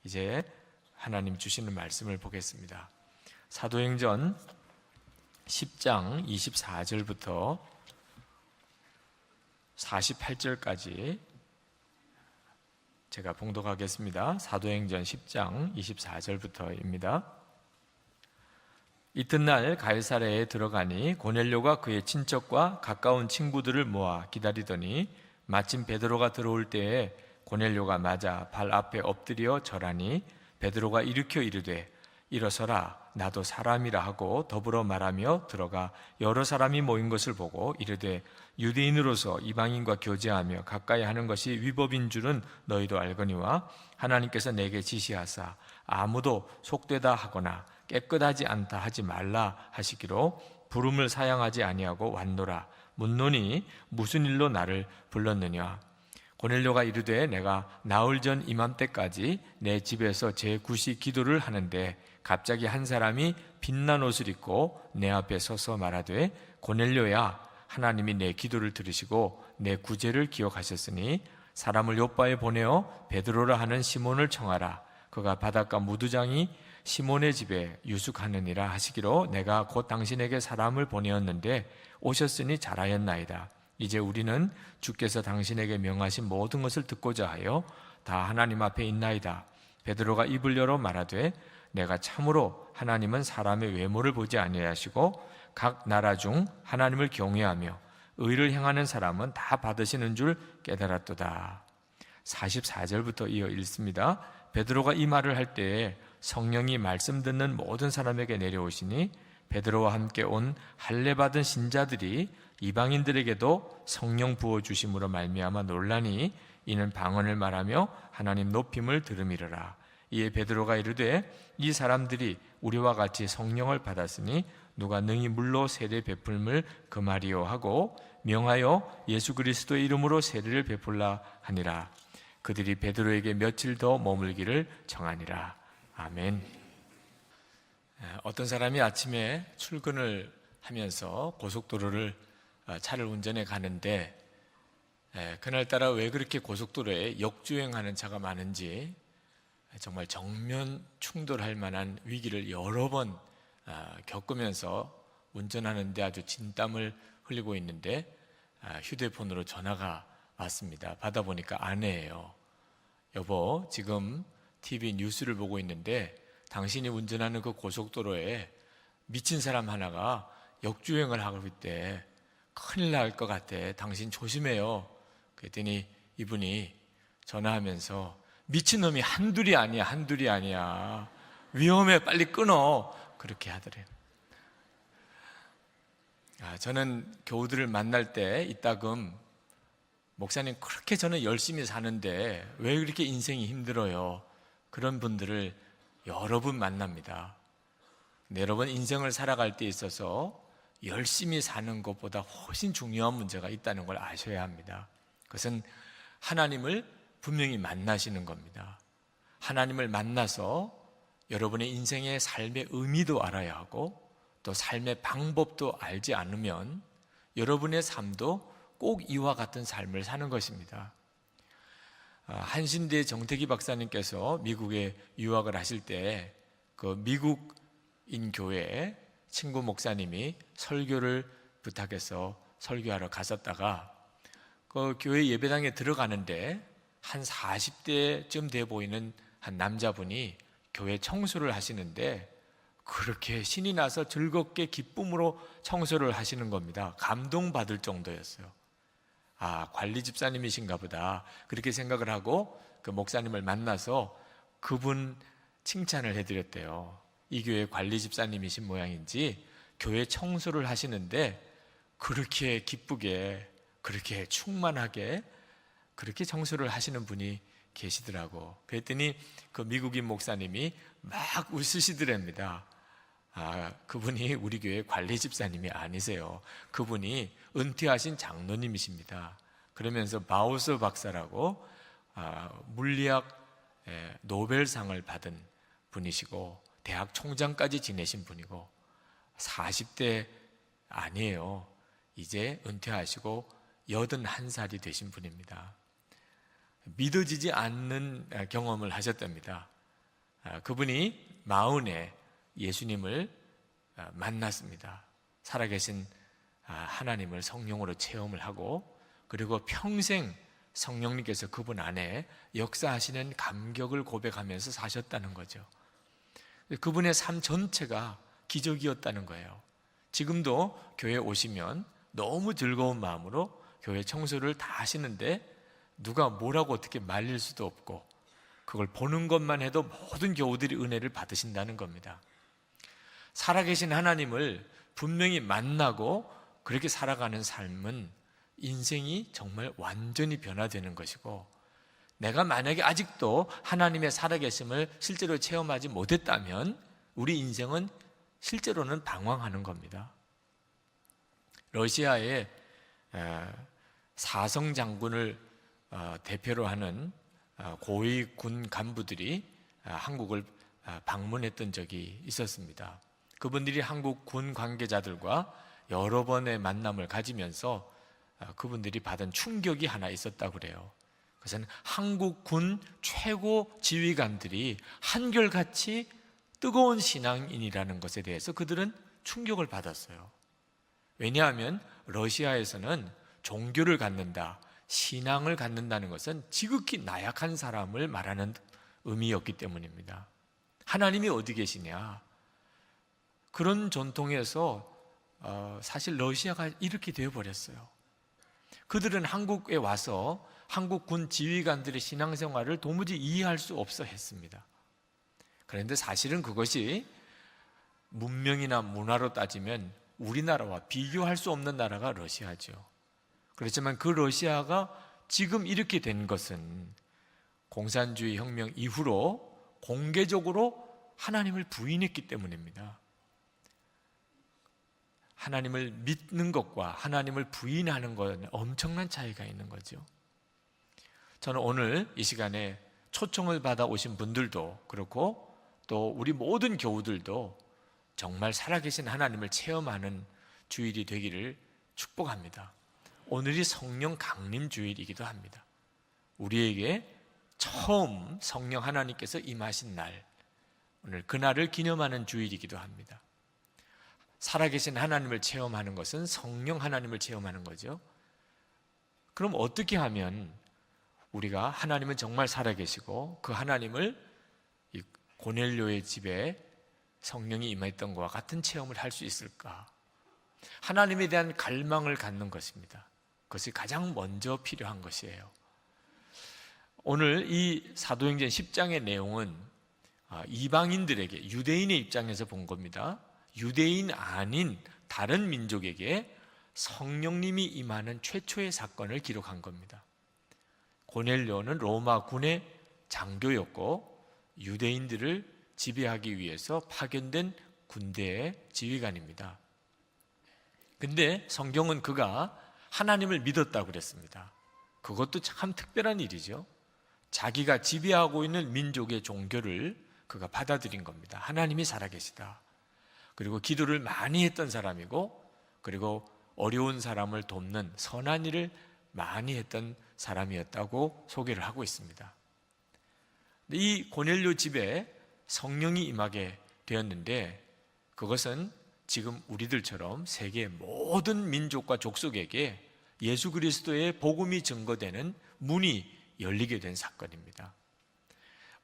이제 하나님 주시는 말씀을 보겠습니다. 사도행전 10장 24절부터 48절까지 제가 봉독하겠습니다. 사도행전 10장 24절부터입니다. 이튿날 가이사랴에 들어가니 고넬료가 그의 친척과 가까운 친구들을 모아 기다리더니 마침 베드로가 들어올 때에 고넬료가 맞아 발 앞에 엎드려 절하니 베드로가 일으켜 이르되 일어서라, 나도 사람이라 하고 더불어 말하며 들어가 여러 사람이 모인 것을 보고 이르되 유대인으로서 이방인과 교제하며 가까이 하는 것이 위법인 줄은 너희도 알거니와 하나님께서 내게 지시하사 아무도 속되다 하거나 깨끗하지 않다 하지 말라 하시기로 부름을 사양하지 아니하고 왔노라. 묻노니 무슨 일로 나를 불렀느냐? 고넬료가 이르되 내가 나흘 전 이맘때까지 내 집에서 제9시 기도를 하는데 갑자기 한 사람이 빛난 옷을 입고 내 앞에 서서 말하되 고넬료야, 하나님이 내 기도를 들으시고 내 구제를 기억하셨으니 사람을 요바에 보내어 베드로라 하는 시몬을 청하라. 그가 바닷가 무두장이 시몬의 집에 유숙하느니라 하시기로 내가 곧 당신에게 사람을 보내었는데 오셨으니 잘하였나이다. 이제 우리는 주께서 당신에게 명하신 모든 것을 듣고자 하여 다 하나님 앞에 있나이다. 베드로가 입을 열어 말하되 내가 참으로 하나님은 사람의 외모를 보지 아니하시고 각 나라 중 하나님을 경외하며 의를 행하는 사람은 다 받으시는 줄 깨달았도다. 44절부터 이어 읽습니다. 베드로가 이 말을 할 때에 성령이 말씀 듣는 모든 사람에게 내려오시니 베드로와 함께 온 할례 받은 신자들이 이방인들에게도 성령 부어주심으로 말미암아 놀라니 이는 방언을 말하며 하나님 높임을 들음이러라. 이에 베드로가 이르되 이 사람들이 우리와 같이 성령을 받았으니 누가 능히 물로 세례 베풀음을 금하리요 하고 명하여 예수 그리스도의 이름으로 세례를 베풀라 하니라. 그들이 베드로에게 며칠 더 머물기를 정하니라. 아멘. 어떤 사람이 아침에 출근을 하면서 고속도로를 차를 운전해 가는데 그날따라 왜 그렇게 고속도로에 역주행하는 차가 많은지 정말 정면 충돌할 만한 위기를 여러 번 겪으면서 운전하는데 아주 진땀을 흘리고 있는데 휴대폰으로 전화가 왔습니다. 받아보니까 아내예요. 여보, 지금 TV 뉴스를 보고 있는데 당신이 운전하는 그 고속도로에 미친 사람 하나가 역주행을 하고 있대. 큰일 날 것 같아. 당신 조심해요. 그랬더니 이분이 전화하면서 미친놈이 한둘이 아니야. 위험해. 빨리 끊어. 그렇게 하더래요. 저는 교우들을 만날 때 이따금 목사님 그렇게 저는 열심히 사는데 왜 그렇게 인생이 힘들어요? 그런 분들을 여러 분 만납니다. 근데 여러분 인생을 살아갈 때 있어서 열심히 사는 것보다 훨씬 중요한 문제가 있다는 걸 아셔야 합니다. 그것은 하나님을 분명히 만나시는 겁니다. 하나님을 만나서 여러분의 인생의 삶의 의미도 알아야 하고 또 삶의 방법도 알지 않으면 여러분의 삶도 꼭 이와 같은 삶을 사는 것입니다. 한신대 정태기 박사님께서 미국에 유학을 하실 때 그 미국인 교회에 친구 목사님이 설교를 부탁해서 설교하러 갔었다가 그 교회 예배당에 들어가는데 한 40대쯤 돼 보이는 한 남자분이 교회 청소를 하시는데 그렇게 신이 나서 즐겁게 기쁨으로 청소를 하시는 겁니다. 감동받을 정도였어요. 관리 집사님이신가 보다 그렇게 생각을 하고 그 목사님을 만나서 그분 칭찬을 해드렸대요. 이 교회 관리 집사님이신 모양인지 교회 청소를 하시는데 그렇게 기쁘게 그렇게 충만하게 그렇게 청소를 하시는 분이 계시더라고. 그랬더니 그 미국인 목사님이 막 웃으시더랍니다. 그분이 우리 교회 관리 집사님이 아니세요. 그분이 은퇴하신 장로님이십니다. 그러면서 바우서 박사라고 물리학 노벨상을 받은 분이시고 대학 총장까지 지내신 분이고 40대 아니에요. 이제 은퇴하시고 81살이 되신 분입니다. 믿어지지 않는 경험을 하셨답니다. 그분이 마흔에 예수님을 만났습니다. 살아계신 하나님을 성령으로 체험을 하고, 그리고 평생 성령님께서 그분 안에 역사하시는 감격을 고백하면서 사셨다는 거죠. 그분의 삶 전체가 기적이었다는 거예요. 지금도 교회 오시면 너무 즐거운 마음으로 교회 청소를 다 하시는데 누가 뭐라고 어떻게 말릴 수도 없고, 그걸 보는 것만 해도 모든 교우들이 은혜를 받으신다는 겁니다. 살아계신 하나님을 분명히 만나고 그렇게 살아가는 삶은 인생이 정말 완전히 변화되는 것이고, 내가 만약에 아직도 하나님의 살아계심을 실제로 체험하지 못했다면 우리 인생은 실제로는 방황하는 겁니다. 러시아의 사성 장군을 대표로 하는 고위 군 간부들이 한국을 방문했던 적이 있었습니다. 그분들이 한국 군 관계자들과 여러 번의 만남을 가지면서 그분들이 받은 충격이 하나 있었다고 그래요. 그것은 한국 군 최고 지휘관들이 한결같이 뜨거운 신앙인이라는 것에 대해서 그들은 충격을 받았어요. 왜냐하면 러시아에서는 종교를 갖는다, 신앙을 갖는다는 것은 지극히 나약한 사람을 말하는 의미였기 때문입니다. 하나님이 어디 계시냐? 그런 전통에서 사실 러시아가 이렇게 되어버렸어요. 그들은 한국에 와서 한국 군 지휘관들의 신앙생활을 도무지 이해할 수 없어 했습니다. 그런데 사실은 그것이 문명이나 문화로 따지면 우리나라와 비교할 수 없는 나라가 러시아죠. 그렇지만 그 러시아가 지금 이렇게 된 것은 공산주의 혁명 이후로 공개적으로 하나님을 부인했기 때문입니다. 하나님을 믿는 것과 하나님을 부인하는 것은 엄청난 차이가 있는 거죠. 저는 오늘 이 시간에 초청을 받아 오신 분들도 그렇고 또 우리 모든 교우들도 정말 살아계신 하나님을 체험하는 주일이 되기를 축복합니다. 오늘이 성령 강림 주일이기도 합니다. 우리에게 처음 성령 하나님께서 임하신 날, 오늘 그날을 기념하는 주일이기도 합니다. 살아계신 하나님을 체험하는 것은 성령 하나님을 체험하는 거죠. 그럼 어떻게 하면 우리가 하나님은 정말 살아계시고 그 하나님을 이 고넬료의 집에 성령이 임했던 것과 같은 체험을 할 수 있을까? 하나님에 대한 갈망을 갖는 것입니다. 그것이 가장 먼저 필요한 것이에요. 오늘 이 사도행전 10장의 내용은 이방인들에게, 유대인의 입장에서 본 겁니다. 유대인 아닌 다른 민족에게 성령님이 임하는 최초의 사건을 기록한 겁니다. 고넬료는 로마 군의 장교였고 유대인들을 지배하기 위해서 파견된 군대의 지휘관입니다. 근데 성경은 그가 하나님을 믿었다고 그랬습니다. 그것도 참 특별한 일이죠. 자기가 지배하고 있는 민족의 종교를 그가 받아들인 겁니다. 하나님이 살아계시다. 그리고 기도를 많이 했던 사람이고, 그리고 어려운 사람을 돕는 선한 일을 많이 했던 사람이었다고 소개를 하고 있습니다. 이 고넬료 집에 성령이 임하게 되었는데, 그것은 지금 우리들처럼 세계 모든 민족과 족속에게 예수 그리스도의 복음이 증거되는 문이 열리게 된 사건입니다.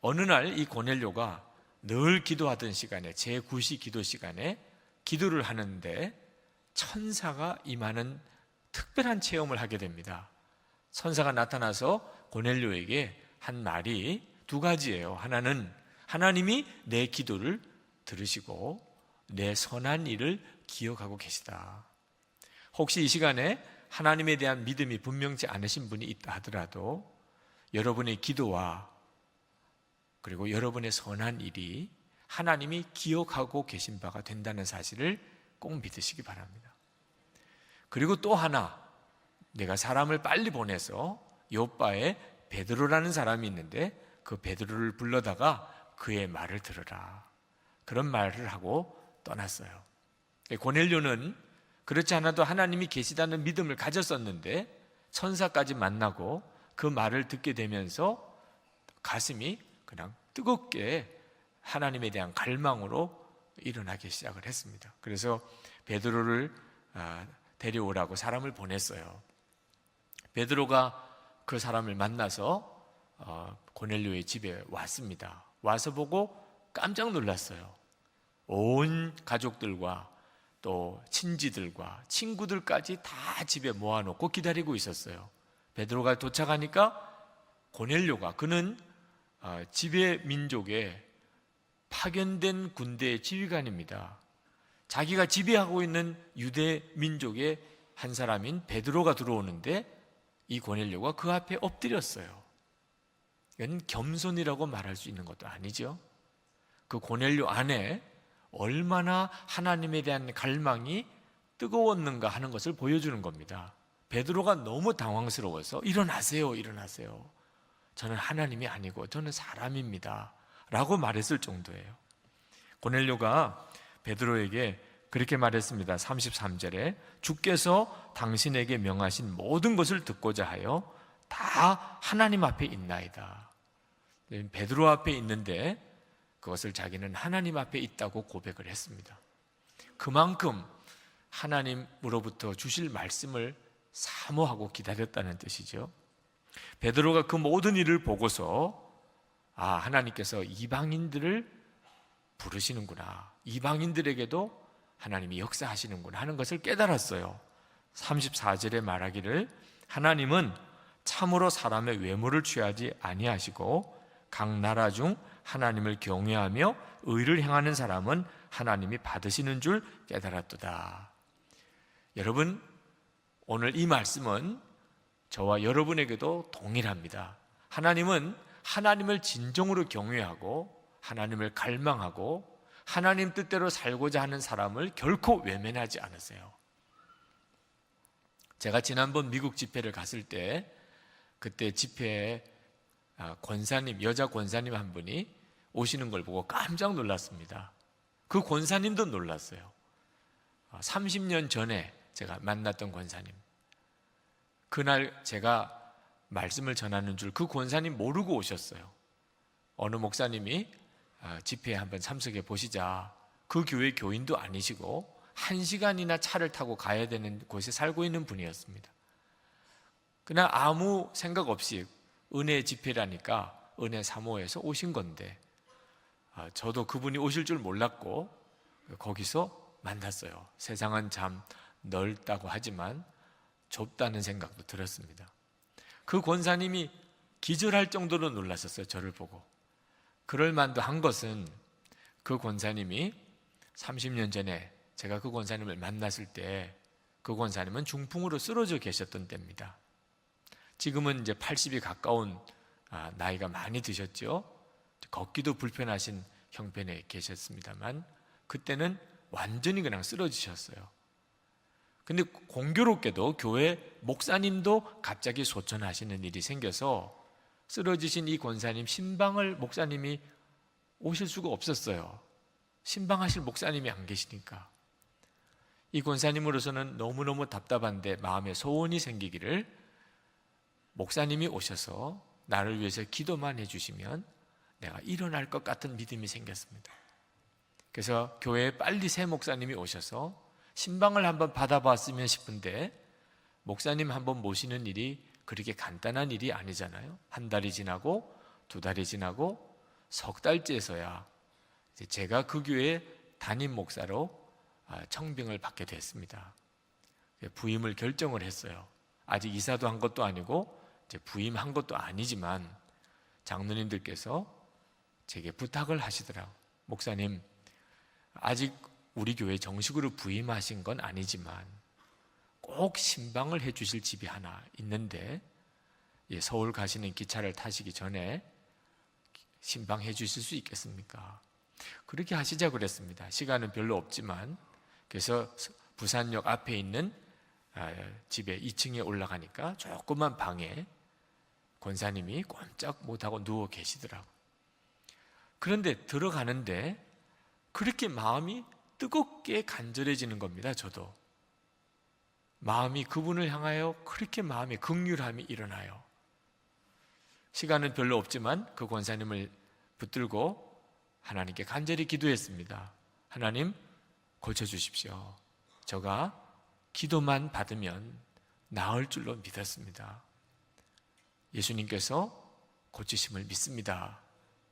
어느 날 이 고넬료가 늘 기도하던 시간에, 제9시 기도 시간에 기도를 하는데 천사가 임하는 특별한 체험을 하게 됩니다. 천사가 나타나서 고넬료에게 한 말이 두 가지예요. 하나는 하나님이 내 기도를 들으시고 내 선한 일을 기억하고 계시다. 혹시 이 시간에 하나님에 대한 믿음이 분명치 않으신 분이 있다 하더라도 여러분의 기도와 그리고 여러분의 선한 일이 하나님이 기억하고 계신 바가 된다는 사실을 꼭 믿으시기 바랍니다. 그리고 또 하나, 내가 사람을 빨리 보내서 요빠에 베드로라는 사람이 있는데 그 베드로를 불러다가 그의 말을 들으라. 그런 말을 하고 떠났어요. 고넬료는 그렇지 않아도 하나님이 계시다는 믿음을 가졌었는데 천사까지 만나고 그 말을 듣게 되면서 가슴이 그냥 뜨겁게 하나님에 대한 갈망으로 일어나기 시작을 했습니다. 그래서 베드로를 데려오라고 사람을 보냈어요. 베드로가 그 사람을 만나서 고넬료의 집에 왔습니다. 와서 보고 깜짝 놀랐어요. 온 가족들과 또 친지들과 친구들까지 다 집에 모아놓고 기다리고 있었어요. 베드로가 도착하니까 고넬료가, 그는 지배 민족의 파견된 군대의 지휘관입니다. 자기가 지배하고 있는 유대 민족의 한 사람인 베드로가 들어오는데 이 고넬료가 그 앞에 엎드렸어요. 이건 겸손이라고 말할 수 있는 것도 아니죠. 그 고넬료 안에 얼마나 하나님에 대한 갈망이 뜨거웠는가 하는 것을 보여주는 겁니다. 베드로가 너무 당황스러워서 일어나세요, 일어나세요. 저는 하나님이 아니고 저는 사람입니다 라고 말했을 정도예요. 고넬료가 베드로에게 그렇게 말했습니다. 33절에 주께서 당신에게 명하신 모든 것을 듣고자 하여 다 하나님 앞에 있나이다. 베드로 앞에 있는데 그것을 자기는 하나님 앞에 있다고 고백을 했습니다. 그만큼 하나님으로부터 주실 말씀을 사모하고 기다렸다는 뜻이죠. 베드로가 그 모든 일을 보고서 하나님께서 이방인들을 부르시는구나, 이방인들에게도 하나님이 역사하시는구나 하는 것을 깨달았어요. 34절에 말하기를 하나님은 참으로 사람의 외모를 취하지 아니하시고 각 나라 중 하나님을 경외하며 의를 행하는 사람은 하나님이 받으시는 줄 깨달았도다. 여러분, 오늘 이 말씀은 저와 여러분에게도 동일합니다. 하나님은 하나님을 진정으로 경외하고 하나님을 갈망하고 하나님 뜻대로 살고자 하는 사람을 결코 외면하지 않으세요. 제가 지난번 미국 집회를 갔을 때 그때 집회에 권사님, 여자 권사님 한 분이 오시는 걸 보고 깜짝 놀랐습니다. 그 권사님도 놀랐어요. 30년 전에 제가 만났던 권사님, 그날 제가 말씀을 전하는 줄 그 권사님 모르고 오셨어요. 어느 목사님이 집회에 한번 참석해 보시자, 그 교회 교인도 아니시고 1시간이나 차를 타고 가야 되는 곳에 살고 있는 분이었습니다. 그냥 아무 생각 없이 은혜 집회라니까 은혜 사모해서 오신 건데 저도 그분이 오실 줄 몰랐고 거기서 만났어요. 세상은 참 넓다고 하지만 좁다는 생각도 들었습니다. 그 권사님이 기절할 정도로 놀라셨어요. 저를 보고. 그럴 만도 한 것은 그 권사님이 30년 전에 제가 그 권사님을 만났을 때 그 권사님은 중풍으로 쓰러져 계셨던 때입니다. 지금은 이제 80이 가까운 나이가 많이 드셨죠. 걷기도 불편하신 형편에 계셨습니다만 그때는 완전히 그냥 쓰러지셨어요. 근데 공교롭게도 교회 목사님도 갑자기 소천하시는 일이 생겨서 쓰러지신 이 권사님 신방을 목사님이 오실 수가 없었어요. 신방하실 목사님이 안 계시니까. 이 권사님으로서는 너무너무 답답한데 마음에 소원이 생기기를 목사님이 오셔서 나를 위해서 기도만 해주시면 내가 일어날 것 같은 믿음이 생겼습니다. 그래서 교회에 빨리 새 목사님이 오셔서 신방을 한번 받아봤으면 싶은데 목사님 한번 모시는 일이 그렇게 간단한 일이 아니잖아요. 한 달이 지나고 2달이 지나고 석 달째서야 제가 그 교회 담임 목사로 청빙을 받게 됐습니다. 부임을 결정을 했어요. 아직 이사도 한 것도 아니고 부임한 것도 아니지만 장로님들께서 제게 부탁을 하시더라고요. 목사님, 아직 우리 교회 정식으로 부임하신 건 아니지만 꼭 신방을 해주실 집이 하나 있는데 서울 가시는 기차를 타시기 전에 신방해 주실 수 있겠습니까? 그렇게 하시자 그랬습니다. 시간은 별로 없지만. 그래서 부산역 앞에 있는 집에 2층에 올라가니까 조그만 방에 권사님이 꼼짝 못하고 누워 계시더라고요. 그런데 들어가는데 그렇게 마음이 뜨겁게 간절해지는 겁니다. 저도 마음이 그분을 향하여 그렇게 마음에 긍휼함이 일어나요. 시간은 별로 없지만 그 권사님을 붙들고 하나님께 간절히 기도했습니다. 하나님, 고쳐주십시오. 저가 기도만 받으면 나을 줄로 믿었습니다. 예수님께서 고치심을 믿습니다.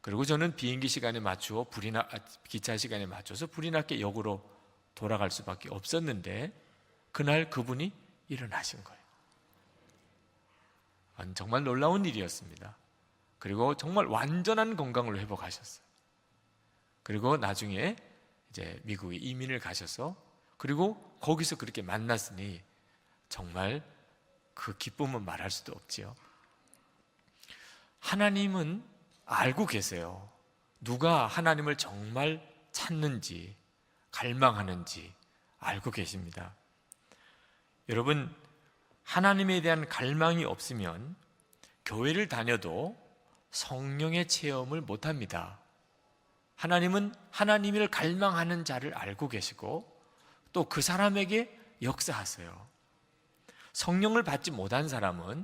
그리고 저는 비행기 시간에 맞추어 기차 시간에 맞춰서 불이 났게 역으로 돌아갈 수밖에 없었는데 그날 그분이 일어나신 거예요. 정말 놀라운 일이었습니다. 그리고 정말 완전한 건강을 회복하셨어요. 그리고 나중에 이제 미국에 이민을 가셔서 그리고 거기서 그렇게 만났으니 정말 그 기쁨은 말할 수도 없지요. 하나님은 알고 계세요. 누가 하나님을 정말 찾는지 갈망하는지 알고 계십니다. 여러분, 하나님에 대한 갈망이 없으면 교회를 다녀도 성령의 체험을 못합니다. 하나님은 하나님을 갈망하는 자를 알고 계시고 또 그 사람에게 역사하세요. 성령을 받지 못한 사람은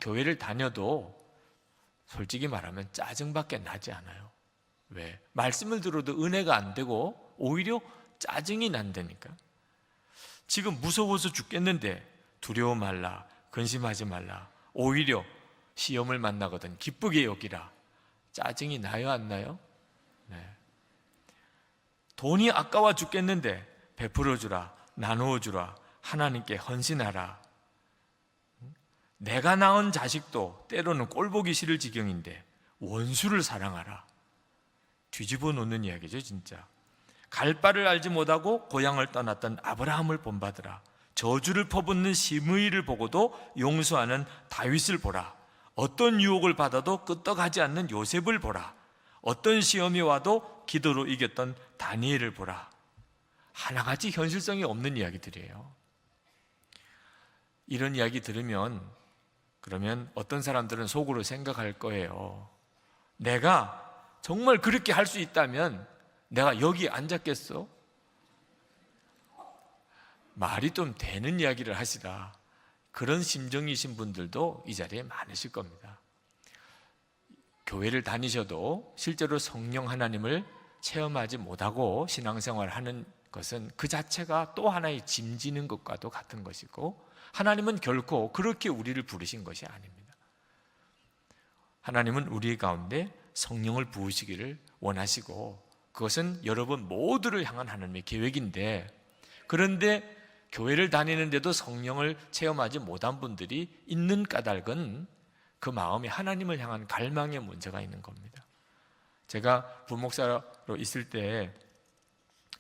교회를 다녀도 솔직히 말하면 짜증밖에 나지 않아요. 왜? 말씀을 들어도 은혜가 안 되고 오히려 짜증이 난다니까. 지금 무서워서 죽겠는데 두려워 말라, 근심하지 말라, 오히려 시험을 만나거든 기쁘게 여기라. 짜증이 나요, 안 나요? 네. 돈이 아까워 죽겠는데 베풀어 주라, 나누어 주라, 하나님께 헌신하라. 내가 낳은 자식도 때로는 꼴보기 싫을 지경인데 원수를 사랑하라. 뒤집어 놓는 이야기죠, 진짜. 갈 바를 알지 못하고 고향을 떠났던 아브라함을 본받으라. 저주를 퍼붓는 시므이를 보고도 용서하는 다윗을 보라. 어떤 유혹을 받아도 끄떡하지 않는 요셉을 보라. 어떤 시험이 와도 기도로 이겼던 다니엘을 보라. 하나같이 현실성이 없는 이야기들이에요. 이런 이야기 들으면 그러면 어떤 사람들은 속으로 생각할 거예요. 내가 정말 그렇게 할 수 있다면 내가 여기 앉았겠어? 말이 좀 되는 이야기를 하시라. 그런 심정이신 분들도 이 자리에 많으실 겁니다. 교회를 다니셔도 실제로 성령 하나님을 체험하지 못하고 신앙생활을 하는 것은 그 자체가 또 하나의 짐지는 것과도 같은 것이고 하나님은 결코 그렇게 우리를 부르신 것이 아닙니다. 하나님은 우리 가운데 성령을 부으시기를 원하시고 그것은 여러분 모두를 향한 하나님의 계획인데 그런데 교회를 다니는데도 성령을 체험하지 못한 분들이 있는 까닭은 그 마음에 하나님을 향한 갈망의 문제가 있는 겁니다. 제가 부목사로 있을 때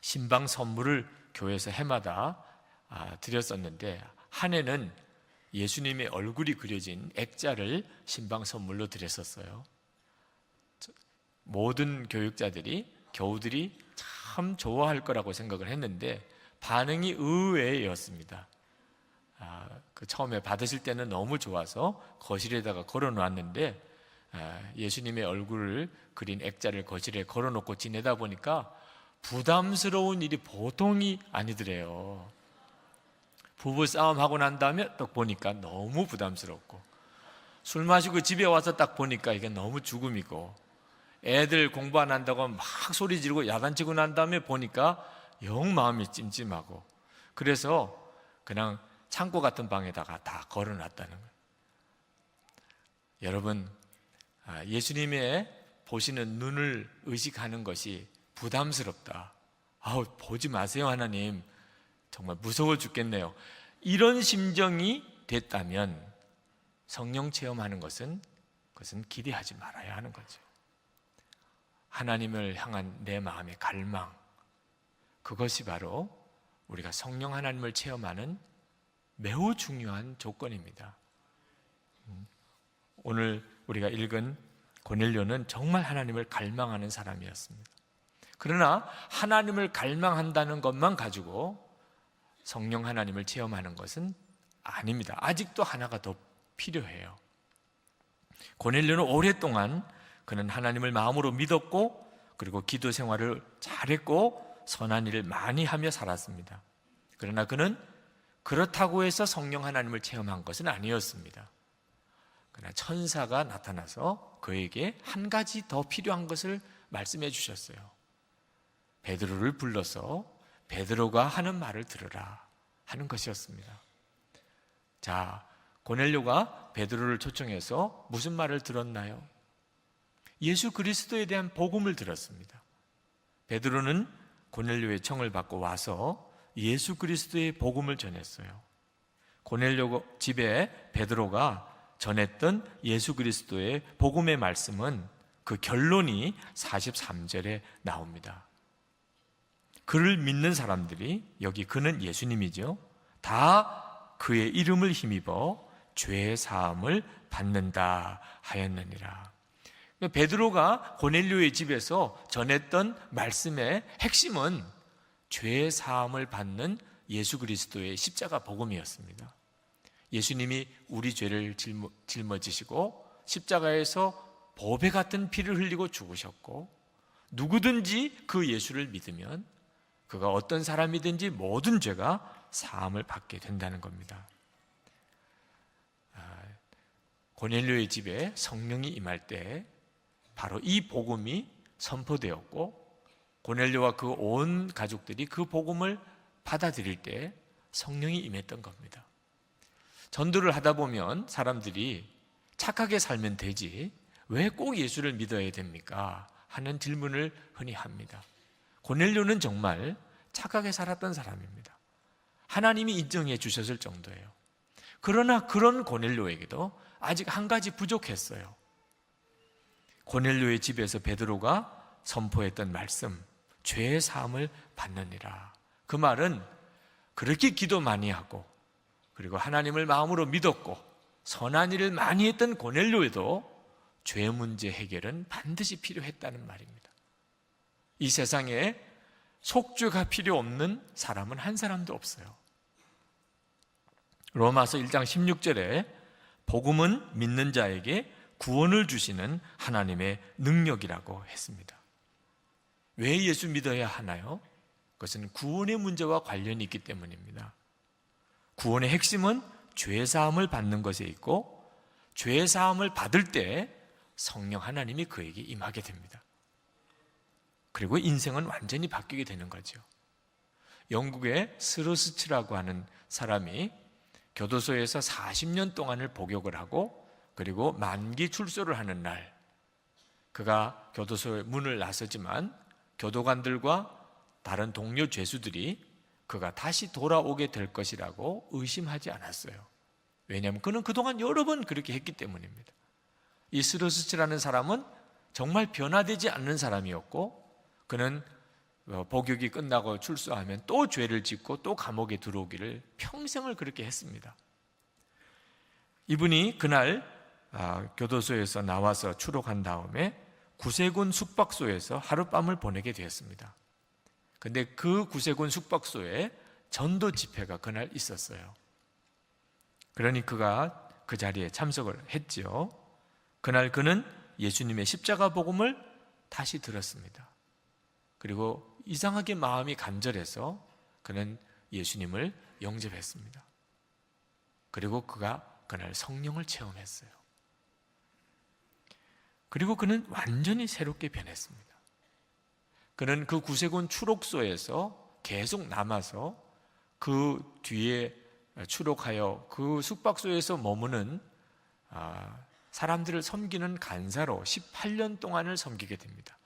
신방 선물을 교회에서 해마다 드렸었는데 한 해는 예수님의 얼굴이 그려진 액자를 신방 선물로 드렸었어요. 모든 교육자들이 교우들이 참 좋아할 거라고 생각을 했는데 반응이 의외였습니다. 처음에 받으실 때는 너무 좋아서 거실에다가 걸어놓았는데 예수님의 얼굴을 그린 액자를 거실에 걸어놓고 지내다 보니까 부담스러운 일이 보통이 아니더래요. 부부싸움 하고 난 다음에 또 보니까 너무 부담스럽고 술 마시고 집에 와서 딱 보니까 이게 너무 죽음이고 애들 공부 안 한다고 막 소리 지르고 야단치고 난 다음에 보니까 영 마음이 찜찜하고 그래서 그냥 창고 같은 방에다가 다 걸어놨다는 거예요. 여러분, 예수님의 보시는 눈을 의식하는 것이 부담스럽다. 보지 마세요, 하나님. 정말 무서워 죽겠네요. 이런 심정이 됐다면 성령 체험하는 그것은 기대하지 말아야 하는 거죠. 하나님을 향한 내 마음의 갈망, 그것이 바로 우리가 성령 하나님을 체험하는 매우 중요한 조건입니다. 오늘 우리가 읽은 고넬료는 정말 하나님을 갈망하는 사람이었습니다. 그러나 하나님을 갈망한다는 것만 가지고 성령 하나님을 체험하는 것은 아닙니다. 아직도 하나가 더 필요해요. 고넬료는 오랫동안 그는 하나님을 마음으로 믿었고 그리고 기도 생활을 잘했고 선한 일을 많이 하며 살았습니다. 그러나 그는 그렇다고 해서 성령 하나님을 체험한 것은 아니었습니다. 그러나 천사가 나타나서 그에게 한 가지 더 필요한 것을 말씀해 주셨어요. 베드로를 불러서 베드로가 하는 말을 들으라 하는 것이었습니다. 자, 고넬료가 베드로를 초청해서 무슨 말을 들었나요? 예수 그리스도에 대한 복음을 들었습니다. 베드로는 고넬료의 청을 받고 와서 예수 그리스도의 복음을 전했어요. 고넬료 집에 베드로가 전했던 예수 그리스도의 복음의 말씀은 그 결론이 43절에 나옵니다. 그를 믿는 사람들이, 여기 그는 예수님이죠, 다 그의 이름을 힘입어 죄 사함을 받는다 하였느니라. 베드로가 고넬료의 집에서 전했던 말씀의 핵심은 죄 사함을 받는 예수 그리스도의 십자가 복음이었습니다. 예수님이 우리 죄를 짊어지시고 십자가에서 보배 같은 피를 흘리고 죽으셨고, 누구든지 그 예수를 믿으면 그가 어떤 사람이든지 모든 죄가 사함을 받게 된다는 겁니다. 고넬료의 집에 성령이 임할 때 바로 이 복음이 선포되었고, 고넬료와 그 온 가족들이 그 복음을 받아들일 때 성령이 임했던 겁니다. 전도를 하다 보면 사람들이 착하게 살면 되지 왜 꼭 예수를 믿어야 됩니까? 하는 질문을 흔히 합니다. 고넬료는 정말 착하게 살았던 사람입니다. 하나님이 인정해 주셨을 정도예요. 그러나 그런 고넬료에게도 아직 한 가지 부족했어요. 고넬료의 집에서 베드로가 선포했던 말씀, 죄의 사함을 받느니라. 그 말은 그렇게 기도 많이 하고, 그리고 하나님을 마음으로 믿었고 선한 일을 많이 했던 고넬료에도 죄 문제 해결은 반드시 필요했다는 말입니다. 이 세상에 속죄가 필요 없는 사람은 한 사람도 없어요. 로마서 1장 16절에 복음은 믿는 자에게 구원을 주시는 하나님의 능력이라고 했습니다. 왜 예수 믿어야 하나요? 그것은 구원의 문제와 관련이 있기 때문입니다. 구원의 핵심은 죄사함을 받는 것에 있고, 죄사함을 받을 때 성령 하나님이 그에게 임하게 됩니다. 그리고 인생은 완전히 바뀌게 되는 거죠. 영국의 스루스치라고 하는 사람이 교도소에서 40년 동안을 복역을 하고, 그리고 만기 출소를 하는 날, 그가 교도소의 문을 나서지만 교도관들과 다른 동료 죄수들이 그가 다시 돌아오게 될 것이라고 의심하지 않았어요. 왜냐하면 그는 그동안 여러 번 그렇게 했기 때문입니다. 이 스루스치라는 사람은 정말 변화되지 않는 사람이었고, 그는 복역이 끝나고 출소하면 또 죄를 짓고 또 감옥에 들어오기를 평생을 그렇게 했습니다. 이분이 그날 교도소에서 나와서 추록한 다음에 구세군 숙박소에서 하룻밤을 보내게 되었습니다. 근데 그 구세군 숙박소에 전도 집회가 그날 있었어요. 그러니 그가 그 자리에 참석을 했지요. 그날 그는 예수님의 십자가 복음을 다시 들었습니다. 그리고 이상하게 마음이 간절해서 그는 예수님을 영접했습니다. 그리고 그가 그날 성령을 체험했어요. 그리고 그는 완전히 새롭게 변했습니다. 그는 그 구세군 추록소에서 계속 남아서 그 뒤에 추록하여 그 숙박소에서 머무는 사람들을 섬기는 간사로 18년 동안을 섬기게 됩니다.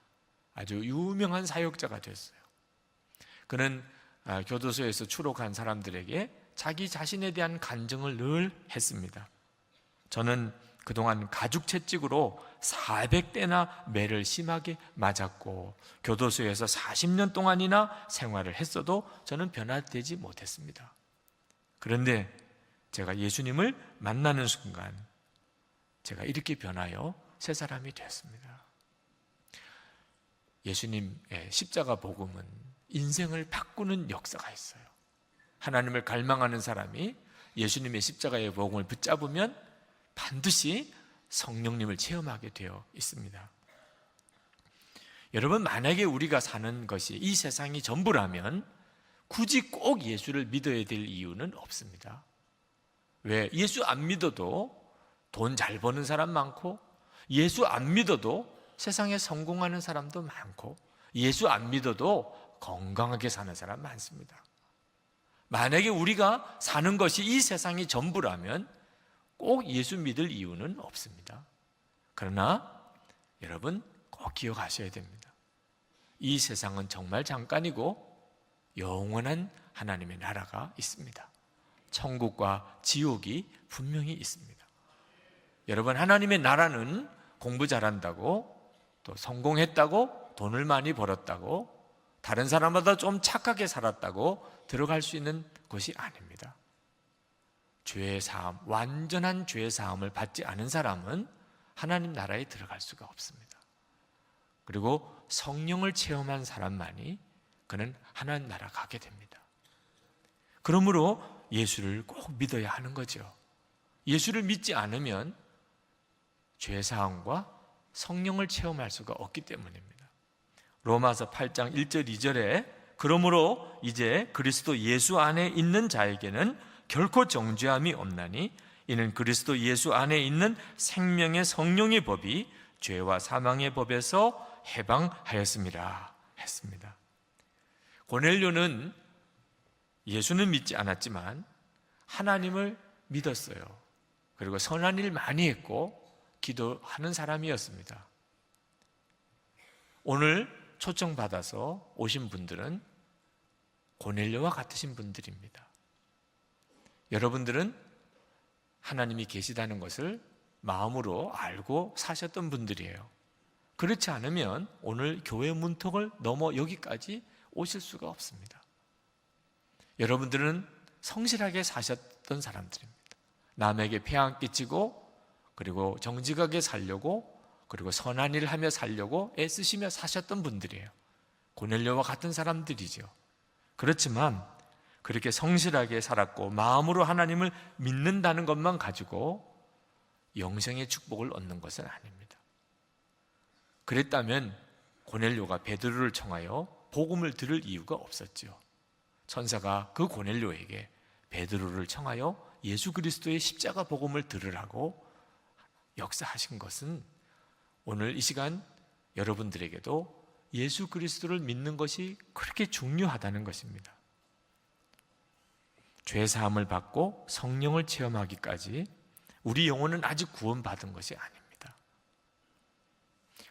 아주 유명한 사역자가 됐어요. 그는 교도소에서 추록한 사람들에게 자기 자신에 대한 간증을 늘 했습니다. 저는 그동안 가죽 채찍으로 400대나 매를 심하게 맞았고 교도소에서 40년 동안이나 생활을 했어도 저는 변화되지 못했습니다. 그런데 제가 예수님을 만나는 순간 제가 이렇게 변하여 새 사람이 되었습니다. 예수님의 십자가 복음은 인생을 바꾸는 역사가 있어요. 하나님을 갈망하는 사람이 예수님의 십자가의 복음을 붙잡으면 반드시 성령님을 체험하게 되어 있습니다. 여러분, 만약에 우리가 사는 것이 이 세상이 전부라면 굳이 꼭 예수를 믿어야 될 이유는 없습니다. 왜? 예수 안 믿어도 돈 잘 버는 사람 많고, 예수 안 믿어도 세상에 성공하는 사람도 많고, 예수 안 믿어도 건강하게 사는 사람 많습니다. 만약에 우리가 사는 것이 이 세상이 전부라면 꼭 예수 믿을 이유는 없습니다. 그러나 여러분 꼭 기억하셔야 됩니다. 이 세상은 정말 잠깐이고 영원한 하나님의 나라가 있습니다. 천국과 지옥이 분명히 있습니다. 여러분, 하나님의 나라는 공부 잘한다고, 또 성공했다고, 돈을 많이 벌었다고, 다른 사람보다 좀 착하게 살았다고 들어갈 수 있는 곳이 아닙니다. 죄의 사함, 완전한 죄의 사함을 받지 않은 사람은 하나님 나라에 들어갈 수가 없습니다. 그리고 성령을 체험한 사람만이 그는 하나님 나라 가게 됩니다. 그러므로 예수를 꼭 믿어야 하는 거죠. 예수를 믿지 않으면 죄사함과 성령을 체험할 수가 없기 때문입니다. 로마서 8장 1절 2절에 그러므로 이제 그리스도 예수 안에 있는 자에게는 결코 정죄함이 없나니 이는 그리스도 예수 안에 있는 생명의 성령의 법이 죄와 사망의 법에서 해방하였습니다 했습니다. 고넬료는 예수는 믿지 않았지만 하나님을 믿었어요. 그리고 선한 일 많이 했고 기도하는 사람이었습니다. 오늘 초청받아서 오신 분들은 고넬료와 같으신 분들입니다. 여러분들은 하나님이 계시다는 것을 마음으로 알고 사셨던 분들이에요. 그렇지 않으면 오늘 교회 문턱을 넘어 여기까지 오실 수가 없습니다. 여러분들은 성실하게 사셨던 사람들입니다. 남에게 폐한 끼치고 그리고 정직하게 살려고 그리고 선한 일을 하며 살려고 애쓰시며 사셨던 분들이에요. 고넬료와 같은 사람들이죠. 그렇지만 그렇게 성실하게 살았고 마음으로 하나님을 믿는다는 것만 가지고 영생의 축복을 얻는 것은 아닙니다. 그랬다면 고넬료가 베드로를 청하여 복음을 들을 이유가 없었죠. 천사가 그 고넬료에게 베드로를 청하여 예수 그리스도의 십자가 복음을 들으라고 역사하신 것은 오늘 이 시간 여러분들에게도 예수 그리스도를 믿는 것이 그렇게 중요하다는 것입니다. 죄 사함을 받고 성령을 체험하기까지 우리 영혼은 아직 구원받은 것이 아닙니다.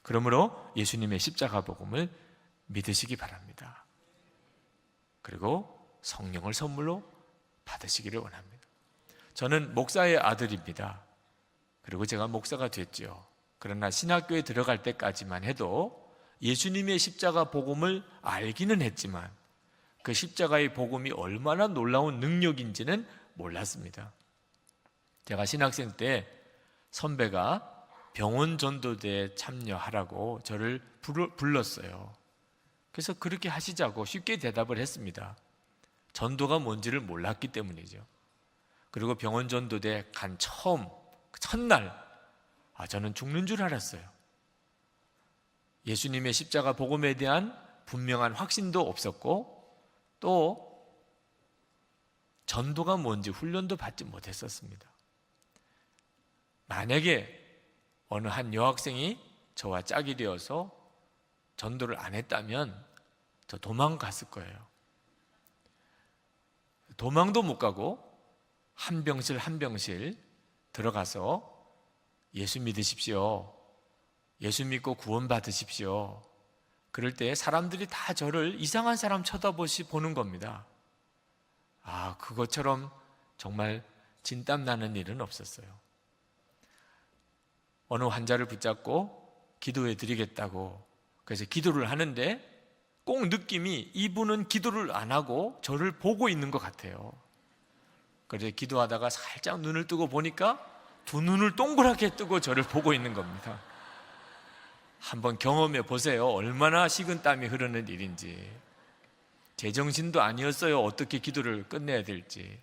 그러므로 예수님의 십자가 복음을 믿으시기 바랍니다. 그리고 성령을 선물로 받으시기를 원합니다. 저는 목사의 아들입니다. 그리고 제가 목사가 됐죠. 그러나 신학교에 들어갈 때까지만 해도 예수님의 십자가 복음을 알기는 했지만 그 십자가의 복음이 얼마나 놀라운 능력인지는 몰랐습니다. 제가 신학생 때 선배가 병원 전도대에 참여하라고 저를 불렀어요. 그래서 그렇게 하시자고 쉽게 대답을 했습니다. 전도가 뭔지를 몰랐기 때문이죠. 그리고 병원 전도대 간 첫날 저는 죽는 줄 알았어요. 예수님의 십자가 복음에 대한 분명한 확신도 없었고 또 전도가 뭔지 훈련도 받지 못했었습니다. 만약에 어느 한 여학생이 저와 짝이 되어서 전도를 안 했다면 저 도망갔을 거예요. 도망도 못 가고 한 병실 한 병실 들어가서 예수 믿으십시오. 예수 믿고 구원 받으십시오. 그럴 때 사람들이 다 저를 이상한 사람 보는 겁니다. 그것처럼 정말 진땀 나는 일은 없었어요. 어느 환자를 붙잡고 기도해 드리겠다고 그래서 기도를 하는데 꼭 느낌이 이분은 기도를 안 하고 저를 보고 있는 것 같아요. 그래서 기도하다가 살짝 눈을 뜨고 보니까 두 눈을 동그랗게 뜨고 저를 보고 있는 겁니다. 한번 경험해 보세요. 얼마나 식은땀이 흐르는 일인지. 제정신도 아니었어요. 어떻게 기도를 끝내야 될지.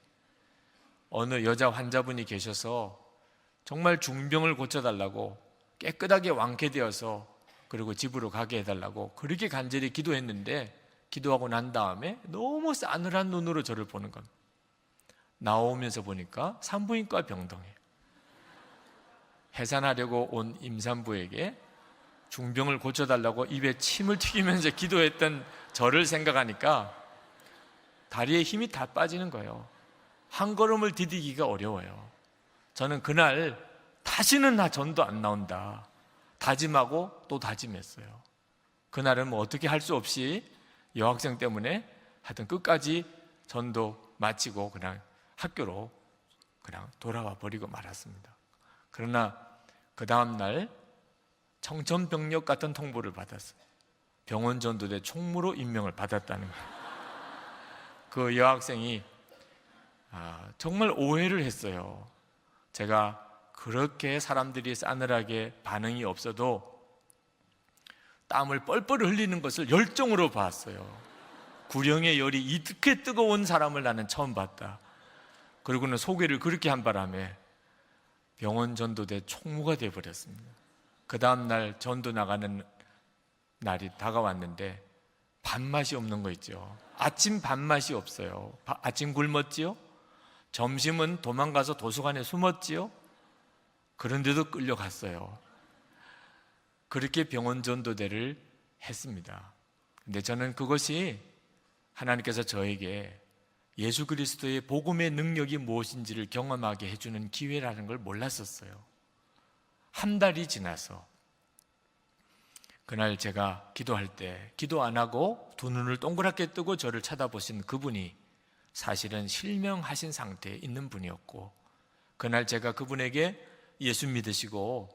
어느 여자 환자분이 계셔서 정말 중병을 고쳐달라고 깨끗하게 완쾌되어서 그리고 집으로 가게 해달라고 그렇게 간절히 기도했는데 기도하고 난 다음에 너무 싸늘한 눈으로 저를 보는 겁니다. 나오면서 보니까 산부인과 병동에 해산하려고 온 임산부에게 중병을 고쳐달라고 입에 침을 튀기면서 기도했던 저를 생각하니까 다리에 힘이 다 빠지는 거예요. 한 걸음을 디디기가 어려워요. 저는 그날 다시는 나 전도 안 나온다 다짐하고 또 다짐했어요. 그날은 뭐 어떻게 할 수 없이 여학생 때문에 하여튼 끝까지 전도 마치고 그냥 학교로 그냥 돌아와 버리고 말았습니다. 그러나 그 다음날 청천벽력 같은 통보를 받았어요. 병원 전도대 총무로 임명을 받았다는 거예요. 그 여학생이 정말 오해를 했어요. 제가 그렇게 사람들이 싸늘하게 반응이 없어도 땀을 뻘뻘 흘리는 것을 열정으로 봤어요. 구령의 열이 이렇게 뜨거운 사람을 나는 처음 봤다. 그리고는 소개를 그렇게 한 바람에 병원 전도대 총무가 되어버렸습니다. 그 다음날 전도 나가는 날이 다가왔는데 밥맛이 없는 거 있죠. 아침 밥맛이 없어요. 아침 굶었지요? 점심은 도망가서 도서관에 숨었지요? 그런데도 끌려갔어요. 그렇게 병원 전도대를 했습니다. 근데 저는 그것이 하나님께서 저에게 예수 그리스도의 복음의 능력이 무엇인지를 경험하게 해주는 기회라는 걸 몰랐었어요. 한 달이 지나서 그날 제가 기도할 때 기도 안 하고 두 눈을 동그랗게 뜨고 저를 쳐다보신 그분이 사실은 실명하신 상태에 있는 분이었고, 그날 제가 그분에게 예수 믿으시고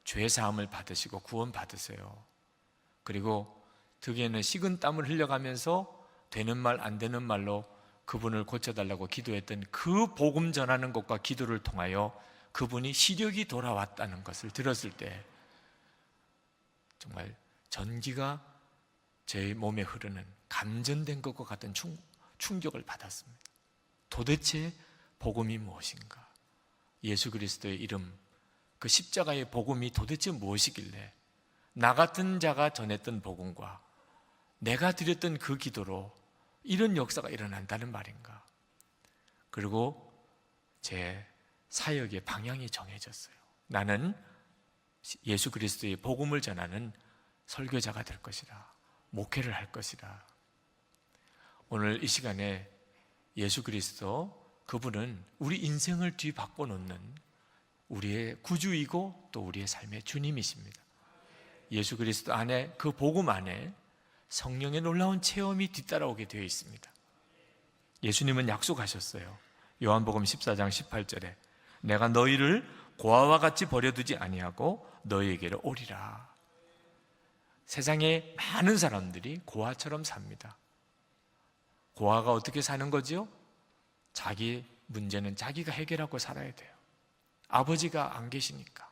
죄 사함을 받으시고 구원 받으세요. 그리고 득에는 식은 땀을 흘려가면서 되는 말 안 되는 말로 그분을 고쳐달라고 기도했던 그 복음 전하는 것과 기도를 통하여 그분이 시력이 돌아왔다는 것을 들었을 때 정말 전기가 제 몸에 흐르는 감전된 것과 같은 충격을 받았습니다. 도대체 복음이 무엇인가? 예수 그리스도의 이름, 그 십자가의 복음이 도대체 무엇이길래 나 같은 자가 전했던 복음과 내가 드렸던 그 기도로 이런 역사가 일어난다는 말인가? 그리고 제 사역의 방향이 정해졌어요. 나는 예수 그리스도의 복음을 전하는 설교자가 될 것이라, 목회를 할 것이라. 오늘 이 시간에 예수 그리스도, 그분은 우리 인생을 뒤바꿔 놓는 우리의 구주이고 또 우리의 삶의 주님이십니다. 예수 그리스도 안에, 그 복음 안에 성령의 놀라운 체험이 뒤따라오게 되어 있습니다. 예수님은 약속하셨어요. 요한복음 14장 18절에 내가 너희를 고아와 같이 버려두지 아니하고 너희에게로 오리라. 세상에 많은 사람들이 고아처럼 삽니다. 고아가 어떻게 사는 거지요? 자기 문제는 자기가 해결하고 살아야 돼요. 아버지가 안 계시니까.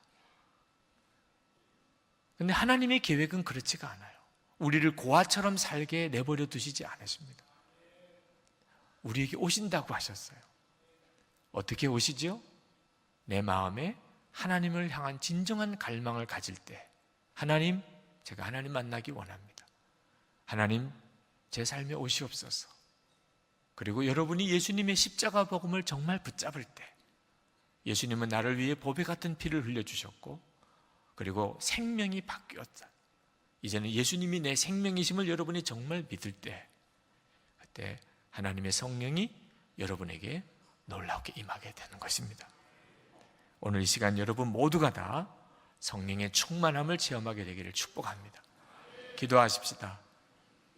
그런데 하나님의 계획은 그렇지가 않아요. 우리를 고아처럼 살게 내버려 두시지 않으십니다. 우리에게 오신다고 하셨어요. 어떻게 오시죠? 내 마음에 하나님을 향한 진정한 갈망을 가질 때, 하나님, 제가 하나님 만나기 원합니다. 하나님, 제 삶에 오시옵소서. 그리고 여러분이 예수님의 십자가 복음을 정말 붙잡을 때, 예수님은 나를 위해 보배 같은 피를 흘려주셨고, 그리고 생명이 바뀌었다. 이제는 예수님이 내 생명이심을 여러분이 정말 믿을 때, 그때 하나님의 성령이 여러분에게 놀랍게 임하게 되는 것입니다. 오늘 이 시간 여러분 모두가 다 성령의 충만함을 체험하게 되기를 축복합니다. 기도하십시다.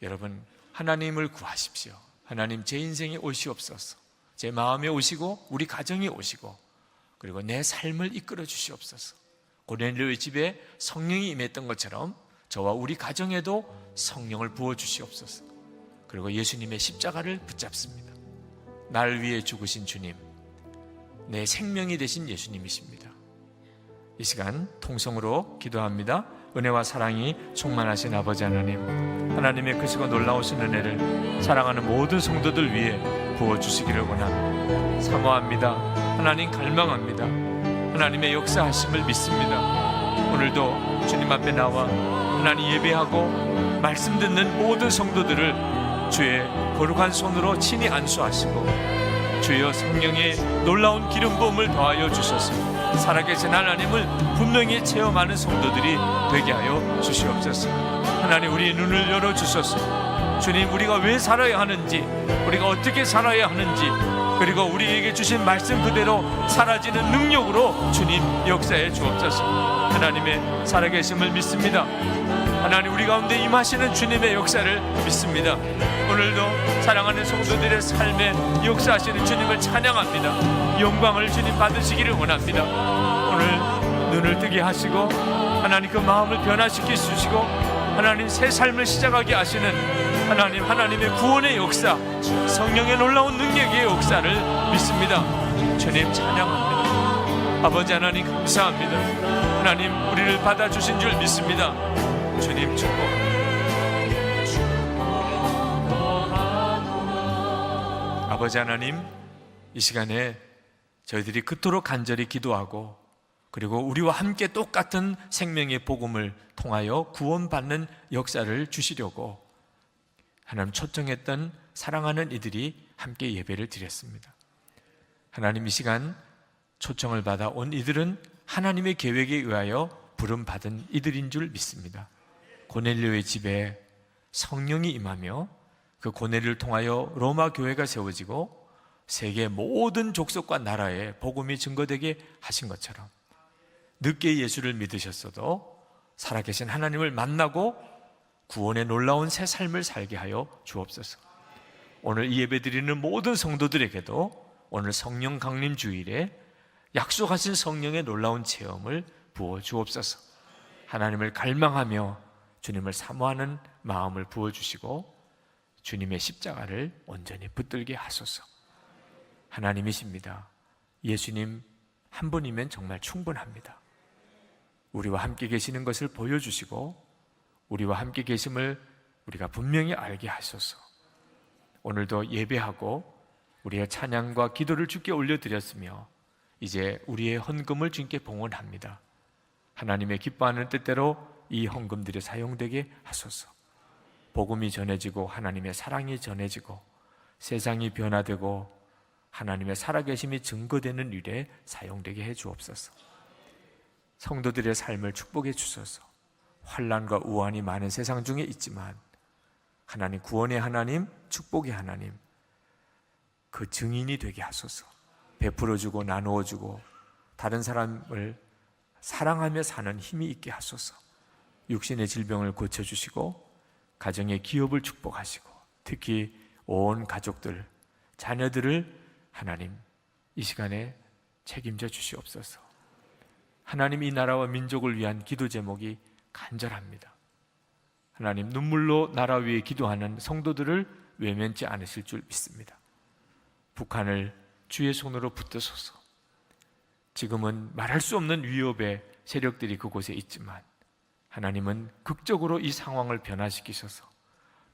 여러분, 하나님을 구하십시오. 하나님, 제 인생에 오시옵소서. 제 마음에 오시고 우리 가정에 오시고 그리고 내 삶을 이끌어 주시옵소서. 고넬료의 집에 성령이 임했던 것처럼 저와 우리 가정에도 성령을 부어 주시옵소서. 그리고 예수님의 십자가를 붙잡습니다. 나를 위해 죽으신 주님, 내 생명이 되신 예수님이십니다. 이 시간 통성으로 기도합니다. 은혜와 사랑이 충만하신 아버지 하나님, 하나님의 크시고 놀라우신 은혜를 사랑하는 모든 성도들 위해 부어주시기를 원합니다. 사모합니다. 하나님 갈망합니다. 하나님의 역사하심을 믿습니다. 오늘도 주님 앞에 나와 하나님 예배하고 말씀 듣는 모든 성도들을 주의 거룩한 손으로 친히 안수하시고 주여 성령의 놀라운 기름 부음을 더하여 주셔서 살아계신 하나님을 분명히 체험하는 성도들이 되게 하여 주시옵소서. 하나님, 우리 눈을 열어주소서. 주님, 우리가 왜 살아야 하는지, 우리가 어떻게 살아야 하는지, 그리고 우리에게 주신 말씀 그대로 사라지는 능력으로 주님 역사해 주옵소서. 하나님의 살아계심을 믿습니다. 하나님, 우리 가운데 임하시는 주님의 역사를 믿습니다. 오늘도 사랑하는 성도들의 삶에 역사하시는 주님을 찬양합니다. 영광을 주님 받으시기를 원합니다. 오늘 눈을 뜨게 하시고 하나님 그 마음을 변화시키시고 하나님 새 삶을 시작하게 하시는 하나님, 하나님의 구원의 역사, 성령의 놀라운 능력의 역사를 믿습니다. 주님 찬양합니다. 아버지 하나님 감사합니다. 하나님, 우리를 받아주신 줄 믿습니다. 주님 축복합니다. 아버지 하나님, 이 시간에 저희들이 그토록 간절히 기도하고 그리고 우리와 함께 똑같은 생명의 복음을 통하여 구원받는 역사를 주시려고 하나님 초청했던 사랑하는 이들이 함께 예배를 드렸습니다. 하나님, 이 시간 초청을 받아 온 이들은 하나님의 계획에 의하여 부름받은 이들인 줄 믿습니다. 고넬료의 집에 성령이 임하며 그 고넬료를 통하여 로마 교회가 세워지고 세계 모든 족속과 나라에 복음이 증거되게 하신 것처럼 늦게 예수를 믿으셨어도 살아계신 하나님을 만나고 구원의 놀라운 새 삶을 살게 하여 주옵소서. 오늘 이 예배드리는 모든 성도들에게도 오늘 성령 강림 주일에 약속하신 성령의 놀라운 체험을 부어 주옵소서. 하나님을 갈망하며 주님을 사모하는 마음을 부어주시고 주님의 십자가를 온전히 붙들게 하소서. 하나님이십니다. 예수님 한 분이면 정말 충분합니다. 우리와 함께 계시는 것을 보여주시고 우리와 함께 계심을 우리가 분명히 알게 하소서. 오늘도 예배하고 우리의 찬양과 기도를 주께 올려드렸으며 이제 우리의 헌금을 주께 봉헌합니다. 하나님의 기뻐하는 뜻대로 이 헌금들이 사용되게 하소서. 복음이 전해지고 하나님의 사랑이 전해지고 세상이 변화되고 하나님의 살아계심이 증거되는 일에 사용되게 해 주옵소서. 성도들의 삶을 축복해 주소서. 환난과 우환이 많은 세상 중에 있지만 하나님, 구원의 하나님, 축복의 하나님, 그 증인이 되게 하소서. 베풀어주고 나누어주고 다른 사람을 사랑하며 사는 힘이 있게 하소서. 육신의 질병을 고쳐주시고 가정의 기업을 축복하시고 특히 온 가족들, 자녀들을 하나님 이 시간에 책임져 주시옵소서. 하나님, 이 나라와 민족을 위한 기도 제목이 간절합니다. 하나님, 눈물로 나라 위에 기도하는 성도들을 외면치 않으실 줄 믿습니다. 북한을 주의 손으로 붙드소서. 지금은 말할 수 없는 위협의 세력들이 그곳에 있지만 하나님은 극적으로 이 상황을 변화시키셔서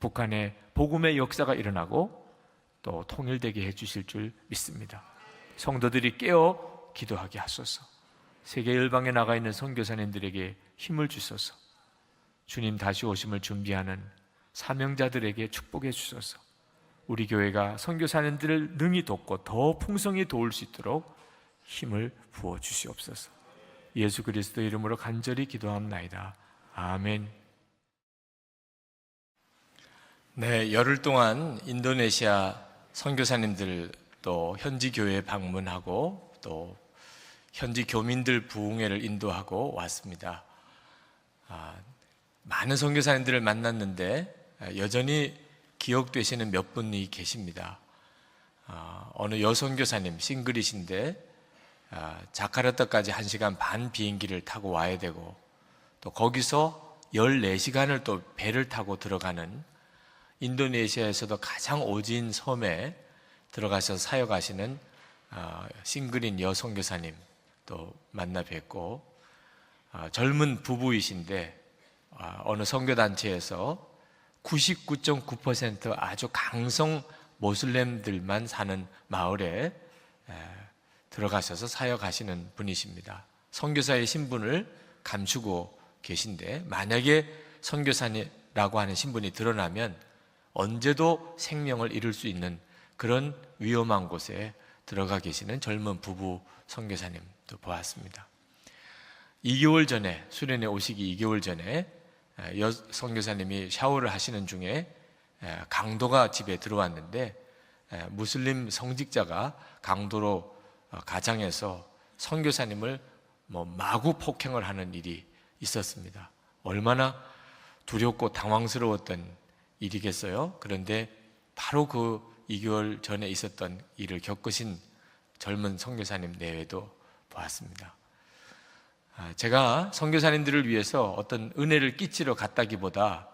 북한에 복음의 역사가 일어나고 또 통일되게 해주실 줄 믿습니다. 성도들이 깨어 기도하게 하소서. 세계 열방에 나가 있는 선교사님들에게 힘을 주소서. 주님 다시 오심을 준비하는 사명자들에게 축복해 주소서. 우리 교회가 선교사님들을 능히 돕고 더 풍성히 도울 수 있도록 힘을 부어 주시옵소서. 예수 그리스도 이름으로 간절히 기도합나이다. 아멘. 네, 열흘 동안 인도네시아 선교사님들 또 현지 교회 방문하고 또 현지 교민들 부흥회를 인도하고 왔습니다. 많은 선교사님들을 만났는데 여전히 기억되시는 몇 분이 계십니다. 어느 여선교사님 싱글이신데 자카르타까지 1시간 반 비행기를 타고 와야 되고 또 거기서 14시간을 또 배를 타고 들어가는 인도네시아에서도 가장 오진 섬에 들어가셔서 사역하시는 싱글인 여선교사님 또 만나 뵙고 젊은 부부이신데 어느 선교단체에서 99.9% 아주 강성 모슬렘들만 사는 마을에 들어가셔서 사역하시는 분이십니다. 선교사의 신분을 감추고 계신데 만약에 선교사라고 하는 신분이 드러나면 언제도 생명을 잃을 수 있는 그런 위험한 곳에 들어가 계시는 젊은 부부 선교사님 또 보았습니다. 2개월 전에, 수련회 오시기 2개월 전에 선교사님이 샤워를 하시는 중에 강도가 집에 들어왔는데, 무슬림 성직자가 강도로 가장해서 선교사님을 마구 폭행을 하는 일이 있었습니다. 얼마나 두렵고 당황스러웠던 일이겠어요. 그런데 바로 그 2개월 전에 있었던 일을 겪으신 젊은 선교사님 내외도 보았습니다. 제가 선교사님들을 위해서 어떤 은혜를 끼치러 갔다기보다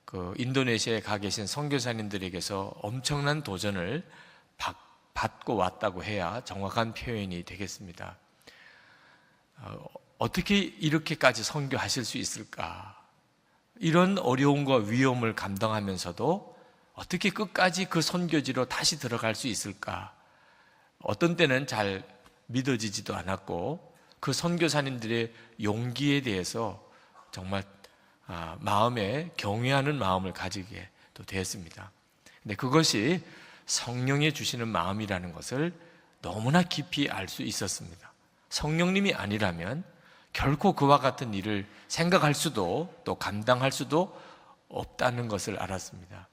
그 인도네시아에 가 계신 선교사님들에게서 엄청난 도전을 받고 왔다고 해야 정확한 표현이 되겠습니다. 어떻게 이렇게까지 선교하실 수 있을까? 이런 어려움과 위험을 감당하면서도 어떻게 끝까지 그 선교지로 다시 들어갈 수 있을까? 어떤 때는 잘 믿어지지도 않았고, 그 선교사님들의 용기에 대해서 정말 마음에 경외하는 마음을 가지게 또 되었습니다. 근데 그것이 성령이 주시는 마음이라는 것을 너무나 깊이 알 수 있었습니다. 성령님이 아니라면 결코 그와 같은 일을 생각할 수도 또 감당할 수도 없다는 것을 알았습니다.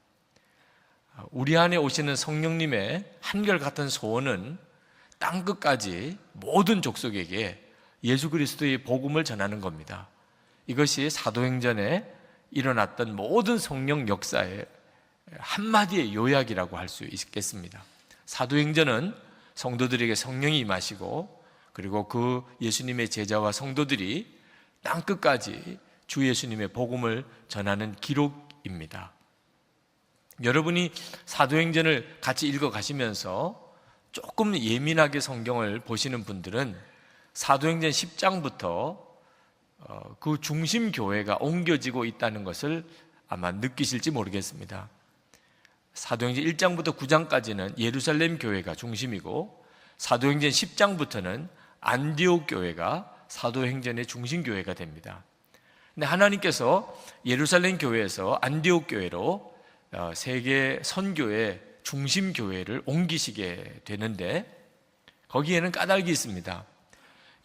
우리 안에 오시는 성령님의 한결같은 소원은 땅끝까지 모든 족속에게 예수 그리스도의 복음을 전하는 겁니다. 이것이 사도행전에 일어났던 모든 성령 역사의 한마디의 요약이라고 할 수 있겠습니다. 사도행전은 성도들에게 성령이 임하시고, 그리고 그 예수님의 제자와 성도들이 땅끝까지 주 예수님의 복음을 전하는 기록입니다. 여러분이 사도행전을 같이 읽어가시면서 조금 예민하게 성경을 보시는 분들은 사도행전 10장부터 그 중심 교회가 옮겨지고 있다는 것을 아마 느끼실지 모르겠습니다. 사도행전 1장부터 9장까지는 예루살렘 교회가 중심이고, 사도행전 10장부터는 안디옥 교회가 사도행전의 중심 교회가 됩니다. 근데 하나님께서 예루살렘 교회에서 안디옥 교회로 세계 선교의 중심 교회를 옮기시게 되는데, 거기에는 까닭이 있습니다.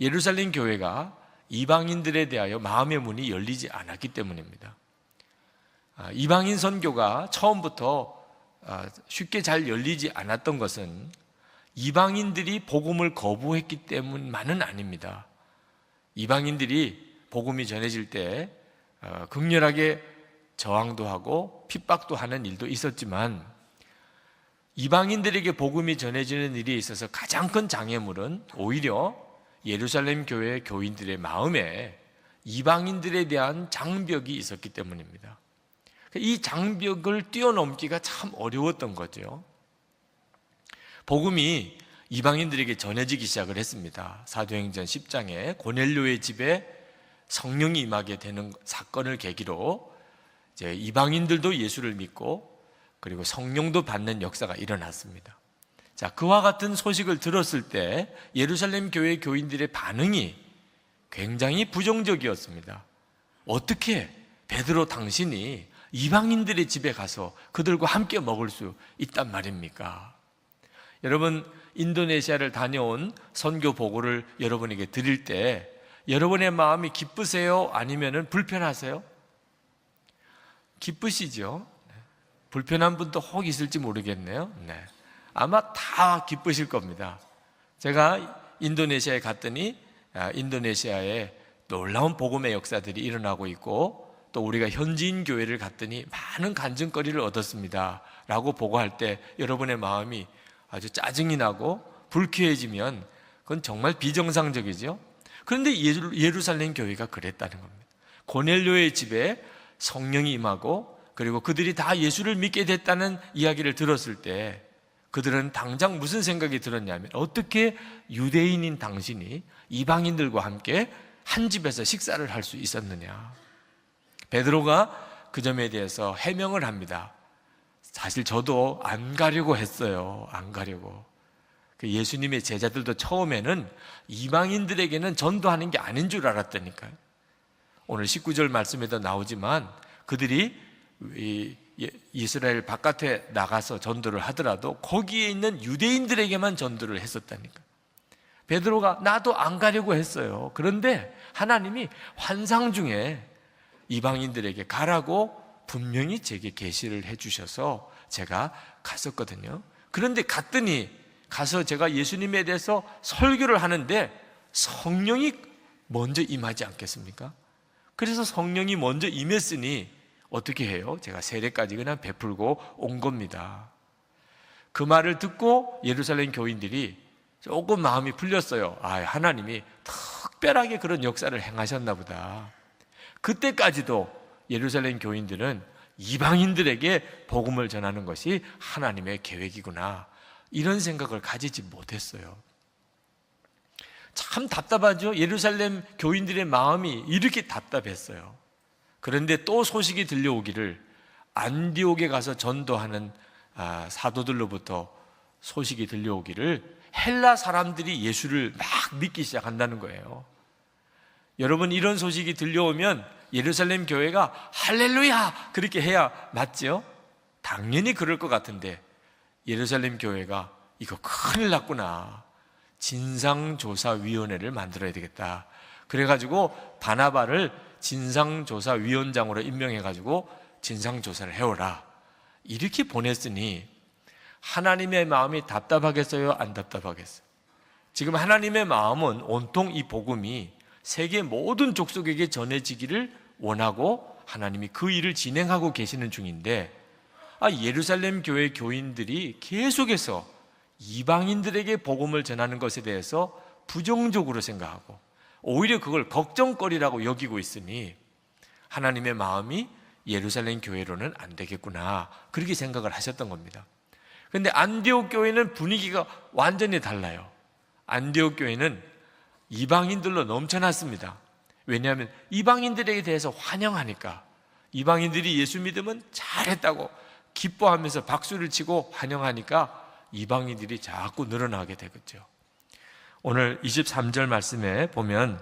예루살렘 교회가 이방인들에 대하여 마음의 문이 열리지 않았기 때문입니다. 이방인 선교가 처음부터 쉽게 잘 열리지 않았던 것은 이방인들이 복음을 거부했기 때문만은 아닙니다. 이방인들이 복음이 전해질 때 극렬하게 저항도 하고 핍박도 하는 일도 있었지만, 이방인들에게 복음이 전해지는 일에 있어서 가장 큰 장애물은 오히려 예루살렘 교회 교인들의 마음에 이방인들에 대한 장벽이 있었기 때문입니다. 이 장벽을 뛰어넘기가 참 어려웠던 거죠. 복음이 이방인들에게 전해지기 시작을 했습니다. 사도행전 10장에 고넬료의 집에 성령이 임하게 되는 사건을 계기로 이제 이방인들도 예수를 믿고, 그리고 성령도 받는 역사가 일어났습니다. 자, 그와 같은 소식을 들었을 때 예루살렘 교회 교인들의 반응이 굉장히 부정적이었습니다. 어떻게 베드로 당신이 이방인들의 집에 가서 그들과 함께 먹을 수 있단 말입니까? 여러분, 인도네시아를 다녀온 선교 보고를 여러분에게 드릴 때 여러분의 마음이 기쁘세요? 아니면 불편하세요? 기쁘시죠? 불편한 분도 혹 있을지 모르겠네요. 네. 아마 다 기쁘실 겁니다. 제가 인도네시아에 갔더니 인도네시아에 놀라운 복음의 역사들이 일어나고 있고, 또 우리가 현지인 교회를 갔더니 많은 간증거리를 얻었습니다 라고 보고할 때 여러분의 마음이 아주 짜증이 나고 불쾌해지면 그건 정말 비정상적이죠. 그런데 예루살렘 교회가 그랬다는 겁니다. 고넬료의 집에 성령이 임하고, 그리고 그들이 다 예수를 믿게 됐다는 이야기를 들었을 때 그들은 당장 무슨 생각이 들었냐면, 어떻게 유대인인 당신이 이방인들과 함께 한 집에서 식사를 할 수 있었느냐. 베드로가 그 점에 대해서 해명을 합니다. 사실 저도 안 가려고 했어요. 안 가려고. 그 예수님의 제자들도 처음에는 이방인들에게는 전도하는 게 아닌 줄 알았다니까요. 오늘 19절 말씀에도 나오지만 그들이 이스라엘 바깥에 나가서 전도를 하더라도 거기에 있는 유대인들에게만 전도를 했었다니까. 베드로가 나도 안 가려고 했어요. 그런데 하나님이 환상 중에 이방인들에게 가라고 분명히 제게 계시를 해주셔서 제가 갔었거든요. 그런데 갔더니 가서 제가 예수님에 대해서 설교를 하는데 성령이 먼저 임하지 않겠습니까? 그래서 성령이 먼저 임했으니 어떻게 해요? 제가 세례까지 그냥 베풀고 온 겁니다. 그 말을 듣고 예루살렘 교인들이 조금 마음이 풀렸어요. 하나님이 특별하게 그런 역사를 행하셨나 보다. 그때까지도 예루살렘 교인들은 이방인들에게 복음을 전하는 것이 하나님의 계획이구나, 이런 생각을 가지지 못했어요. 참 답답하죠. 예루살렘 교인들의 마음이 이렇게 답답했어요. 그런데 또 소식이 들려오기를, 안디옥에 가서 전도하는 사도들로부터 소식이 들려오기를 헬라 사람들이 예수를 막 믿기 시작한다는 거예요. 여러분, 이런 소식이 들려오면 예루살렘 교회가 할렐루야 그렇게 해야 맞죠? 당연히 그럴 것 같은데 예루살렘 교회가 이거 큰일 났구나, 진상조사위원회를 만들어야 되겠다. 그래가지고 바나바를 진상조사위원장으로 임명해가지고 진상조사를 해오라, 이렇게 보냈으니 하나님의 마음이 답답하겠어요? 안 답답하겠어요? 지금 하나님의 마음은 온통 이 복음이 세계 모든 족속에게 전해지기를 원하고 하나님이 그 일을 진행하고 계시는 중인데, 예루살렘 교회 교인들이 계속해서 이방인들에게 복음을 전하는 것에 대해서 부정적으로 생각하고 오히려 그걸 걱정거리라고 여기고 있으니 하나님의 마음이 예루살렘 교회로는 안 되겠구나, 그렇게 생각을 하셨던 겁니다. 그런데 안디옥 교회는 분위기가 완전히 달라요. 안디옥 교회는 이방인들로 넘쳐났습니다. 왜냐하면 이방인들에 대해서 환영하니까, 이방인들이 예수 믿으면 잘했다고 기뻐하면서 박수를 치고 환영하니까 이방인들이 자꾸 늘어나게 되겠죠. 오늘 23절 말씀에 보면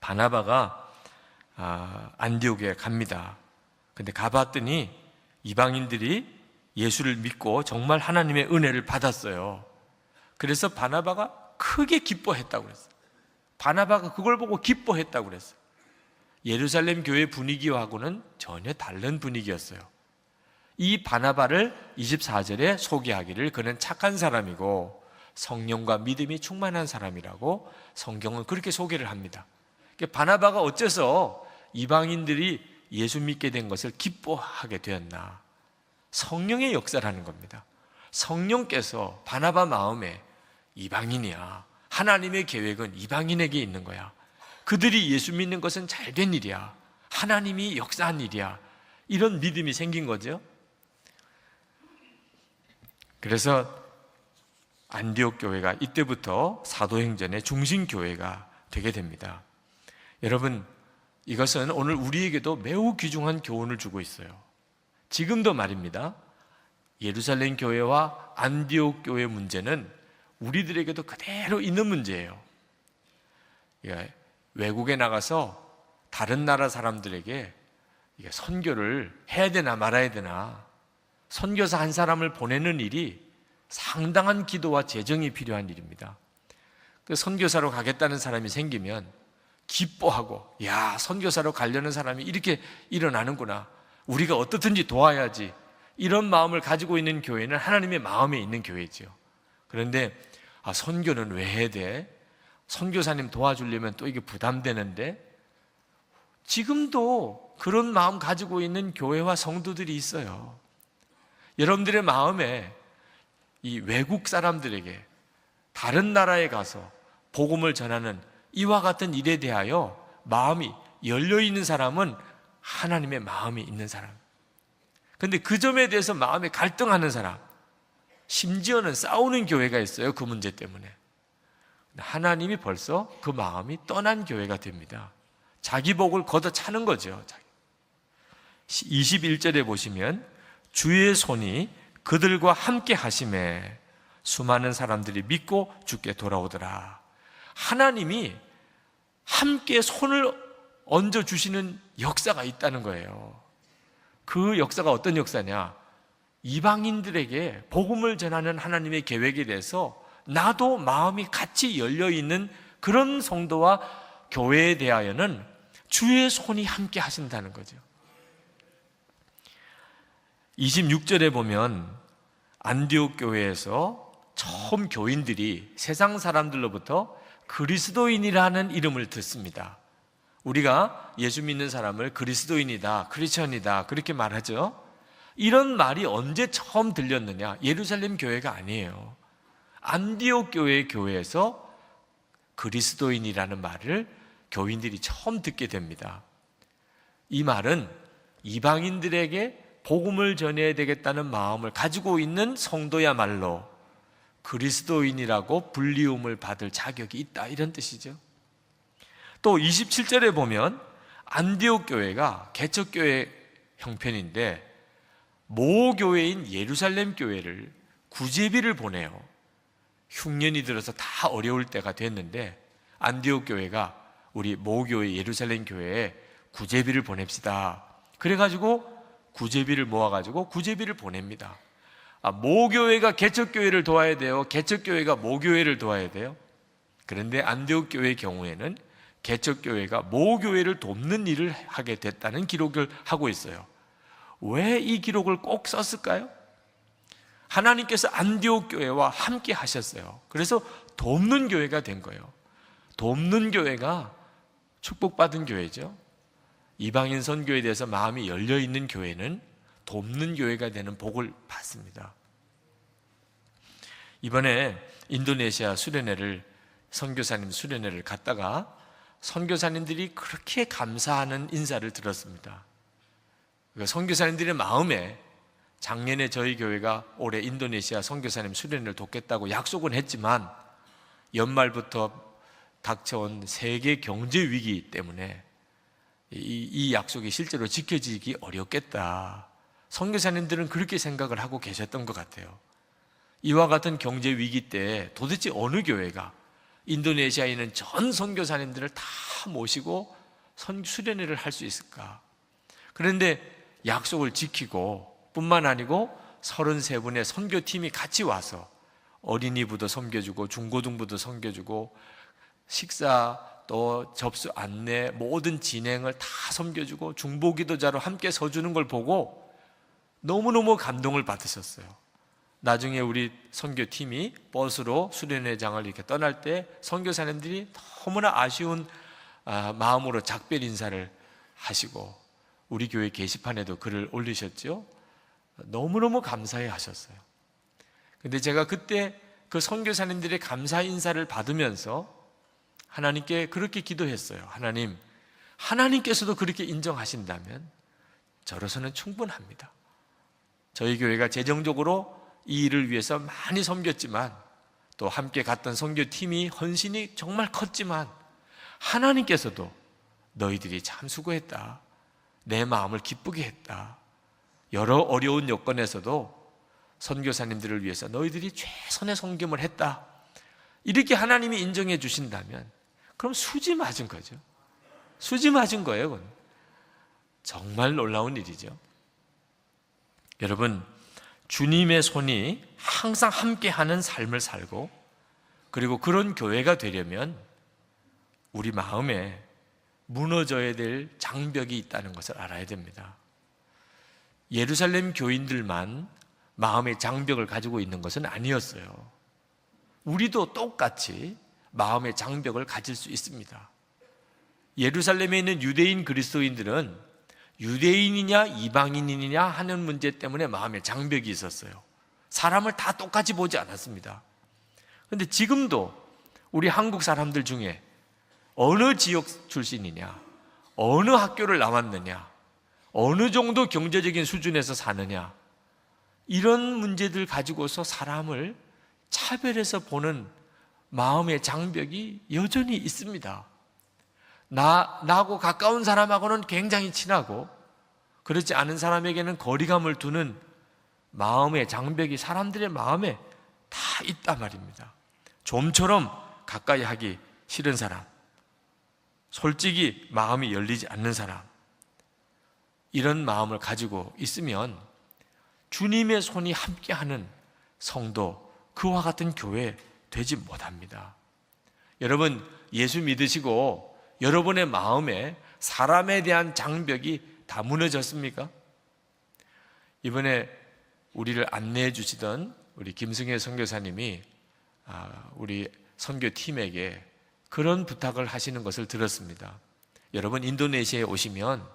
바나바가 안디옥에 갑니다. 근데 가봤더니 이방인들이 예수를 믿고 정말 하나님의 은혜를 받았어요. 그래서 바나바가 크게 기뻐했다고 그랬어요. 바나바가 그걸 보고 기뻐했다고 그랬어요. 예루살렘 교회 분위기와는 전혀 다른 분위기였어요. 이 바나바를 24절에 소개하기를 그는 착한 사람이고 성령과 믿음이 충만한 사람이라고 성경은 그렇게 소개를 합니다. 바나바가 어째서 이방인들이 예수 믿게 된 것을 기뻐하게 되었나? 성령의 역사라는 겁니다. 성령께서 바나바 마음에 이방인이야, 하나님의 계획은 이방인에게 있는 거야, 그들이 예수 믿는 것은 잘된 일이야, 하나님이 역사한 일이야, 이런 믿음이 생긴 거죠. 그래서 안디옥 교회가 이때부터 사도행전의 중심 교회가 되게 됩니다. 여러분, 이것은 오늘 우리에게도 매우 귀중한 교훈을 주고 있어요. 지금도 말입니다. 예루살렘 교회와 안디옥 교회 문제는 우리들에게도 그대로 있는 문제예요. 외국에 나가서 다른 나라 사람들에게 선교를 해야 되나 말아야 되나, 선교사 한 사람을 보내는 일이 상당한 기도와 재정이 필요한 일입니다. 그 선교사로 가겠다는 사람이 생기면 기뻐하고, 야, 선교사로 가려는 사람이 이렇게 일어나는구나, 우리가 어떻든지 도와야지, 이런 마음을 가지고 있는 교회는 하나님의 마음에 있는 교회죠. 그런데 선교는 왜 해야 돼? 선교사님 도와주려면 또 이게 부담되는데, 지금도 그런 마음 가지고 있는 교회와 성도들이 있어요. 여러분들의 마음에 이 외국 사람들에게 다른 나라에 가서 복음을 전하는 이와 같은 일에 대하여 마음이 열려있는 사람은 하나님의 마음이 있는 사람. 그런데 그 점에 대해서 마음에 갈등하는 사람, 심지어는 싸우는 교회가 있어요. 그 문제 때문에. 하나님이 벌써 그 마음이 떠난 교회가 됩니다. 자기 복을 걷어차는 거죠. 21절에 보시면 주의 손이 그들과 함께 하심에 수많은 사람들이 믿고 주께 돌아오더라. 하나님이 함께 손을 얹어주시는 역사가 있다는 거예요. 그 역사가 어떤 역사냐? 이방인들에게 복음을 전하는 하나님의 계획에 대해서 나도 마음이 같이 열려있는 그런 성도와 교회에 대하여는 주의 손이 함께 하신다는 거죠. 26절에 보면 안디옥 교회에서 처음 교인들이 세상 사람들로부터 그리스도인이라는 이름을 듣습니다. 우리가 예수 믿는 사람을 그리스도인이다, 크리스천이다 그렇게 말하죠. 이런 말이 언제 처음 들렸느냐? 예루살렘 교회가 아니에요. 안디옥 교회의 교회에서 그리스도인이라는 말을 교인들이 처음 듣게 됩니다. 이 말은 이방인들에게 복음을 전해야 되겠다는 마음을 가지고 있는 성도야말로 그리스도인이라고 불리움을 받을 자격이 있다, 이런 뜻이죠. 또 27절에 보면 안디옥 교회가 개척교회 형편인데 모교회인 예루살렘 교회를 구제비를 보내요. 흉년이 들어서 다 어려울 때가 됐는데 안디옥 교회가 우리 모교회 예루살렘 교회에 구제비를 보냅시다. 그래가지고 구제비를 모아가지고 구제비를 보냅니다. 모교회가 개척교회를 도와야 돼요? 개척교회가 모교회를 도와야 돼요? 그런데 안디옥 교회의 경우에는 개척교회가 모교회를 돕는 일을 하게 됐다는 기록을 하고 있어요. 왜 이 기록을 꼭 썼을까요? 하나님께서 안디옥 교회와 함께 하셨어요. 그래서 돕는 교회가 된 거예요. 돕는 교회가 축복받은 교회죠. 이방인 선교에 대해서 마음이 열려있는 교회는 돕는 교회가 되는 복을 받습니다. 이번에 인도네시아 수련회를, 선교사님 수련회를 갔다가 선교사님들이 그렇게 감사하는 인사를 들었습니다. 선교사님들의 마음에 작년에 저희 교회가 올해 인도네시아 선교사님 수련회를 돕겠다고 약속은 했지만 연말부터 닥쳐온 세계 경제 위기 때문에 이 약속이 실제로 지켜지기 어렵겠다. 선교사님들은 그렇게 생각을 하고 계셨던 것 같아요. 이와 같은 경제 위기 때 도대체 어느 교회가 인도네시아에 있는 전 선교사님들을 다 모시고 수련회를 할 수 있을까? 그런데 약속을 지키고 뿐만 아니고 33분의 선교팀이 같이 와서 어린이부도 섬겨주고 중고등부도 섬겨주고 식사 또 접수 안내 모든 진행을 다 섬겨주고 중보기도자로 함께 서주는 걸 보고 너무너무 감동을 받으셨어요. 나중에 우리 선교팀이 버스로 수련회장을 이렇게 떠날 때 선교사님들이 너무나 아쉬운 마음으로 작별 인사를 하시고 우리 교회 게시판에도 글을 올리셨죠. 너무너무 감사해 하셨어요. 근데 제가 그때 그 선교사님들의 감사 인사를 받으면서 하나님께 그렇게 기도했어요. 하나님, 하나님께서도 그렇게 인정하신다면 저로서는 충분합니다. 저희 교회가 재정적으로 이 일을 위해서 많이 섬겼지만 또 함께 갔던 선교팀이 헌신이 정말 컸지만 하나님께서도 너희들이 참 수고했다. 내 마음을 기쁘게 했다. 여러 어려운 여건에서도 선교사님들을 위해서 너희들이 최선의 섬김을 했다. 이렇게 하나님이 인정해 주신다면 그럼 수지 맞은 거죠. 수지 맞은 거예요. 그건. 정말 놀라운 일이죠. 여러분, 주님의 손이 항상 함께하는 삶을 살고 그리고 그런 교회가 되려면 우리 마음에 무너져야 될 장벽이 있다는 것을 알아야 됩니다. 예루살렘 교인들만 마음의 장벽을 가지고 있는 것은 아니었어요. 우리도 똑같이 마음의 장벽을 가질 수 있습니다. 예루살렘에 있는 유대인 그리스도인들은 유대인이냐 이방인이냐 하는 문제 때문에 마음에 장벽이 있었어요. 사람을 다 똑같이 보지 않았습니다. 그런데 지금도 우리 한국 사람들 중에 어느 지역 출신이냐, 어느 학교를 나왔느냐, 어느 정도 경제적인 수준에서 사느냐, 이런 문제들 가지고서 사람을 차별해서 보는 마음의 장벽이 여전히 있습니다. 나하고 가까운 사람하고는 굉장히 친하고 그렇지 않은 사람에게는 거리감을 두는 마음의 장벽이 사람들의 마음에 다 있단 말입니다. 좀처럼 가까이 하기 싫은 사람, 솔직히 마음이 열리지 않는 사람, 이런 마음을 가지고 있으면 주님의 손이 함께하는 성도, 그와 같은 교회 되지 못합니다. 여러분, 예수 믿으시고 여러분의 마음에 사람에 대한 장벽이 다 무너졌습니까? 이번에 우리를 안내해 주시던 우리 김승혜 선교사님이 우리 선교팀에게 그런 부탁을 하시는 것을 들었습니다. 여러분, 인도네시아에 오시면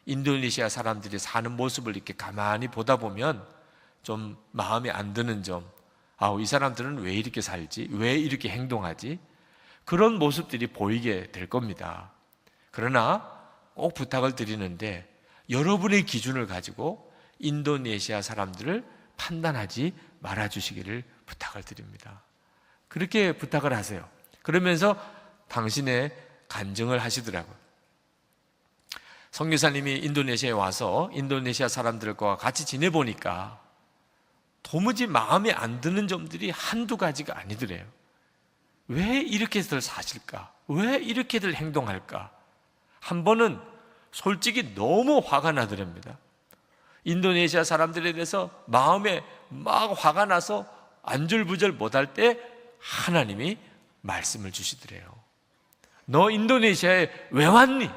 인도네시아 사람들이 사는 모습을 이렇게 가만히 보다 보면 좀 마음에 안 드는 점, 이 사람들은 왜 이렇게 살지? 왜 이렇게 행동하지? 그런 모습들이 보이게 될 겁니다. 그러나 꼭 부탁을 드리는데 여러분의 기준을 가지고 인도네시아 사람들을 판단하지 말아주시기를 부탁을 드립니다. 그렇게 부탁을 하세요. 그러면서 당신의 간증을 하시더라고요. 선교사님이 인도네시아에 와서 인도네시아 사람들과 같이 지내보니까 도무지 마음에 안 드는 점들이 한두 가지가 아니더래요. 왜 이렇게들 사실까? 왜 이렇게들 행동할까? 한 번은 솔직히 너무 화가 나더랍니다. 인도네시아 사람들에 대해서 마음에 막 화가 나서 안절부절 못할 때 하나님이 말씀을 주시더래요. 너 인도네시아에 왜 왔니?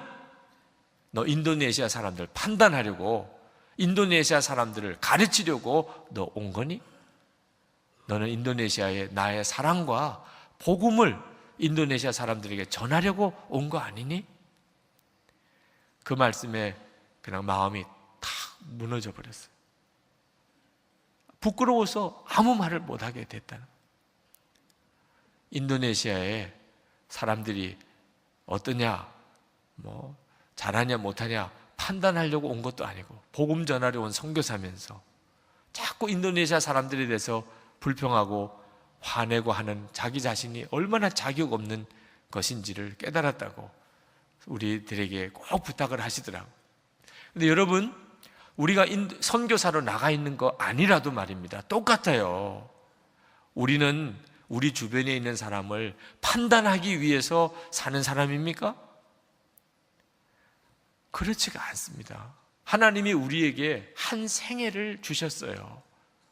너 인도네시아 사람들 판단하려고, 인도네시아 사람들을 가르치려고 너 온 거니? 너는 인도네시아에 나의 사랑과 복음을 인도네시아 사람들에게 전하려고 온 거 아니니? 그 말씀에 그냥 마음이 탁 무너져 버렸어요. 부끄러워서 아무 말을 못하게 됐다는. 인도네시아에 사람들이 어떠냐, 잘하냐 못하냐 판단하려고 온 것도 아니고 복음 전하려 온 선교사면서 자꾸 인도네시아 사람들에 대해서 불평하고 화내고 하는 자기 자신이 얼마나 자격 없는 것인지를 깨달았다고 우리들에게 꼭 부탁을 하시더라고요. 근데 여러분, 우리가 선교사로 나가 있는 거 아니라도 말입니다. 똑같아요. 우리는 우리 주변에 있는 사람을 판단하기 위해서 사는 사람입니까? 그렇지가 않습니다. 하나님이 우리에게 한 생애를 주셨어요.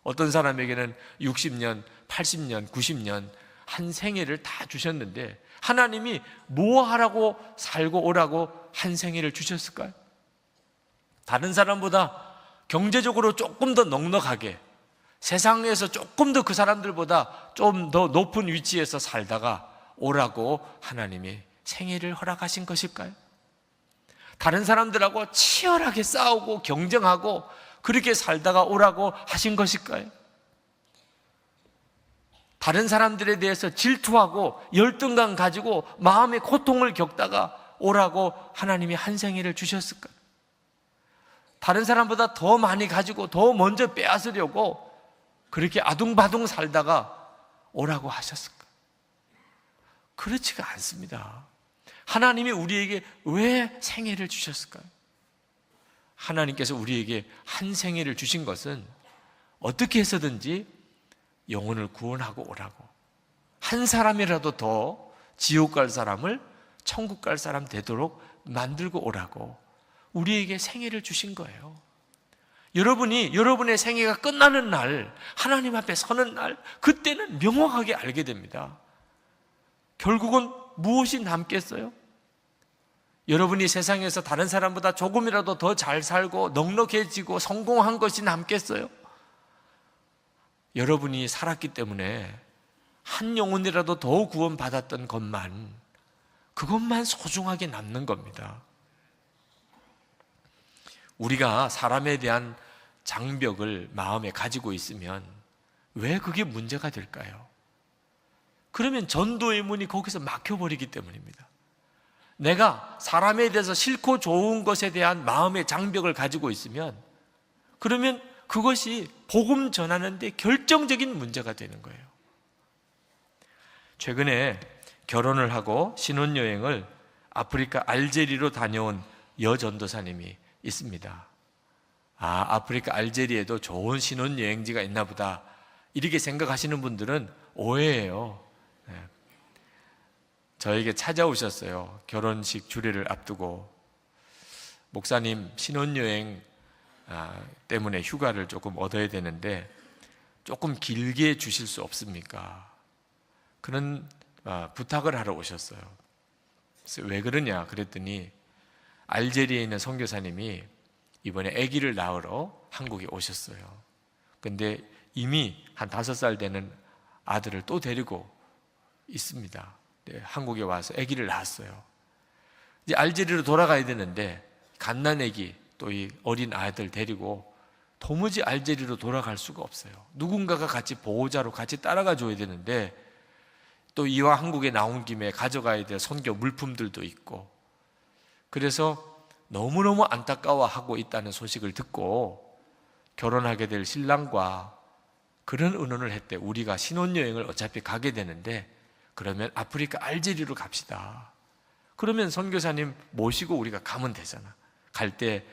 어떤 사람에게는 60년, 80년, 90년 한 생애를 다 주셨는데 하나님이 뭐 하라고 살고 오라고 한 생애를 주셨을까요? 다른 사람보다 경제적으로 조금 더 넉넉하게, 세상에서 조금 더 그 사람들보다 좀 더 높은 위치에서 살다가 오라고 하나님이 생애를 허락하신 것일까요? 다른 사람들하고 치열하게 싸우고 경쟁하고 그렇게 살다가 오라고 하신 것일까요? 다른 사람들에 대해서 질투하고 열등감 가지고 마음의 고통을 겪다가 오라고 하나님이 한 생애를 주셨을까요? 다른 사람보다 더 많이 가지고 더 먼저 빼앗으려고 그렇게 아둥바둥 살다가 오라고 하셨을까요? 그렇지가 않습니다. 하나님이 우리에게 왜 생애를 주셨을까요? 하나님께서 우리에게 한 생애를 주신 것은 어떻게 해서든지 영혼을 구원하고 오라고, 한 사람이라도 더 지옥 갈 사람을 천국 갈 사람 되도록 만들고 오라고 우리에게 생애를 주신 거예요. 여러분이 여러분의 생애가 끝나는 날, 하나님 앞에 서는 날, 그때는 명확하게 알게 됩니다. 결국은 무엇이 남겠어요? 여러분이 세상에서 다른 사람보다 조금이라도 더 잘 살고 넉넉해지고 성공한 것이 남겠어요? 여러분이 살았기 때문에 한 영혼이라도 더 구원받았던 그것만 소중하게 남는 겁니다. 우리가 사람에 대한 장벽을 마음에 가지고 있으면 왜 그게 문제가 될까요? 그러면 전도의 문이 거기서 막혀버리기 때문입니다. 내가 사람에 대해서 싫고 좋은 것에 대한 마음의 장벽을 가지고 있으면 그러면 그것이 복음 전하는 데 결정적인 문제가 되는 거예요. 최근에 결혼을 하고 신혼여행을 아프리카 알제리로 다녀온 여전도사님이 있습니다. 아프리카 알제리에도 좋은 신혼여행지가 있나 보다 이렇게 생각하시는 분들은 오해예요. 저에게 찾아오셨어요. 결혼식 주례를 앞두고 목사님, 신혼여행 때문에 휴가를 조금 얻어야 되는데 조금 길게 주실 수 없습니까? 그런 부탁을 하러 오셨어요. 그래서 왜 그러냐 그랬더니 알제리에 있는 선교사님이 이번에 아기를 낳으러 한국에 오셨어요. 근데 이미 한 5살 되는 아들을 또 데리고 있습니다. 네, 한국에 와서 아기를 낳았어요. 이제 알제리로 돌아가야 되는데 갓난 아기 또 이 어린 아이들 데리고 도무지 알제리로 돌아갈 수가 없어요. 누군가가 같이 보호자로 같이 따라가 줘야 되는데 또 이왕 한국에 나온 김에 가져가야 될 선교 물품들도 있고, 그래서 너무너무 안타까워하고 있다는 소식을 듣고 결혼하게 될 신랑과 그런 의논을 했대. 우리가 신혼여행을 어차피 가게 되는데 그러면 아프리카 알제리로 갑시다. 그러면 선교사님 모시고 우리가 가면 되잖아. 갈 때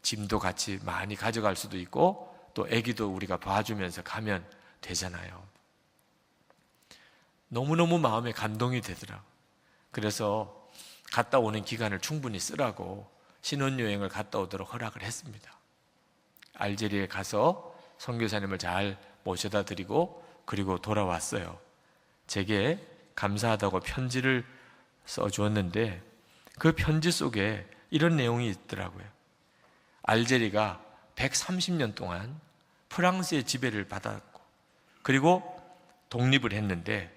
짐도 같이 많이 가져갈 수도 있고 또 아기도 우리가 봐주면서 가면 되잖아요. 너무너무 마음에 감동이 되더라. 그래서 갔다 오는 기간을 충분히 쓰라고 신혼여행을 갔다 오도록 허락을 했습니다. 알제리에 가서 선교사님을 잘 모셔다 드리고 그리고 돌아왔어요. 제게 감사하다고 편지를 써주었는데 그 편지 속에 이런 내용이 있더라고요. 알제리가 130년 동안 프랑스의 지배를 받았고 그리고 독립을 했는데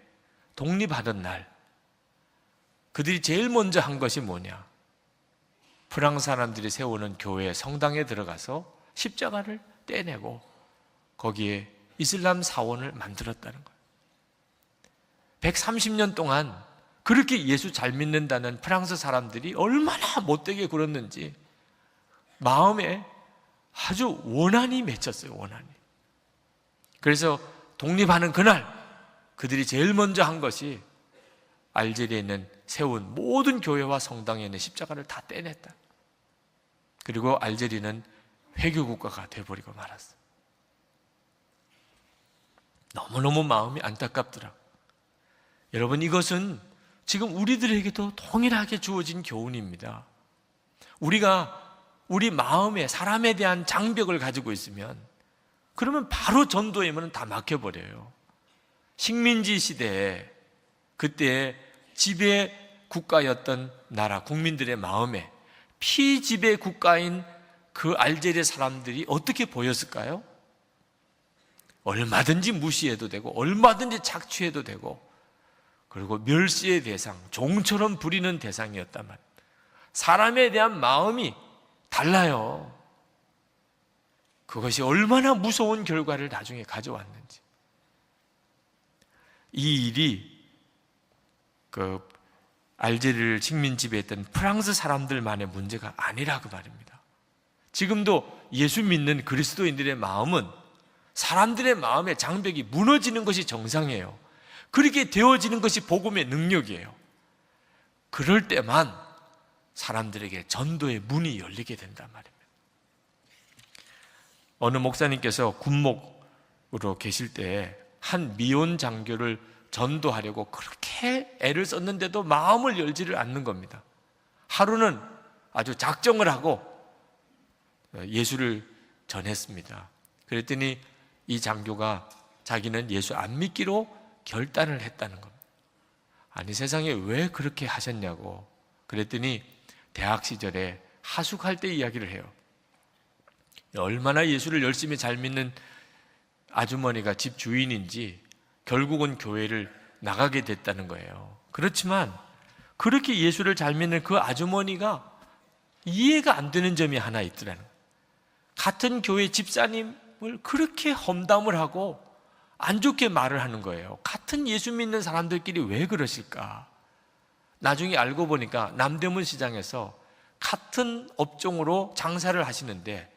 독립하던 날 그들이 제일 먼저 한 것이 뭐냐? 프랑스 사람들이 세우는 교회 성당에 들어가서 십자가를 떼내고 거기에 이슬람 사원을 만들었다는 거예요. 130년 동안 그렇게 예수 잘 믿는다는 프랑스 사람들이 얼마나 못되게 굴었는지 마음에 아주 원한이 맺혔어요. 원한이. 그래서 독립하는 그날 그들이 제일 먼저 한 것이 알제리에 있는 세운 모든 교회와 성당에 있는 십자가를 다 떼냈다. 그리고 알제리는 회교국가가 되어버리고 말았어요. 너무너무 마음이 안타깝더라. 여러분, 이것은 지금 우리들에게도 동일하게 주어진 교훈입니다. 우리가 우리 마음에 사람에 대한 장벽을 가지고 있으면 그러면 바로 전도하면 다 막혀버려요. 식민지 시대에 그때 지배 국가였던 나라 국민들의 마음에 피지배 국가인 그 알제리 사람들이 어떻게 보였을까요? 얼마든지 무시해도 되고 얼마든지 착취해도 되고 그리고 멸시의 대상, 종처럼 부리는 대상이었단 말이에요. 사람에 대한 마음이 달라요. 그것이 얼마나 무서운 결과를 나중에 가져왔는지. 이 일이 그 알제리를 식민 지배했던 프랑스 사람들만의 문제가 아니라 그 말입니다. 지금도 예수 믿는 그리스도인들의 마음은 사람들의 마음의 장벽이 무너지는 것이 정상이에요. 그렇게 되어지는 것이 복음의 능력이에요. 그럴 때만 사람들에게 전도의 문이 열리게 된단 말입니다. 어느 목사님께서 군목으로 계실 때 한 미혼 장교를 전도하려고 그렇게 애를 썼는데도 마음을 열지를 않는 겁니다. 하루는 아주 작정을 하고 예수를 전했습니다. 그랬더니 이 장교가 자기는 예수 안 믿기로 결단을 했다는 겁니다. 아니, 세상에 왜 그렇게 하셨냐고. 그랬더니 대학 시절에 하숙할 때 이야기를 해요. 얼마나 예수를 열심히 잘 믿는 아주머니가 집 주인인지 결국은 교회를 나가게 됐다는 거예요. 그렇지만 그렇게 예수를 잘 믿는 그 아주머니가 이해가 안 되는 점이 하나 있더라는 거예요. 같은 교회 집사님을 그렇게 험담을 하고 안 좋게 말을 하는 거예요. 같은 예수 믿는 사람들끼리 왜 그러실까? 나중에 알고 보니까 남대문 시장에서 같은 업종으로 장사를 하시는데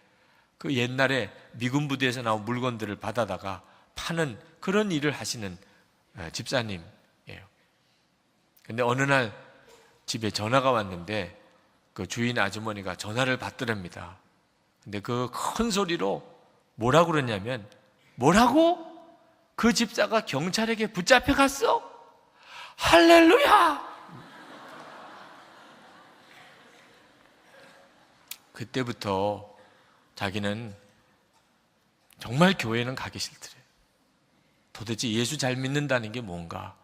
그 옛날에 미군 부대에서 나온 물건들을 받아다가 파는 그런 일을 하시는 집사님이에요. 근데 어느 날 집에 전화가 왔는데 그 주인 아주머니가 전화를 받더랍니다. 근데 그 큰 소리로 뭐라고 그러냐면, 뭐라고? 그 집사가 경찰에게 붙잡혀 갔어? 할렐루야! 그때부터 자기는 정말 교회는 가기 싫더래요. 도대체 예수 잘 믿는다는 게 뭔가,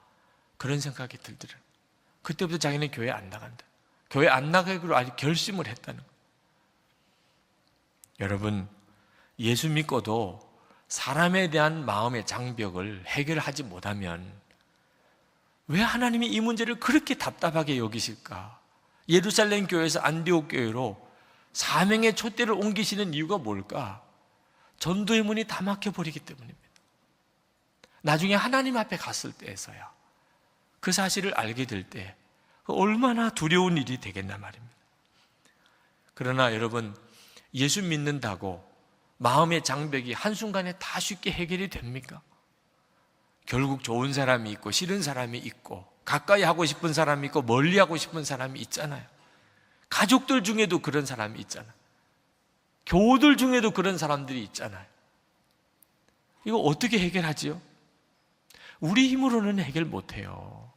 그런 생각이 들더라고요. 그때부터 자기는 교회 안 나간다. 교회 안 나가기로 아주 결심을 했다는 거예요. 여러분, 예수 믿고도 사람에 대한 마음의 장벽을 해결하지 못하면 왜 하나님이 이 문제를 그렇게 답답하게 여기실까? 예루살렘 교회에서 안디옥 교회로 사명의 촛대를 옮기시는 이유가 뭘까? 전도의 문이 다 막혀버리기 때문입니다. 나중에 하나님 앞에 갔을 때에서야 그 사실을 알게 될 때 얼마나 두려운 일이 되겠나 말입니다. 그러나 여러분, 예수 믿는다고 마음의 장벽이 한순간에 다 쉽게 해결이 됩니까? 결국 좋은 사람이 있고 싫은 사람이 있고 가까이 하고 싶은 사람이 있고 멀리 하고 싶은 사람이 있잖아요. 가족들 중에도 그런 사람이 있잖아요. 교우들 중에도 그런 사람들이 있잖아요. 이거 어떻게 해결하지요? 우리 힘으로는 해결 못해요.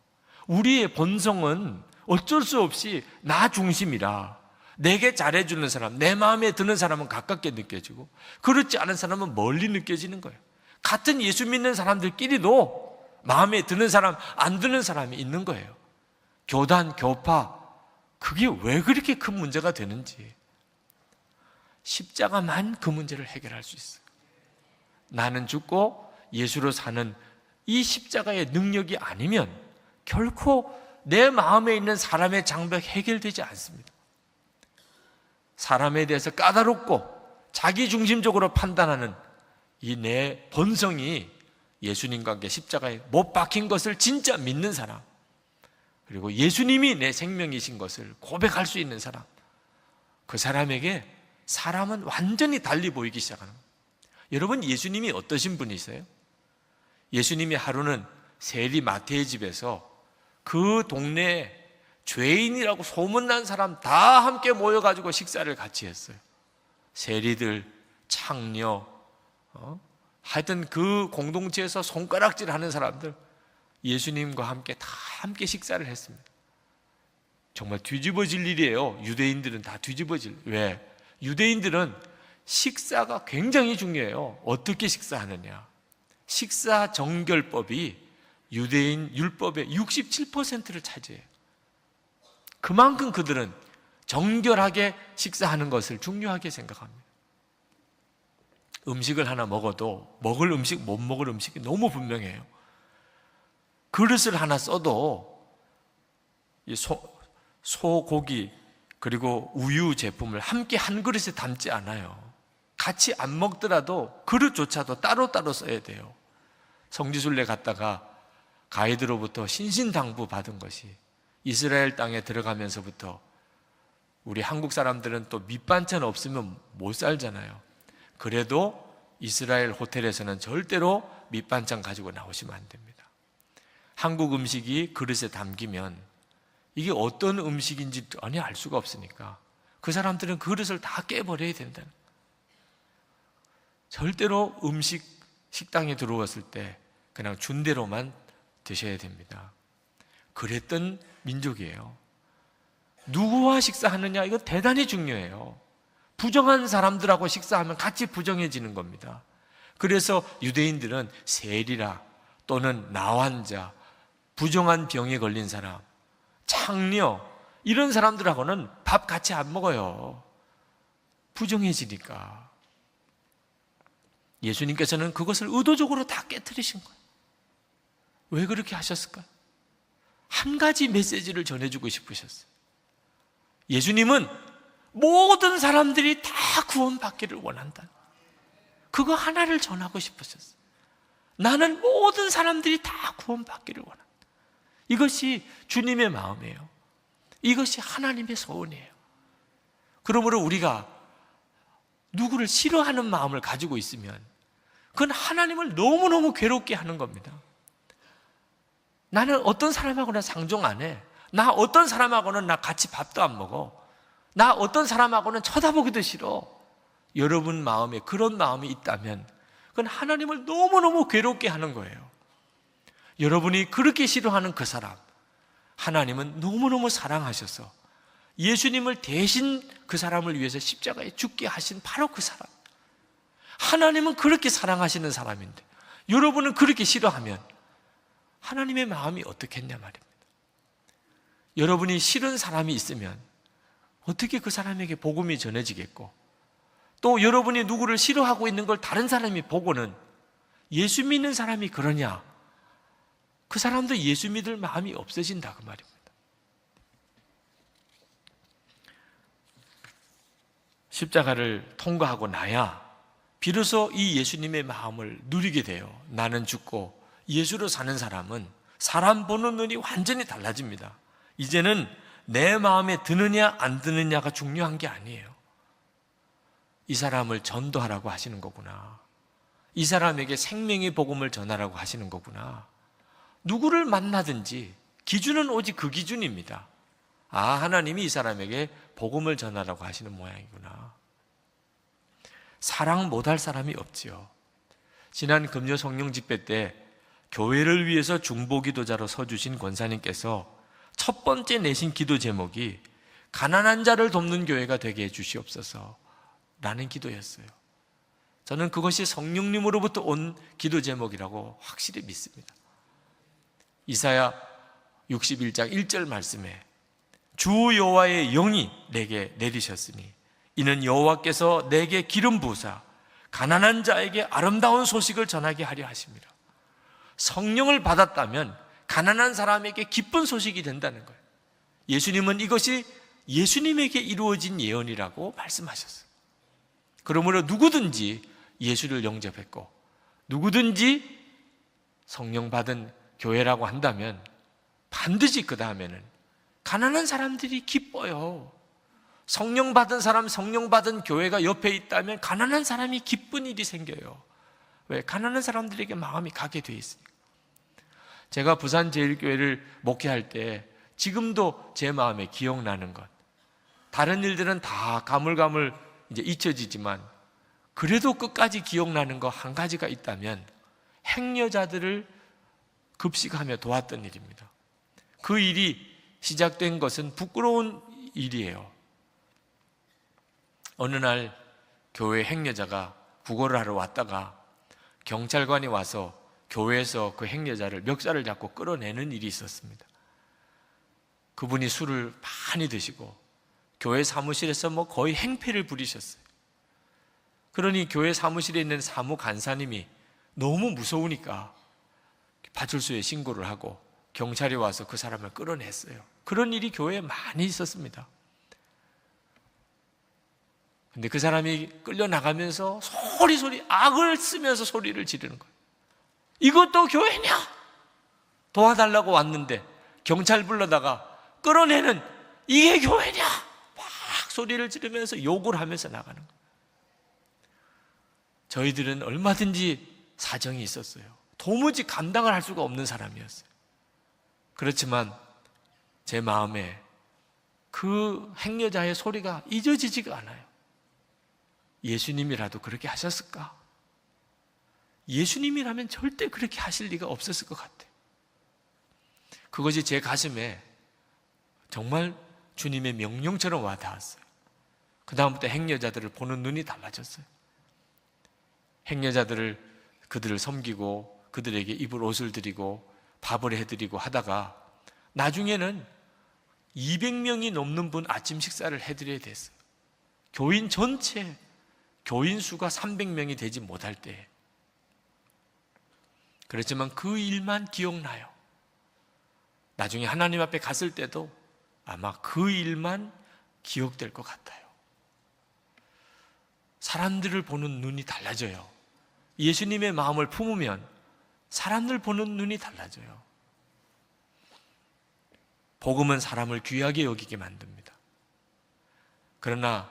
우리의 본성은 어쩔 수 없이 나 중심이라 내게 잘해주는 사람, 내 마음에 드는 사람은 가깝게 느껴지고 그렇지 않은 사람은 멀리 느껴지는 거예요. 같은 예수 믿는 사람들끼리도 마음에 드는 사람, 안 드는 사람이 있는 거예요. 교단, 교파, 그게 왜 그렇게 큰 문제가 되는지 십자가만 그 문제를 해결할 수 있어요. 나는 죽고 예수로 사는 이 십자가의 능력이 아니면 결코 내 마음에 있는 사람의 장벽 해결되지 않습니다. 사람에 대해서 까다롭고 자기중심적으로 판단하는 이 내 본성이 예수님과 함께 십자가에 못 박힌 것을 진짜 믿는 사람, 그리고 예수님이 내 생명이신 것을 고백할 수 있는 사람, 그 사람에게 사람은 완전히 달리 보이기 시작하는 거예요. 여러분, 예수님이 어떠신 분이세요? 예수님이 하루는 세리 마태의 집에서 그 동네에 죄인이라고 소문난 사람 다 함께 모여가지고 식사를 같이 했어요. 세리들, 창녀, 하여튼 그 공동체에서 손가락질 하는 사람들, 예수님과 함께 다 함께 식사를 했습니다. 정말 뒤집어질 일이에요. 유대인들은 다 뒤집어질. 왜? 유대인들은 식사가 굉장히 중요해요. 어떻게 식사하느냐. 식사 정결법이 유대인 율법의 67%를 차지해요. 그만큼 그들은 정결하게 식사하는 것을 중요하게 생각합니다. 음식을 하나 먹어도 먹을 음식, 못 먹을 음식이 너무 분명해요. 그릇을 하나 써도 소고기 그리고 우유 제품을 함께 한 그릇에 담지 않아요. 같이 안 먹더라도 그릇조차도 따로따로 써야 돼요. 성지순례 갔다가 가이드로부터 신신당부 받은 것이 이스라엘 땅에 들어가면서부터 우리 한국 사람들은 또 밑반찬 없으면 못 살잖아요. 그래도 이스라엘 호텔에서는 절대로 밑반찬 가지고 나오시면 안 됩니다. 한국 음식이 그릇에 담기면 이게 어떤 음식인지 전혀 알 수가 없으니까 그 사람들은 그릇을 다 깨버려야 된다는 거예요. 절대로 식당에 들어왔을 때 그냥 준 대로만 드셔야 됩니다. 그랬던 민족이에요. 누구와 식사하느냐, 이거 대단히 중요해요. 부정한 사람들하고 식사하면 같이 부정해지는 겁니다. 그래서 유대인들은 세리라 또는 나환자, 부정한 병에 걸린 사람, 창녀, 이런 사람들하고는 밥 같이 안 먹어요. 부정해지니까. 예수님께서는 그것을 의도적으로 다 깨트리신 거예요. 왜 그렇게 하셨을까요? 한 가지 메시지를 전해주고 싶으셨어요. 예수님은 모든 사람들이 다 구원받기를 원한다. 그거 하나를 전하고 싶으셨어요. 나는 모든 사람들이 다 구원받기를 원한다. 이것이 주님의 마음이에요. 이것이 하나님의 소원이에요. 그러므로 우리가 누구를 싫어하는 마음을 가지고 있으면 그건 하나님을 너무너무 괴롭게 하는 겁니다. 나는 어떤 사람하고는 상종 안 해. 나 어떤 사람하고는 나 같이 밥도 안 먹어. 나 어떤 사람하고는 쳐다보기도 싫어. 여러분 마음에 그런 마음이 있다면 그건 하나님을 너무너무 괴롭게 하는 거예요. 여러분이 그렇게 싫어하는 그 사람, 하나님은 너무너무 사랑하셔서 예수님을 대신 그 사람을 위해서 십자가에 죽게 하신 바로 그 사람. 하나님은 그렇게 사랑하시는 사람인데 여러분은 그렇게 싫어하면 하나님의 마음이 어떻겠냐 말입니다. 여러분이 싫은 사람이 있으면 어떻게 그 사람에게 복음이 전해지겠고, 또 여러분이 누구를 싫어하고 있는 걸 다른 사람이 보고는 예수 믿는 사람이 그러냐? 그 사람도 예수 믿을 마음이 없어진다 그 말입니다. 십자가를 통과하고 나야 비로소 이 예수님의 마음을 누리게 돼요. 나는 죽고 예수로 사는 사람은 사람 보는 눈이 완전히 달라집니다. 이제는 내 마음에 드느냐 안 드느냐가 중요한 게 아니에요. 이 사람을 전도하라고 하시는 거구나. 이 사람에게 생명의 복음을 전하라고 하시는 거구나. 누구를 만나든지 기준은 오직 그 기준입니다. 아, 하나님이 이 사람에게 복음을 전하라고 하시는 모양이구나. 사랑 못할 사람이 없지요. 지난 금요 성령 집회 때 교회를 위해서 중보기도자로 서주신 권사님께서 첫 번째 내신 기도 제목이 가난한 자를 돕는 교회가 되게 해주시옵소서 라는 기도였어요. 저는 그것이 성령님으로부터 온 기도 제목이라고 확실히 믿습니다. 이사야 61장 1절 말씀에 주 여호와의 영이 내게 내리셨으니 이는 여호와께서 내게 기름 부으사 가난한 자에게 아름다운 소식을 전하게 하려 하십니다. 성령을 받았다면 가난한 사람에게 기쁜 소식이 된다는 거예요. 예수님은 이것이 예수님에게 이루어진 예언이라고 말씀하셨어요. 그러므로 누구든지 예수를 영접했고 누구든지 성령 받은 교회라고 한다면 반드시 그 다음에는 가난한 사람들이 기뻐요. 성령 받은 사람, 성령 받은 교회가 옆에 있다면 가난한 사람이 기쁜 일이 생겨요. 왜? 가난한 사람들에게 마음이 가게 돼 있으니까. 제가 부산제일교회를 목회할 때 지금도 제 마음에 기억나는 것, 다른 일들은 다 가물가물 이제 잊혀지지만 그래도 끝까지 기억나는 거 한 가지가 있다면 행여자들을 급식하며 도왔던 일입니다. 그 일이 시작된 것은 부끄러운 일이에요. 어느 날 교회 행여자가 구걸을 하러 왔다가 경찰관이 와서 교회에서 그 행여자를 멱살을 잡고 끌어내는 일이 있었습니다. 그분이 술을 많이 드시고 교회 사무실에서 거의 행패를 부리셨어요. 그러니 교회 사무실에 있는 사무 간사님이 너무 무서우니까 파출소에 신고를 하고 경찰이 와서 그 사람을 끌어냈어요. 그런 일이 교회에 많이 있었습니다. 근데 그 사람이 끌려나가면서 소리 악을 쓰면서 소리를 지르는 거예요. 이것도 교회냐? 도와달라고 왔는데 경찰 불러다가 끌어내는 이게 교회냐? 막 소리를 지르면서 욕을 하면서 나가는 거예요. 저희들은 얼마든지 사정이 있었어요. 도무지 감당을 할 수가 없는 사람이었어요. 그렇지만 제 마음에 그 행여자의 소리가 잊어지지가 않아요. 예수님이라도 그렇게 하셨을까? 예수님이라면 절대 그렇게 하실 리가 없었을 것 같아요. 그것이 제 가슴에 정말 주님의 명령처럼 와닿았어요. 그 다음부터 행여자들을 보는 눈이 달라졌어요. 행여자들을 그들을 섬기고 그들에게 입을 옷을 드리고 밥을 해드리고 하다가 나중에는 200명이 넘는 분 아침 식사를 해드려야 됐어요. 교인 전체 교인 수가 300명이 되지 못할 때. 그렇지만 그 일만 기억나요. 나중에 하나님 앞에 갔을 때도 아마 그 일만 기억될 것 같아요. 사람들을 보는 눈이 달라져요. 예수님의 마음을 품으면 사람들 보는 눈이 달라져요. 복음은 사람을 귀하게 여기게 만듭니다. 그러나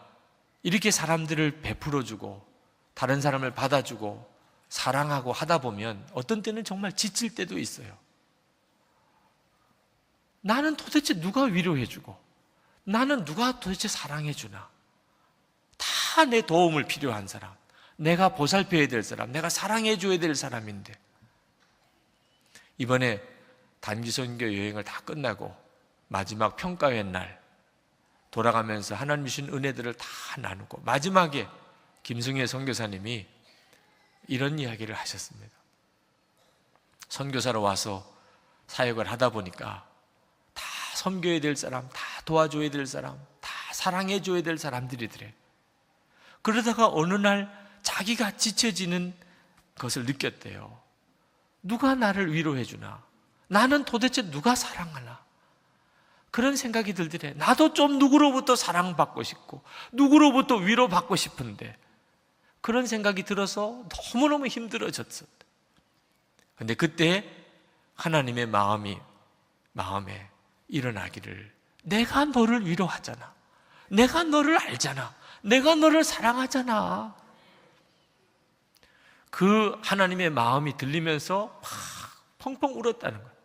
이렇게 사람들을 베풀어주고 다른 사람을 받아주고 사랑하고 하다 보면 어떤 때는 정말 지칠 때도 있어요. 나는 도대체 누가 위로해주고 나는 누가 도대체 사랑해주나? 다 내 도움을 필요한 사람, 내가 보살펴야 될 사람, 내가 사랑해줘야 될 사람인데 이번에 단기 선교 여행을 다 끝나고 마지막 평가회 날 돌아가면서 하나님 주신 은혜들을 다 나누고 마지막에 김승혜 선교사님이 이런 이야기를 하셨습니다. 선교사로 와서 사역을 하다 보니까 다 섬겨야 될 사람, 다 도와줘야 될 사람, 다 사랑해줘야 될 사람들이더래. 그러다가 어느 날 자기가 지쳐지는 것을 느꼈대요. 누가 나를 위로해주나? 나는 도대체 누가 사랑하나? 그런 생각이 들더래. 나도 좀 누구로부터 사랑받고 싶고 누구로부터 위로받고 싶은데, 그런 생각이 들어서 너무너무 힘들어졌어. 근데 그때 하나님의 마음에 일어나기를, 내가 너를 위로하잖아, 내가 너를 알잖아, 내가 너를 사랑하잖아. 그 하나님의 마음이 들리면서 막 펑펑 울었다는 거예요.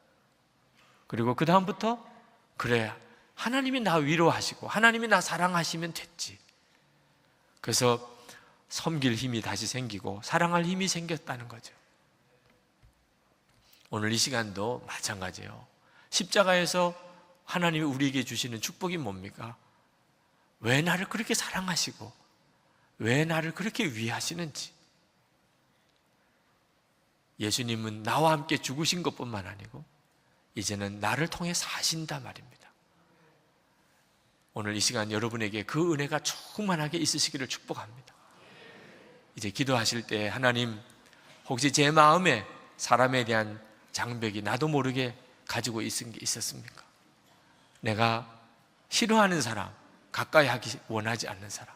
그리고 그 다음부터 그래, 하나님이 나 위로하시고 하나님이 나 사랑하시면 됐지. 그래서 섬길 힘이 다시 생기고 사랑할 힘이 생겼다는 거죠. 오늘 이 시간도 마찬가지예요. 십자가에서 하나님이 우리에게 주시는 축복이 뭡니까? 왜 나를 그렇게 사랑하시고 왜 나를 그렇게 위하시는지. 예수님은 나와 함께 죽으신 것뿐만 아니고 이제는 나를 통해 사신다 말입니다. 오늘 이 시간 여러분에게 그 은혜가 충만하게 있으시기를 축복합니다. 이제 기도하실 때, 하나님, 혹시 제 마음에 사람에 대한 장벽이 나도 모르게 가지고 있은 게 있었습니까? 내가 싫어하는 사람, 가까이 하기 원하지 않는 사람,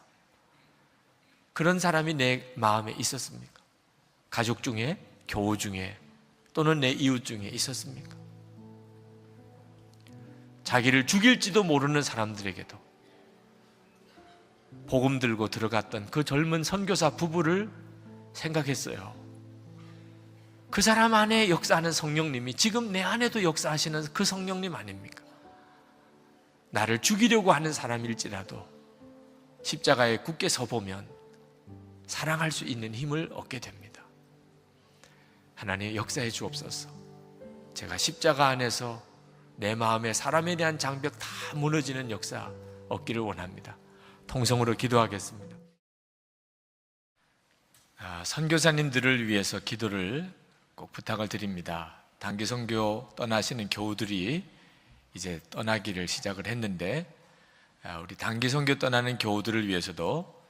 그런 사람이 내 마음에 있었습니까? 가족 중에, 교우 중에, 또는 내 이웃 중에 있었습니까? 자기를 죽일지도 모르는 사람들에게도 복음 들고 들어갔던 그 젊은 선교사 부부를 생각했어요. 그 사람 안에 역사하는 성령님이 지금 내 안에도 역사하시는 그 성령님 아닙니까? 나를 죽이려고 하는 사람일지라도 십자가에 굳게 서보면 사랑할 수 있는 힘을 얻게 됩니다. 하나님 역사해 주옵소서. 제가 십자가 안에서 내 마음에 사람에 대한 장벽 다 무너지는 역사 얻기를 원합니다. 통성으로 기도하겠습니다. 선교사님들을 위해서 기도를 꼭 부탁을 드립니다. 단기 선교 떠나시는 교우들이 이제 떠나기를 시작을 했는데, 우리 단기 선교 떠나는 교우들을 위해서도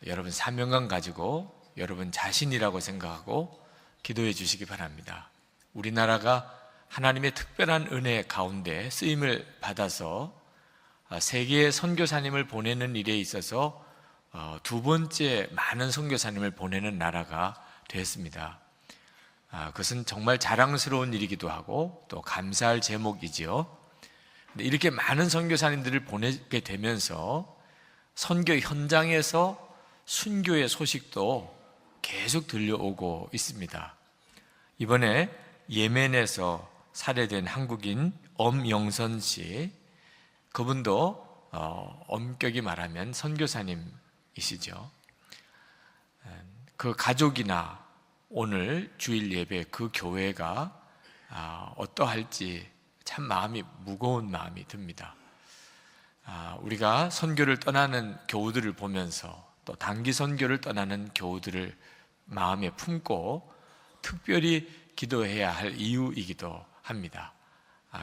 여러분 사명감 가지고 여러분 자신이라고 생각하고 기도해 주시기 바랍니다. 우리나라가 하나님의 특별한 은혜 가운데 쓰임을 받아서 세계의 선교사님을 보내는 일에 있어서 두 번째 많은 선교사님을 보내는 나라가 되었습니다. 그것은 정말 자랑스러운 일이기도 하고 또 감사할 제목이지요. 이렇게 많은 선교사님들을 보내게 되면서 선교 현장에서 순교의 소식도 계속 들려오고 있습니다. 이번에 예멘에서 살해된 한국인 엄영선 씨, 그분도 엄격히 말하면 선교사님이시죠. 그 가족이나 오늘 주일 예배 그 교회가 어떠할지 참 마음이 무거운 마음이 듭니다. 우리가 선교를 떠나는 교우들을 보면서 또 단기 선교를 떠나는 교우들을 마음에 품고 특별히 기도해야 할 이유이기도 합니다.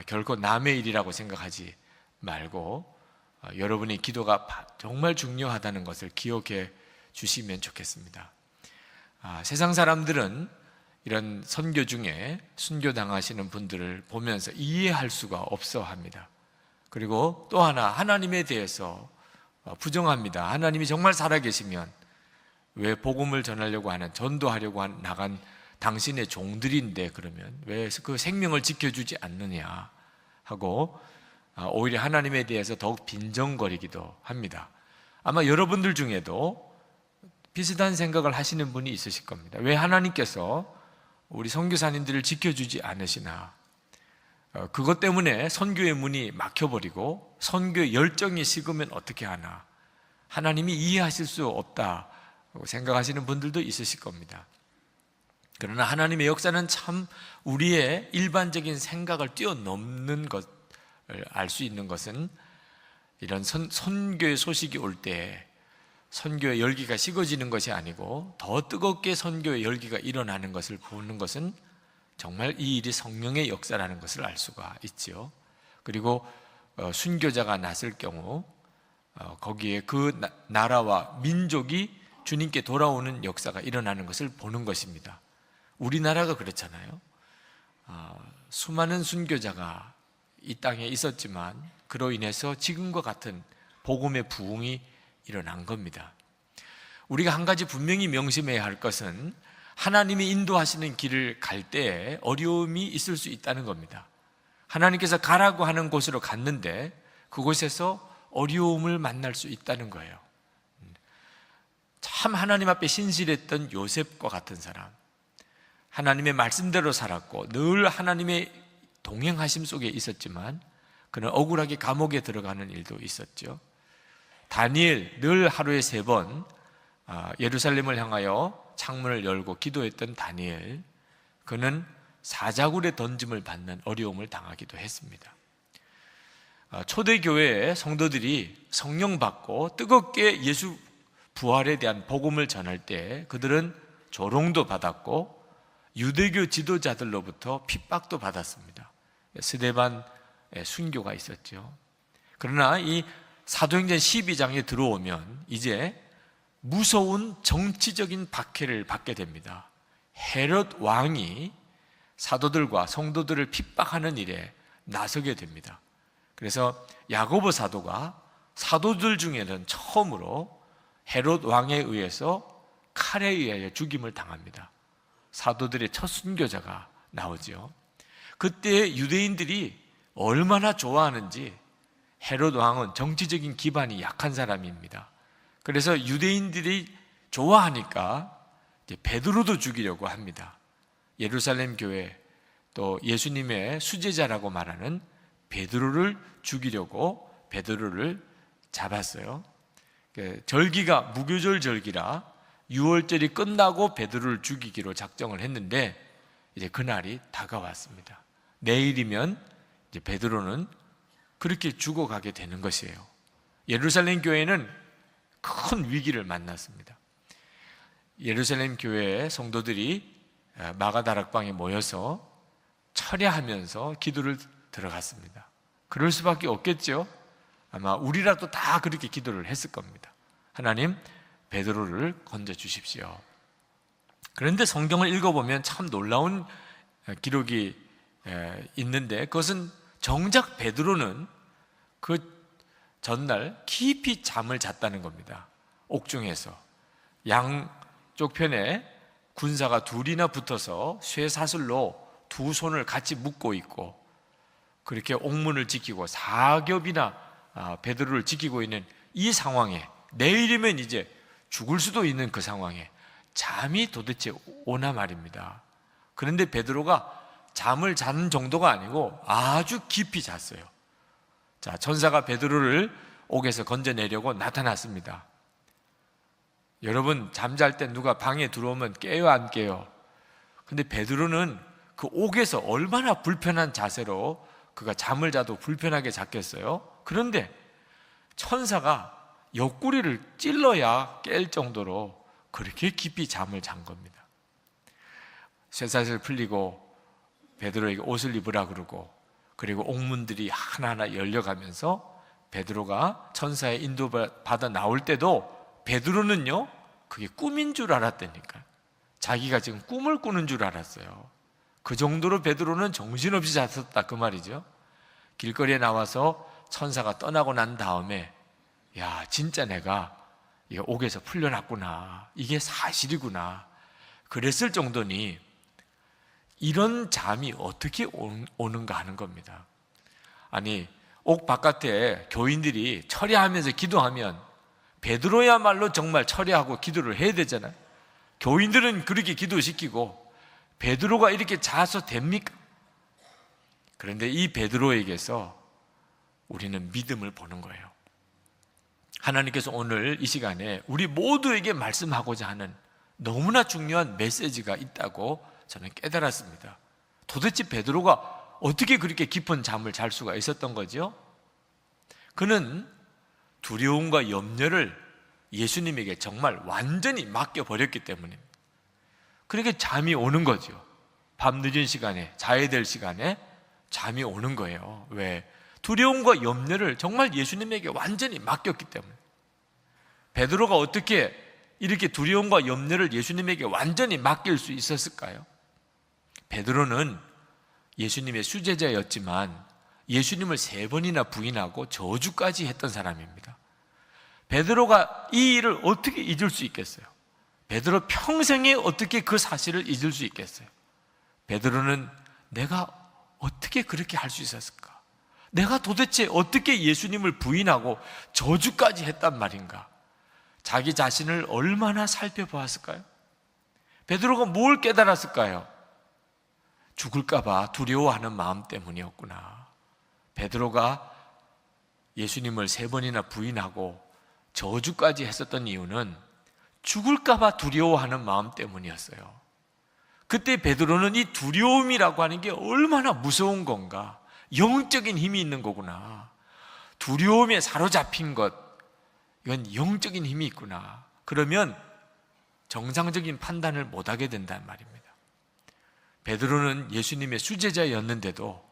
결코 남의 일이라고 생각하지 말고 여러분의 기도가 정말 중요하다는 것을 기억해 주시면 좋겠습니다. 세상 사람들은 이런 선교 중에 순교당하시는 분들을 보면서 이해할 수가 없어 합니다. 그리고 또 하나, 하나님에 대해서 부정합니다. 하나님이 정말 살아계시면 왜 복음을 전하려고 하는, 전도하려고 나간 당신의 종들인데 그러면 왜 그 생명을 지켜주지 않느냐 하고 오히려 하나님에 대해서 더욱 빈정거리기도 합니다. 아마 여러분들 중에도 비슷한 생각을 하시는 분이 있으실 겁니다. 왜 하나님께서 우리 선교사님들을 지켜주지 않으시나? 그것 때문에 선교의 문이 막혀버리고 선교의 열정이 식으면 어떻게 하나? 하나님이 이해하실 수 없다고 생각하시는 분들도 있으실 겁니다. 그러나 하나님의 역사는 참 우리의 일반적인 생각을 뛰어넘는 것을 알 수 있는 것은 이런 선교의 소식이 올 때 선교의 열기가 식어지는 것이 아니고 더 뜨겁게 선교의 열기가 일어나는 것을 보는 것은 정말 이 일이 성령의 역사라는 것을 알 수가 있지요. 그리고 순교자가 났을 경우 거기에 그 나라와 민족이 주님께 돌아오는 역사가 일어나는 것을 보는 것입니다. 우리나라가 그렇잖아요. 수많은 순교자가 이 땅에 있었지만 그로 인해서 지금과 같은 복음의 부흥이 일어난 겁니다. 우리가 한 가지 분명히 명심해야 할 것은 하나님이 인도하시는 길을 갈 때에 어려움이 있을 수 있다는 겁니다. 하나님께서 가라고 하는 곳으로 갔는데 그곳에서 어려움을 만날 수 있다는 거예요. 참 하나님 앞에 신실했던 요셉과 같은 사람, 하나님의 말씀대로 살았고 늘 하나님의 동행하심 속에 있었지만 그는 억울하게 감옥에 들어가는 일도 있었죠. 다니엘, 늘 하루에 3번 예루살렘을 향하여 창문을 열고 기도했던 다니엘, 그는 사자굴에 던짐을 받는 어려움을 당하기도 했습니다. 초대교회의 성도들이 성령 받고 뜨겁게 예수 부활에 대한 복음을 전할 때 그들은 조롱도 받았고 유대교 지도자들로부터 핍박도 받았습니다. 스데반의 순교가 있었죠. 그러나 이 사도행전 12장에 들어오면 이제 무서운 정치적인 박해를 받게 됩니다. 헤롯 왕이 사도들과 성도들을 핍박하는 일에 나서게 됩니다. 그래서 야고보 사도가 사도들 중에는 처음으로 헤롯 왕에 의해서 칼에 의하여 죽임을 당합니다. 사도들의 첫 순교자가 나오죠. 그때 유대인들이 얼마나 좋아하는지, 헤롯 왕은 정치적인 기반이 약한 사람입니다. 그래서 유대인들이 좋아하니까 이제 베드로도 죽이려고 합니다. 예루살렘 교회, 또 예수님의 수제자라고 말하는 베드로를 죽이려고 베드로를 잡았어요. 절기가 무교절 절기라 6월절이 끝나고 베드로를 죽이기로 작정을 했는데 이제 그날이 다가왔습니다. 내일이면 이제 베드로는 그렇게 죽어가게 되는 것이에요. 예루살렘 교회는 큰 위기를 만났습니다. 예루살렘 교회의 성도들이 마가다락방에 모여서 철야하면서 기도를 들어갔습니다. 그럴 수밖에 없겠죠. 아마 우리라도 다 그렇게 기도를 했을 겁니다. 하나님, 베드로를 건져 주십시오. 그런데 성경을 읽어보면 참 놀라운 기록이 있는데 그것은 정작 베드로는 그 전날 깊이 잠을 잤다는 겁니다. 옥중에서 양쪽 편에 군사가 둘이나 붙어서 쇠사슬로 2손을 같이 묶고 있고 그렇게 옥문을 지키고 4겹이나 베드로를 지키고 있는 이 상황에, 내일이면 이제 죽을 수도 있는 그 상황에 잠이 도대체 오나 말입니다. 그런데 베드로가 잠을 자는 정도가 아니고 아주 깊이 잤어요. 자, 천사가 베드로를 옥에서 건져내려고 나타났습니다. 여러분, 잠잘 때 누가 방에 들어오면 깨요, 안 깨요? 근데 베드로는 그 옥에서 얼마나 불편한 자세로 그가 잠을 자도 불편하게 잤겠어요? 그런데 천사가 옆구리를 찔러야 깰 정도로 그렇게 깊이 잠을 잔 겁니다. 쇠사슬 풀리고 베드로에게 옷을 입으라 그러고, 그리고 옥문들이 하나하나 열려가면서 베드로가 천사의 인도받아 나올 때도 베드로는요, 그게 꿈인 줄 알았다니까. 자기가 지금 꿈을 꾸는 줄 알았어요. 그 정도로 베드로는 정신없이 잤었다, 그 말이죠. 길거리에 나와서 천사가 떠나고 난 다음에, 야, 진짜 내가 옥에서 풀려났구나, 이게 사실이구나, 그랬을 정도니 이런 잠이 어떻게 오는가 하는 겁니다. 아니, 옥 바깥에 교인들이 철야하면서 기도하면 베드로야말로 정말 철야하고 기도를 해야 되잖아요. 교인들은 그렇게 기도시키고 베드로가 이렇게 자서 됩니까? 그런데 이 베드로에게서 우리는 믿음을 보는 거예요. 하나님께서 오늘 이 시간에 우리 모두에게 말씀하고자 하는 너무나 중요한 메시지가 있다고 저는 깨달았습니다. 도대체 베드로가 어떻게 그렇게 깊은 잠을 잘 수가 있었던 거죠? 그는 두려움과 염려를 예수님에게 정말 완전히 맡겨버렸기 때문입니다. 그러니까 잠이 오는 거죠. 밤 늦은 시간에, 자야 될 시간에 잠이 오는 거예요. 왜? 두려움과 염려를 정말 예수님에게 완전히 맡겼기 때문에. 베드로가 어떻게 이렇게 두려움과 염려를 예수님에게 완전히 맡길 수 있었을까요? 베드로는 예수님의 수제자였지만 예수님을 3번이나 부인하고 저주까지 했던 사람입니다. 베드로가 이 일을 어떻게 잊을 수 있겠어요? 베드로 평생에 어떻게 그 사실을 잊을 수 있겠어요? 베드로는 내가 어떻게 그렇게 할 수 있었을까? 내가 도대체 어떻게 예수님을 부인하고 저주까지 했단 말인가? 자기 자신을 얼마나 살펴보았을까요? 베드로가 뭘 깨달았을까요? 죽을까 봐 두려워하는 마음 때문이었구나. 베드로가 예수님을 3번이나 부인하고 저주까지 했었던 이유는 죽을까 봐 두려워하는 마음 때문이었어요. 그때 베드로는 이 두려움이라고 하는 게 얼마나 무서운 건가, 영적인 힘이 있는 거구나, 두려움에 사로잡힌 것, 이건 영적인 힘이 있구나, 그러면 정상적인 판단을 못하게 된단 말입니다. 베드로는 예수님의 수제자였는데도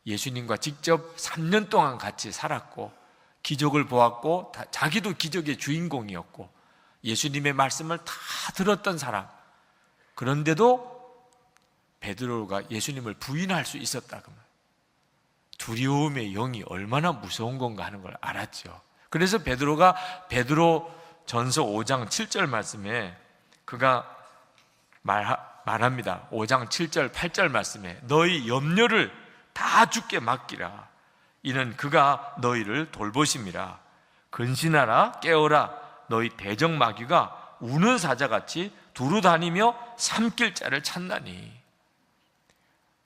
예수님과 직접 3년 동안 같이 살았고 기적을 보았고 자기도 기적의 주인공이었고 예수님의 말씀을 다 들었던 사람, 그런데도 베드로가 예수님을 부인할 수 있었다 그러면 두려움의 영이 얼마나 무서운 건가 하는 걸 알았죠. 그래서 베드로가 베드로 전서 5장 7절 말씀에 그가 말합니다. 5장 7절 8절 말씀에 너희 염려를 다 주께 맡기라. 이는 그가 너희를 돌보심이라. 근신하라 깨어라. 너희 대적마귀가 우는 사자같이 두루 다니며 삼킬 자를 찾나니.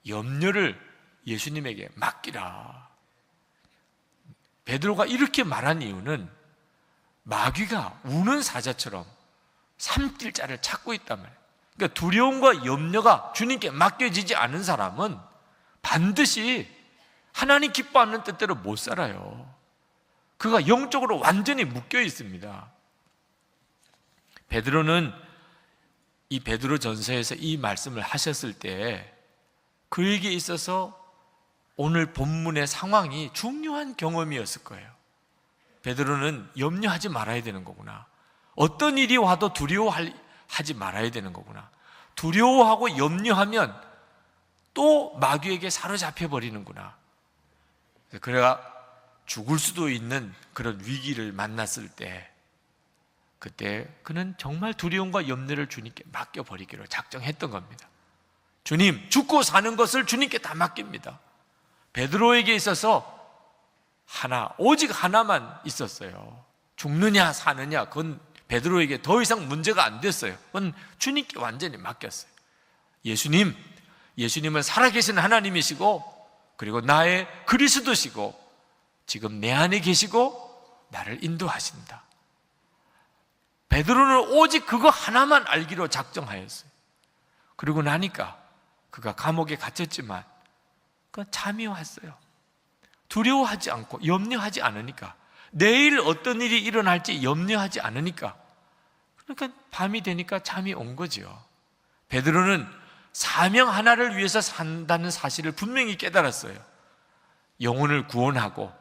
염려를 예수님에게 맡기라. 베드로가 이렇게 말한 이유는 마귀가 우는 사자처럼 삼킬 자를 찾고 있단 말이에요. 그러니까 두려움과 염려가 주님께 맡겨지지 않은 사람은 반드시 하나님 기뻐하는 뜻대로 못 살아요. 그가 영적으로 완전히 묶여 있습니다. 베드로는 이 베드로 전서에서 이 말씀을 하셨을 때 그에게 있어서 오늘 본문의 상황이 중요한 경험이었을 거예요. 베드로는 염려하지 말아야 되는 거구나. 어떤 일이 와도 두려워하지 말아야 되는 거구나. 두려워하고 염려하면 또 마귀에게 사로잡혀 버리는구나. 그래가 죽을 수도 있는 그런 위기를 만났을 때 그때 그는 정말 두려움과 염려를 주님께 맡겨버리기로 작정했던 겁니다. 주님, 죽고 사는 것을 주님께 다 맡깁니다. 베드로에게 있어서 오직 하나만 있었어요. 죽느냐 사느냐, 그건 베드로에게 더 이상 문제가 안 됐어요. 그건 주님께 완전히 맡겼어요. 예수님은 살아계신 하나님이시고 그리고 나의 그리스도시고 지금 내 안에 계시고 나를 인도하신다. 베드로는 오직 그거 하나만 알기로 작정하였어요. 그리고 나니까 그가 감옥에 갇혔지만 잠이 왔어요. 두려워하지 않고 염려하지 않으니까, 내일 어떤 일이 일어날지 염려하지 않으니까, 그러니까 밤이 되니까 잠이 온 거죠. 베드로는 사명 하나를 위해서 산다는 사실을 분명히 깨달았어요. 영혼을 구원하고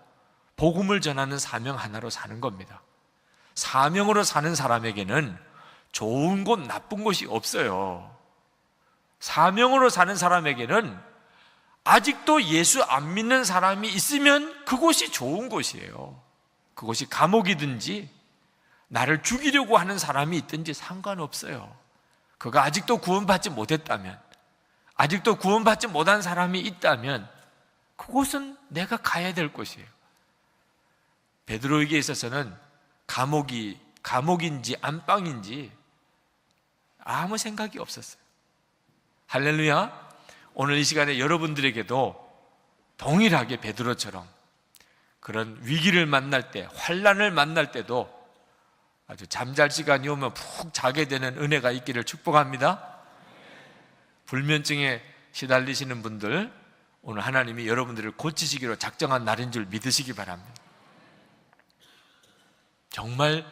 복음을 전하는 사명 하나로 사는 겁니다. 사명으로 사는 사람에게는 좋은 곳, 나쁜 곳이 없어요. 사명으로 사는 사람에게는 아직도 예수 안 믿는 사람이 있으면 그곳이 좋은 곳이에요. 그곳이 감옥이든지 나를 죽이려고 하는 사람이 있든지 상관없어요. 그가 아직도 구원받지 못했다면, 아직도 구원받지 못한 사람이 있다면 그곳은 내가 가야 될 곳이에요. 베드로에게 있어서는 감옥인지 안방인지 아무 생각이 없었어요. 할렐루야. 오늘 이 시간에 여러분들에게도 동일하게 베드로처럼 그런 위기를 만날 때, 환난을 만날 때도 아주 잠잘 시간이 오면 푹 자게 되는 은혜가 있기를 축복합니다. 불면증에 시달리시는 분들, 오늘 하나님이 여러분들을 고치시기로 작정한 날인 줄 믿으시기 바랍니다. 정말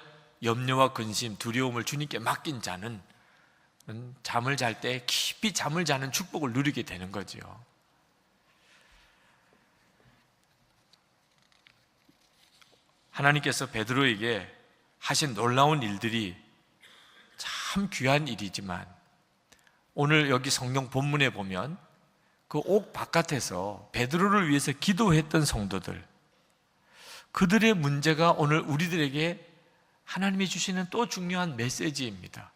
염려와 근심, 두려움을 주님께 맡긴 자는 잠을 잘 때 깊이 잠을 자는 축복을 누리게 되는 거죠. 하나님께서 베드로에게 하신 놀라운 일들이 참 귀한 일이지만 오늘 여기 성경 본문에 보면 그 옥 바깥에서 베드로를 위해서 기도했던 성도들, 그들의 문제가 오늘 우리들에게 하나님이 주시는 또 중요한 메시지입니다.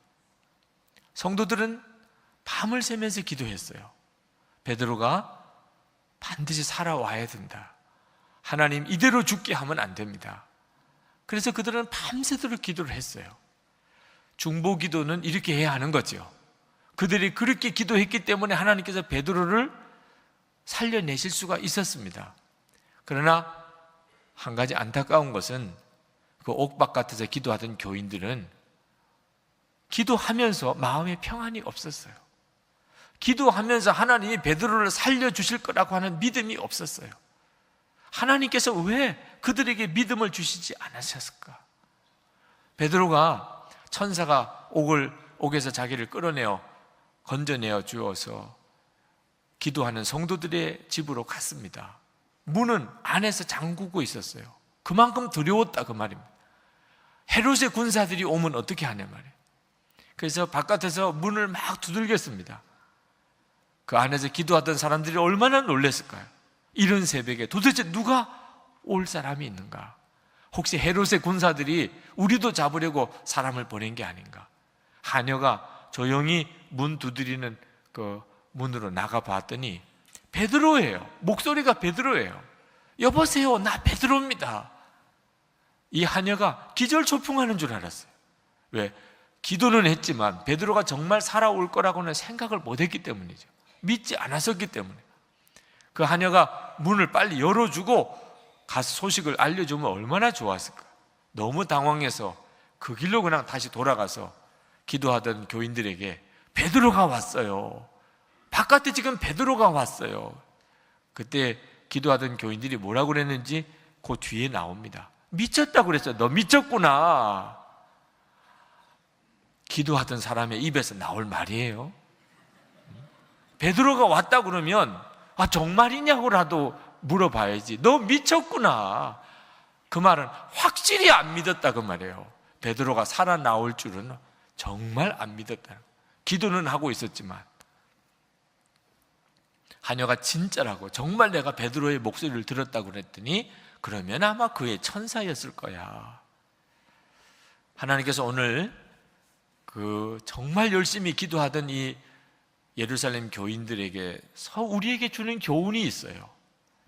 성도들은 밤을 새면서 기도했어요. 베드로가 반드시 살아와야 된다. 하나님 이대로 죽게 하면 안 됩니다. 그래서 그들은 밤새도록 기도를 했어요. 중보 기도는 이렇게 해야 하는 거죠. 그들이 그렇게 기도했기 때문에 하나님께서 베드로를 살려내실 수가 있었습니다. 그러나 한 가지 안타까운 것은 그 옥 바깥에서 기도하던 교인들은 기도하면서 마음에 평안이 없었어요. 기도하면서 하나님이 베드로를 살려주실 거라고 하는 믿음이 없었어요. 하나님께서 왜 그들에게 믿음을 주시지 않으셨을까? 베드로가 천사가 옥에서 자기를 끌어내어 건져내어 주어서 기도하는 성도들의 집으로 갔습니다. 문은 안에서 잠그고 있었어요. 그만큼 두려웠다 그 말입니다. 헤롯의 군사들이 오면 어떻게 하냐 말이에요. 그래서 바깥에서 문을 막 두들겼습니다. 그 안에서 기도하던 사람들이 얼마나 놀랐을까요? 이른 새벽에 도대체 누가 올 사람이 있는가? 혹시 헤롯의 군사들이 우리도 잡으려고 사람을 보낸 게 아닌가? 하녀가 조용히 문 두드리는 그 문으로 나가 봤더니 베드로예요. 목소리가 베드로예요. 여보세요, 나 베드로입니다. 이 하녀가 기절초풍하는 줄 알았어요. 왜? 기도는 했지만 베드로가 정말 살아올 거라고는 생각을 못했기 때문이죠. 믿지 않았었기 때문에. 그 하녀가 문을 빨리 열어주고 가서 소식을 알려주면 얼마나 좋았을까. 너무 당황해서 그 길로 그냥 다시 돌아가서 기도하던 교인들에게 베드로가 왔어요. 바깥에 지금 베드로가 왔어요. 그때 기도하던 교인들이 뭐라고 그랬는지 그 뒤에 나옵니다. 미쳤다고 그랬어요. 너 미쳤구나. 기도하던 사람의 입에서 나올 말이에요. 베드로가 왔다 그러면 정말이냐고라도 물어봐야지. 너 미쳤구나. 그 말은 확실히 안 믿었다 그 말이에요. 베드로가 살아나올 줄은 정말 안 믿었다. 기도는 하고 있었지만 하녀가 진짜라고 정말 내가 베드로의 목소리를 들었다고 그랬더니 그러면 아마 그의 천사였을 거야. 하나님께서 오늘 그 정말 열심히 기도하던 이 예루살렘 교인들에게서 우리에게 주는 교훈이 있어요.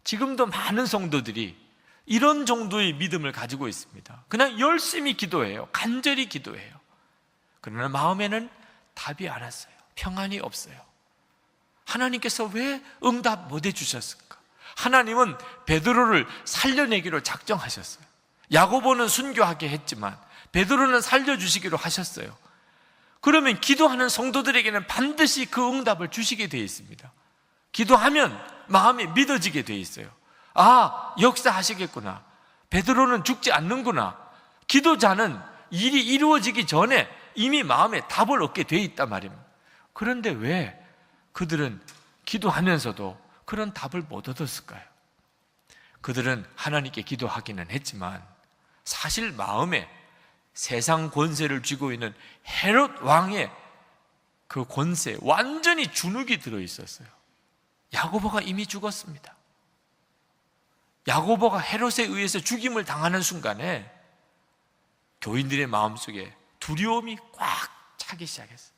지금도 많은 성도들이 이런 정도의 믿음을 가지고 있습니다. 그냥 열심히 기도해요. 간절히 기도해요. 그러나 마음에는 답이 안 왔어요. 평안이 없어요. 하나님께서 왜 응답 못 해주셨을까? 하나님은 베드로를 살려내기로 작정하셨어요. 야고보는 순교하게 했지만 베드로는 살려주시기로 하셨어요. 그러면 기도하는 성도들에게는 반드시 그 응답을 주시게 되어 있습니다. 기도하면 마음이 믿어지게 되어 있어요. 역사하시겠구나. 베드로는 죽지 않는구나. 기도자는 일이 이루어지기 전에 이미 마음에 답을 얻게 되어 있단 말입니다. 그런데 왜 그들은 기도하면서도 그런 답을 못 얻었을까요? 그들은 하나님께 기도하기는 했지만 사실 마음에 세상 권세를 쥐고 있는 헤롯 왕의 그 권세에 완전히 주눅이 들어 있었어요. 야고보가 이미 죽었습니다. 야고보가 헤롯에 의해서 죽임을 당하는 순간에 교인들의 마음속에 두려움이 꽉 차기 시작했어요.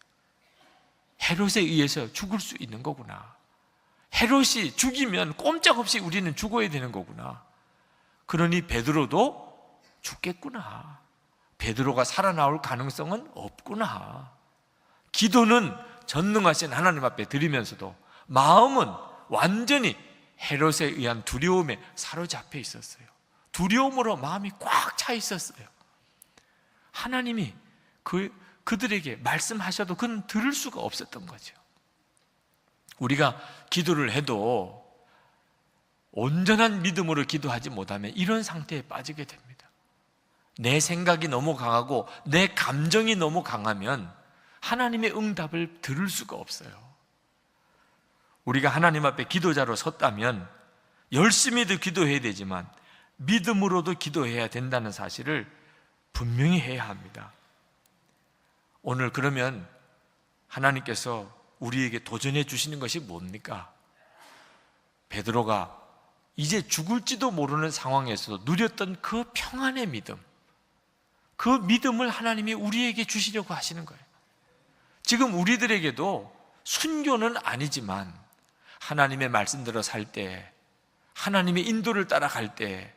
헤롯에 의해서 죽을 수 있는 거구나. 헤롯이 죽이면 꼼짝없이 우리는 죽어야 되는 거구나. 그러니 베드로도 죽겠구나. 베드로가 살아나올 가능성은 없구나. 기도는 전능하신 하나님 앞에 드리면서도 마음은 완전히 헤롯에 의한 두려움에 사로잡혀 있었어요. 두려움으로 마음이 꽉 차 있었어요. 하나님이 그들에게 말씀하셔도 그는 들을 수가 없었던 거죠. 우리가 기도를 해도 온전한 믿음으로 기도하지 못하면 이런 상태에 빠지게 됩니다. 내 생각이 너무 강하고 내 감정이 너무 강하면 하나님의 응답을 들을 수가 없어요. 우리가 하나님 앞에 기도자로 섰다면 열심히도 기도해야 되지만 믿음으로도 기도해야 된다는 사실을 분명히 해야 합니다. 오늘 그러면 하나님께서 우리에게 도전해 주시는 것이 뭡니까? 베드로가 이제 죽을지도 모르는 상황에서 누렸던 그 평안의 믿음, 그 믿음을 하나님이 우리에게 주시려고 하시는 거예요. 지금 우리들에게도 순교는 아니지만 하나님의 말씀대로 살 때, 하나님의 인도를 따라갈 때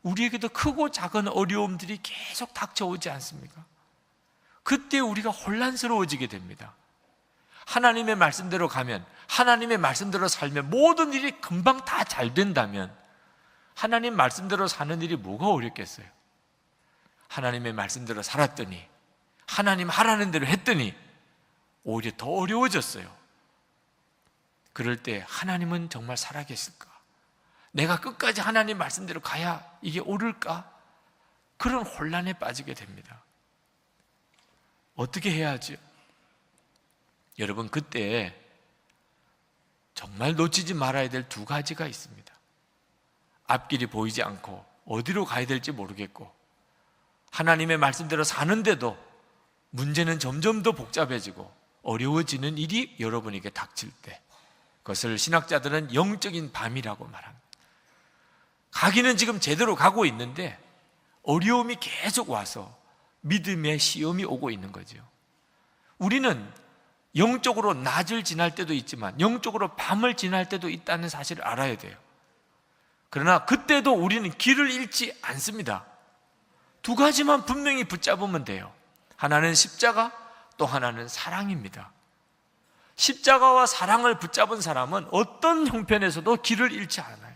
우리에게도 크고 작은 어려움들이 계속 닥쳐오지 않습니까? 그때 우리가 혼란스러워지게 됩니다. 하나님의 말씀대로 가면, 하나님의 말씀대로 살면 모든 일이 금방 다 잘 된다면 하나님 말씀대로 사는 일이 뭐가 어렵겠어요? 하나님의 말씀대로 살았더니, 하나님 하라는 대로 했더니 오히려 더 어려워졌어요. 그럴 때 하나님은 정말 살아계실까? 내가 끝까지 하나님 말씀대로 가야 이게 옳을까? 그런 혼란에 빠지게 됩니다. 어떻게 해야 하죠? 여러분, 그때 정말 놓치지 말아야 될 두 가지가 있습니다. 앞길이 보이지 않고 어디로 가야 될지 모르겠고 하나님의 말씀대로 사는데도 문제는 점점 더 복잡해지고 어려워지는 일이 여러분에게 닥칠 때, 그것을 신학자들은 영적인 밤이라고 말합니다. 가기는 지금 제대로 가고 있는데 어려움이 계속 와서 믿음의 시험이 오고 있는 거죠. 우리는 영적으로 낮을 지날 때도 있지만 영적으로 밤을 지날 때도 있다는 사실을 알아야 돼요. 그러나 그때도 우리는 길을 잃지 않습니다. 두 가지만 분명히 붙잡으면 돼요. 하나는 십자가, 또 하나는 사랑입니다. 십자가와 사랑을 붙잡은 사람은 어떤 형편에서도 길을 잃지 않아요.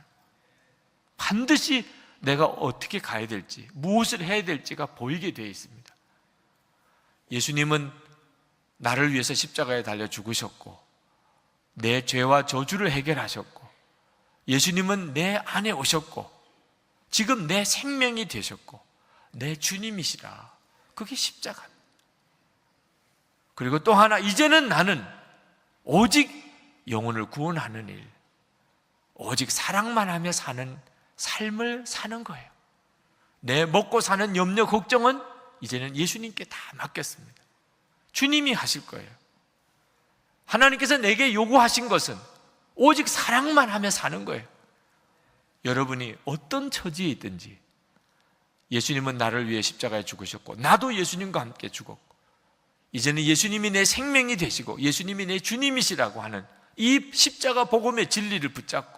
반드시 내가 어떻게 가야 될지, 무엇을 해야 될지가 보이게 되어 있습니다. 예수님은 나를 위해서 십자가에 달려 죽으셨고 내 죄와 저주를 해결하셨고 예수님은 내 안에 오셨고 지금 내 생명이 되셨고 내 주님이시라. 그게 십자가입니다. 그리고 또 하나, 이제는 나는 오직 영혼을 구원하는 일, 오직 사랑만 하며 사는 삶을 사는 거예요. 내 먹고 사는 염려, 걱정은 이제는 예수님께 다 맡겼습니다. 주님이 하실 거예요. 하나님께서 내게 요구하신 것은 오직 사랑만 하며 사는 거예요. 여러분이 어떤 처지에 있든지 예수님은 나를 위해 십자가에 죽으셨고 나도 예수님과 함께 죽었고 이제는 예수님이 내 생명이 되시고 예수님이 내 주님이시라고 하는 이 십자가 복음의 진리를 붙잡고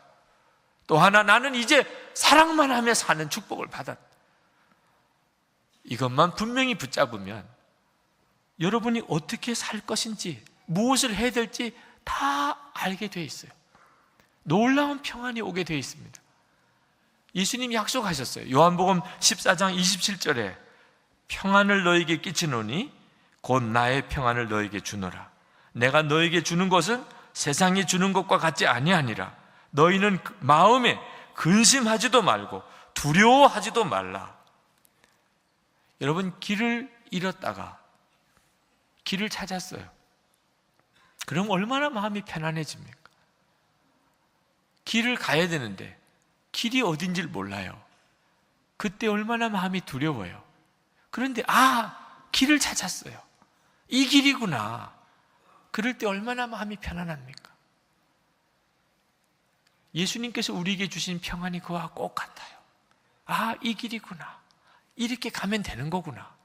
또 하나, 나는 이제 사랑만 하며 사는 축복을 받았다. 이것만 분명히 붙잡으면 여러분이 어떻게 살 것인지 무엇을 해야 될지 다 알게 되어 있어요. 놀라운 평안이 오게 되어 있습니다. 예수님이 약속하셨어요. 요한복음 14장 27절에 평안을 너에게 끼치노니 곧 나의 평안을 너에게 주노라. 내가 너에게 주는 것은 세상이 주는 것과 같지 아니하니라. 너희는 마음에 근심하지도 말고 두려워하지도 말라. 여러분, 길을 잃었다가 길을 찾았어요. 그럼 얼마나 마음이 편안해집니까? 길을 가야 되는데 길이 어딘지를 몰라요. 그때 얼마나 마음이 두려워요. 그런데 길을 찾았어요. 이 길이구나. 그럴 때 얼마나 마음이 편안합니까? 예수님께서 우리에게 주신 평안이 그와 꼭 같아요. 이 길이구나. 이렇게 가면 되는 거구나.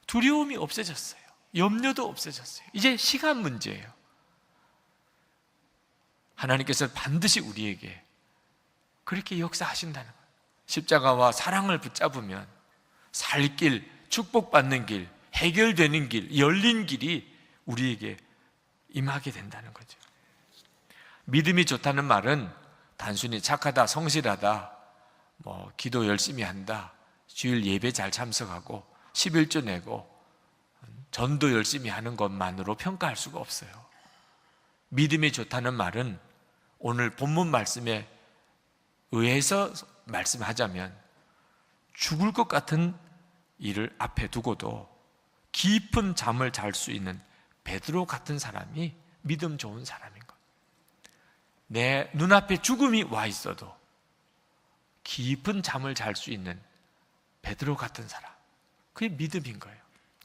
두려움이 없어졌어요. 염려도 없어졌어요. 이제 시간 문제예요. 하나님께서 반드시 우리에게 그렇게 역사하신다는 거예요. 십자가와 사랑을 붙잡으면 살 길, 축복받는 길, 해결되는 길, 열린 길이 우리에게 임하게 된다는 거죠. 믿음이 좋다는 말은 단순히 착하다, 성실하다, 기도 열심히 한다, 주일 예배 잘 참석하고 11조 내고 전도 열심히 하는 것만으로 평가할 수가 없어요. 믿음이 좋다는 말은 오늘 본문 말씀에 의해서 말씀하자면 죽을 것 같은 일을 앞에 두고도 깊은 잠을 잘 수 있는 베드로 같은 사람이 믿음 좋은 사람인 것. 내 눈앞에 죽음이 와 있어도 깊은 잠을 잘 수 있는 베드로 같은 사람, 그게 믿음인 거예요.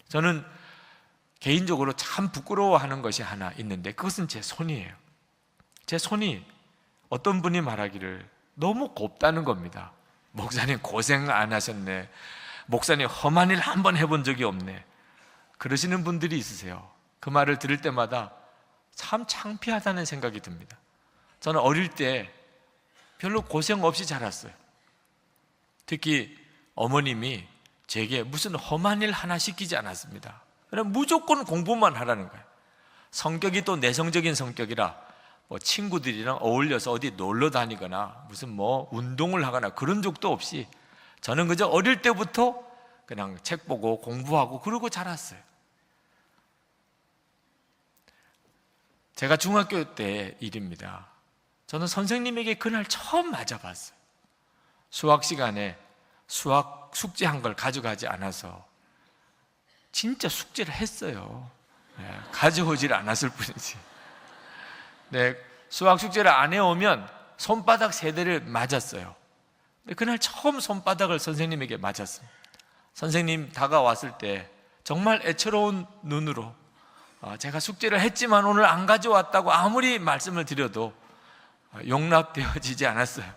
저는 개인적으로 참 부끄러워하는 것이 하나 있는데 그것은 제 손이에요. 제 손이 어떤 분이 말하기를 너무 곱다는 겁니다. 목사님 고생 안 하셨네, 목사님 험한 일 한 번 해본 적이 없네, 그러시는 분들이 있으세요. 그 말을 들을 때마다 참 창피하다는 생각이 듭니다. 저는 어릴 때 별로 고생 없이 자랐어요. 특히 어머님이 제게 무슨 험한 일 하나 시키지 않았습니다. 그냥 무조건 공부만 하라는 거예요. 성격이 또 내성적인 성격이라 친구들이랑 어울려서 어디 놀러 다니거나 무슨 운동을 하거나 그런 적도 없이 저는 그저 어릴 때부터 그냥 책 보고 공부하고 그러고 자랐어요. 제가 중학교 때 일입니다. 저는 선생님에게 그날 처음 맞아봤어요. 수학 시간에 수학 숙제한 걸 가져가지 않아서 진짜 숙제를 했어요. 가져오질 않았을 뿐이지. 네, 수학 숙제를 안 해오면 손바닥 3대를 맞았어요. 그날 처음 손바닥을 선생님에게 맞았습니다. 선생님 다가왔을 때 정말 애처로운 눈으로 제가 숙제를 했지만 오늘 안 가져왔다고 아무리 말씀을 드려도 용납되어지지 않았어요.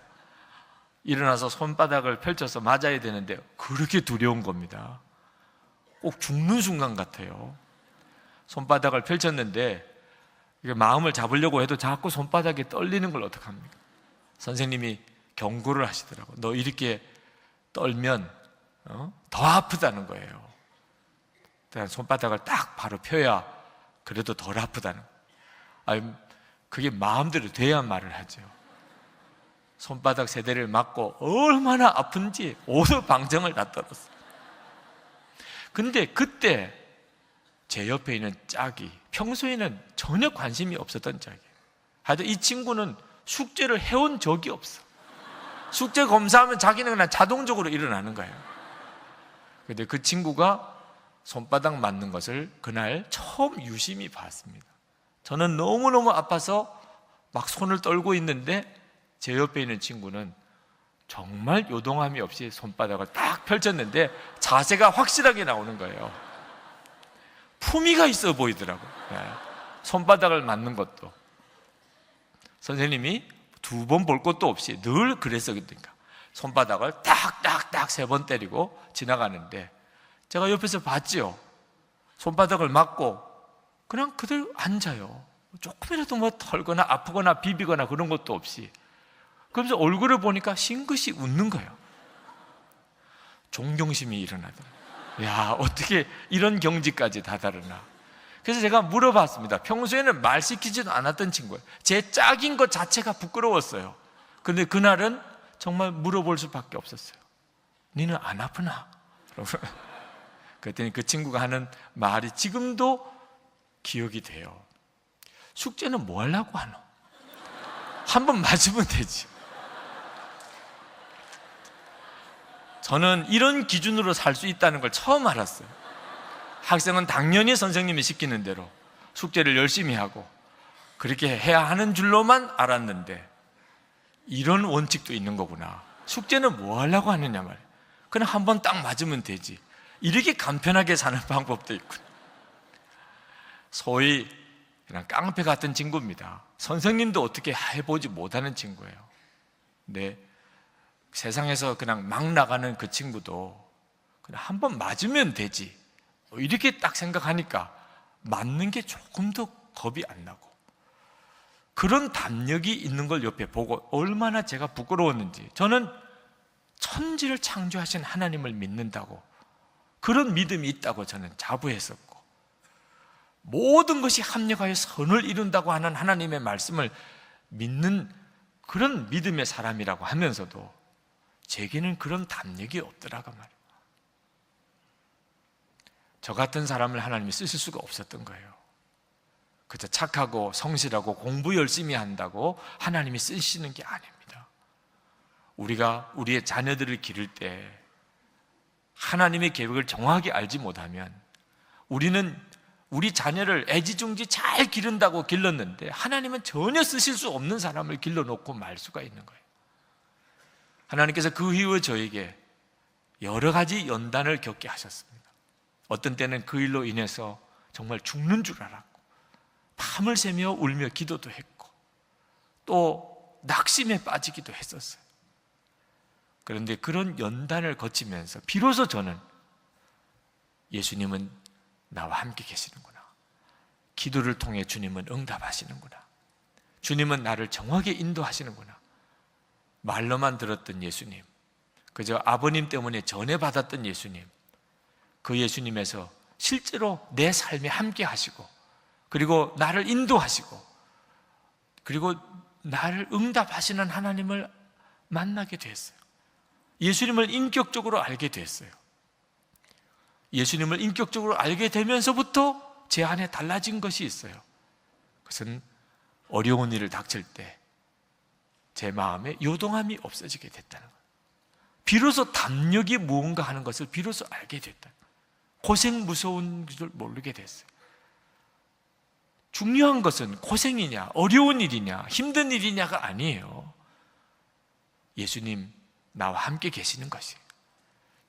일어나서 손바닥을 펼쳐서 맞아야 되는데 그렇게 두려운 겁니다. 꼭 죽는 순간 같아요. 손바닥을 펼쳤는데 마음을 잡으려고 해도 자꾸 손바닥이 떨리는 걸 어떡합니까? 선생님이 경고를 하시더라고요. 너 이렇게 떨면 더 아프다는 거예요. 손바닥을 딱 바로 펴야 그래도 덜 아프다는 거예요. 그게 마음대로 돼야 말을 하죠. 손바닥 3대를 맞고 얼마나 아픈지 오서방정을 다 떨었어요. 근데 그때 제 옆에 있는 짝이 평소에는 전혀 관심이 없었던 짝이에요. 하여튼 이 친구는 숙제를 해온 적이 없어. 숙제 검사하면 자기는 그냥 자동적으로 일어나는 거예요. 근데 그 친구가 손바닥 맞는 것을 그날 처음 유심히 봤습니다. 저는 너무너무 아파서 막 손을 떨고 있는데 제 옆에 있는 친구는 정말 요동함이 없이 손바닥을 딱 펼쳤는데 자세가 확실하게 나오는 거예요. 품위가 있어 보이더라고요. 손바닥을 맞는 것도. 선생님이 2번 볼 것도 없이 늘 그랬으니까 손바닥을 딱딱딱 3번 때리고 지나가는데 제가 옆에서 봤죠. 손바닥을 맞고 그냥 그대로 앉아요. 조금이라도 털거나 아프거나 비비거나 그런 것도 없이. 그러면서 얼굴을 보니까 싱긋이 웃는 거예요. 존경심이 일어나더라고요. 야, 어떻게 이런 경지까지 다다르나. 그래서 제가 물어봤습니다. 평소에는 말 시키지도 않았던 친구예요. 제 짝인 것 자체가 부끄러웠어요. 근데 그날은 정말 물어볼 수밖에 없었어요. 니는 안 아프나? 그랬더니 그 친구가 하는 말이 지금도 기억이 돼요. 숙제는 뭐 하려고 하노? 한 번 맞으면 되지. 저는 이런 기준으로 살 수 있다는 걸 처음 알았어요. 학생은 당연히 선생님이 시키는 대로 숙제를 열심히 하고 그렇게 해야 하는 줄로만 알았는데 이런 원칙도 있는 거구나. 숙제는 뭐 하려고 하느냐 말이에요. 그냥 한 번 딱 맞으면 되지. 이렇게 간편하게 사는 방법도 있군. 소위 그냥 깡패 같은 친구입니다. 선생님도 어떻게 해보지 못하는 친구예요. 근데 세상에서 그냥 막 나가는 그 친구도 그냥 한 번 맞으면 되지 이렇게 딱 생각하니까 맞는 게 조금 더 겁이 안 나고 그런 담력이 있는 걸 옆에 보고 얼마나 제가 부끄러웠는지. 저는 천지를 창조하신 하나님을 믿는다고 그런 믿음이 있다고 저는 자부했었고 모든 것이 합력하여 선을 이룬다고 하는 하나님의 말씀을 믿는 그런 믿음의 사람이라고 하면서도 제게는 그런 담력이 없더라고 말이에요. 저 같은 사람을 하나님이 쓰실 수가 없었던 거예요. 그저 착하고 성실하고 공부 열심히 한다고 하나님이 쓰시는 게 아닙니다. 우리가 우리의 자녀들을 기를 때 하나님의 계획을 정확히 알지 못하면 우리는 우리 자녀를 애지중지 잘 기른다고 길렀는데 하나님은 전혀 쓰실 수 없는 사람을 길러놓고 말 수가 있는 거예요. 하나님께서 그 이후에 저에게 여러 가지 연단을 겪게 하셨습니다. 어떤 때는 그 일로 인해서 정말 죽는 줄 알았고 밤을 새며 울며 기도도 했고 또 낙심에 빠지기도 했었어요. 그런데 그런 연단을 거치면서 비로소 저는 예수님은 나와 함께 계시는구나, 기도를 통해 주님은 응답하시는구나, 주님은 나를 정확히 인도하시는구나, 말로만 들었던 예수님, 그저 아버님 때문에 전해받았던 예수님, 그 예수님에서 실제로 내 삶에 함께 하시고 그리고 나를 인도하시고 그리고 나를 응답하시는 하나님을 만나게 됐어요. 예수님을 인격적으로 알게 됐어요. 예수님을 인격적으로 알게 되면서부터 제 안에 달라진 것이 있어요. 그것은 어려운 일을 닥칠 때 제 마음에 요동함이 없어지게 됐다는 거예요. 비로소 담력이 무언가 하는 것을 비로소 알게 됐다. 고생 무서운 줄 모르게 됐어요. 중요한 것은 고생이냐 어려운 일이냐 힘든 일이냐가 아니에요. 예수님 나와 함께 계시는 것이에요.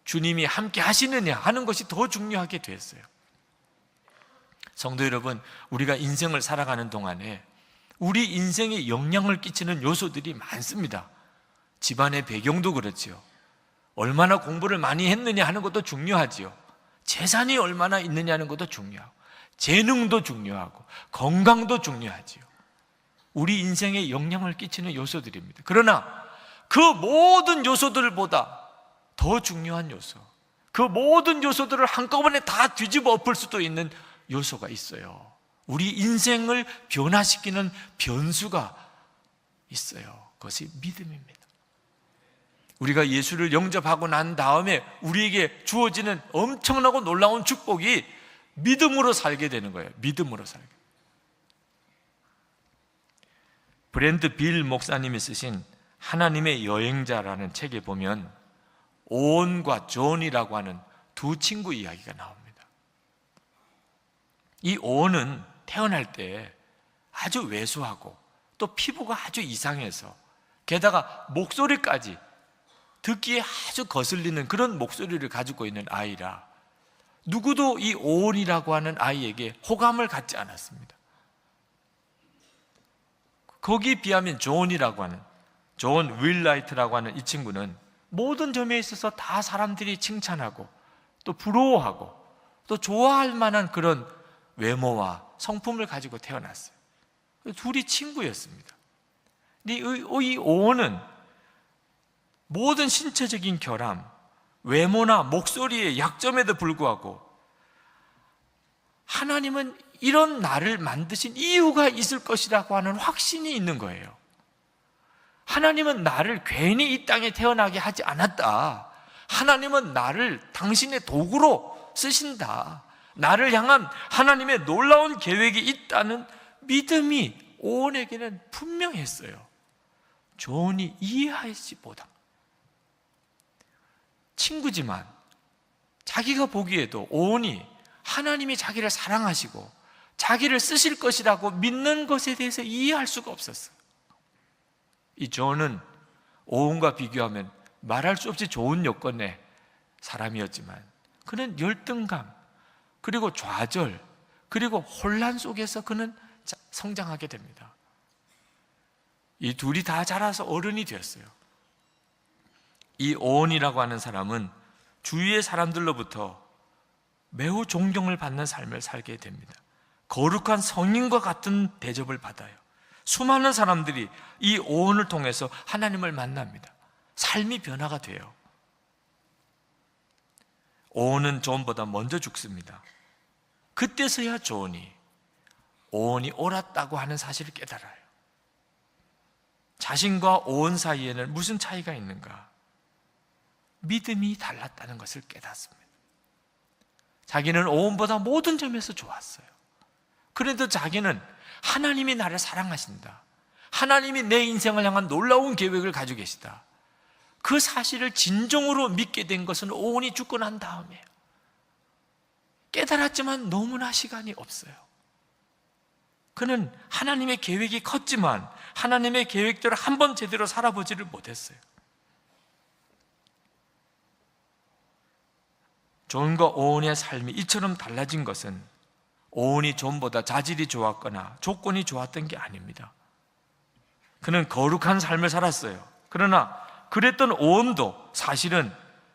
주님이 함께 하시느냐 하는 것이 더 중요하게 됐어요. 성도 여러분, 우리가 인생을 살아가는 동안에 우리 인생에 영향을 끼치는 요소들이 많습니다. 집안의 배경도 그렇지요. 얼마나 공부를 많이 했느냐 하는 것도 중요하지요. 재산이 얼마나 있느냐 하는 것도 중요하고 재능도 중요하고 건강도 중요하지요. 우리 인생에 영향을 끼치는 요소들입니다. 그러나 그 모든 요소들보다 더 중요한 요소, 그 모든 요소들을 한꺼번에 다 뒤집어 엎을 수도 있는 요소가 있어요. 우리 인생을 변화시키는 변수가 있어요. 그것이 믿음입니다. 우리가 예수를 영접하고 난 다음에 우리에게 주어지는 엄청나고 놀라운 축복이 믿음으로 살게 되는 거예요. 믿음으로 살게. 브랜드 빌 목사님이 쓰신 하나님의 여행자라는 책에 보면 오온과 존이라고 하는 두 친구 이야기가 나옵니다. 이 오온은 태어날 때 아주 왜소하고 또 피부가 아주 이상해서 게다가 목소리까지 듣기에 아주 거슬리는 그런 목소리를 가지고 있는 아이라 누구도 이 오온이라고 하는 아이에게 호감을 갖지 않았습니다. 거기에 비하면 존이라고 하는, 존 윌라이트라고 하는 이 친구는 모든 점에 있어서 다 사람들이 칭찬하고 또 부러워하고 또 좋아할 만한 그런 외모와 성품을 가지고 태어났어요. 둘이 친구였습니다. 이 오온은 모든 신체적인 결함, 외모나 목소리의 약점에도 불구하고 하나님은 이런 나를 만드신 이유가 있을 것이라고 하는 확신이 있는 거예요. 하나님은 나를 괜히 이 땅에 태어나게 하지 않았다. 하나님은 나를 당신의 도구로 쓰신다. 나를 향한 하나님의 놀라운 계획이 있다는 믿음이 오온에게는 분명했어요. 존이 이해하지 못합니다. 친구지만 자기가 보기에도 오온이 하나님이 자기를 사랑하시고 자기를 쓰실 것이라고 믿는 것에 대해서 이해할 수가 없었어요. 이 존은 오온과 비교하면 말할 수 없이 좋은 여건의 사람이었지만 그는 열등감 그리고 좌절 그리고 혼란 속에서 그는 성장하게 됩니다. 이 둘이 다 자라서 어른이 되었어요. 이 오온이라고 하는 사람은 주위의 사람들로부터 매우 존경을 받는 삶을 살게 됩니다. 거룩한 성인과 같은 대접을 받아요. 수많은 사람들이 이 오온을 통해서 하나님을 만납니다. 삶이 변화가 돼요. 오온은 존보다 먼저 죽습니다. 그때서야 존이 오온이 옳았다고 하는 사실을 깨달아요. 자신과 오온 사이에는 무슨 차이가 있는가? 믿음이 달랐다는 것을 깨닫습니다. 자기는 오온보다 모든 점에서 좋았어요. 그래도 자기는 하나님이 나를 사랑하신다, 하나님이 내 인생을 향한 놀라운 계획을 가지고 계시다, 그 사실을 진정으로 믿게 된 것은 오온이 죽고 난 다음이에요. 깨달았지만 너무나 시간이 없어요. 그는 하나님의 계획이 컸지만 하나님의 계획대로 한 번 제대로 살아보지를 못했어요. 존과 오온의 삶이 이처럼 달라진 것은 오온이 존보다 자질이 좋았거나 조건이 좋았던 게 아닙니다. 그는 거룩한 삶을 살았어요. 그러나 그랬던 오온도 사실은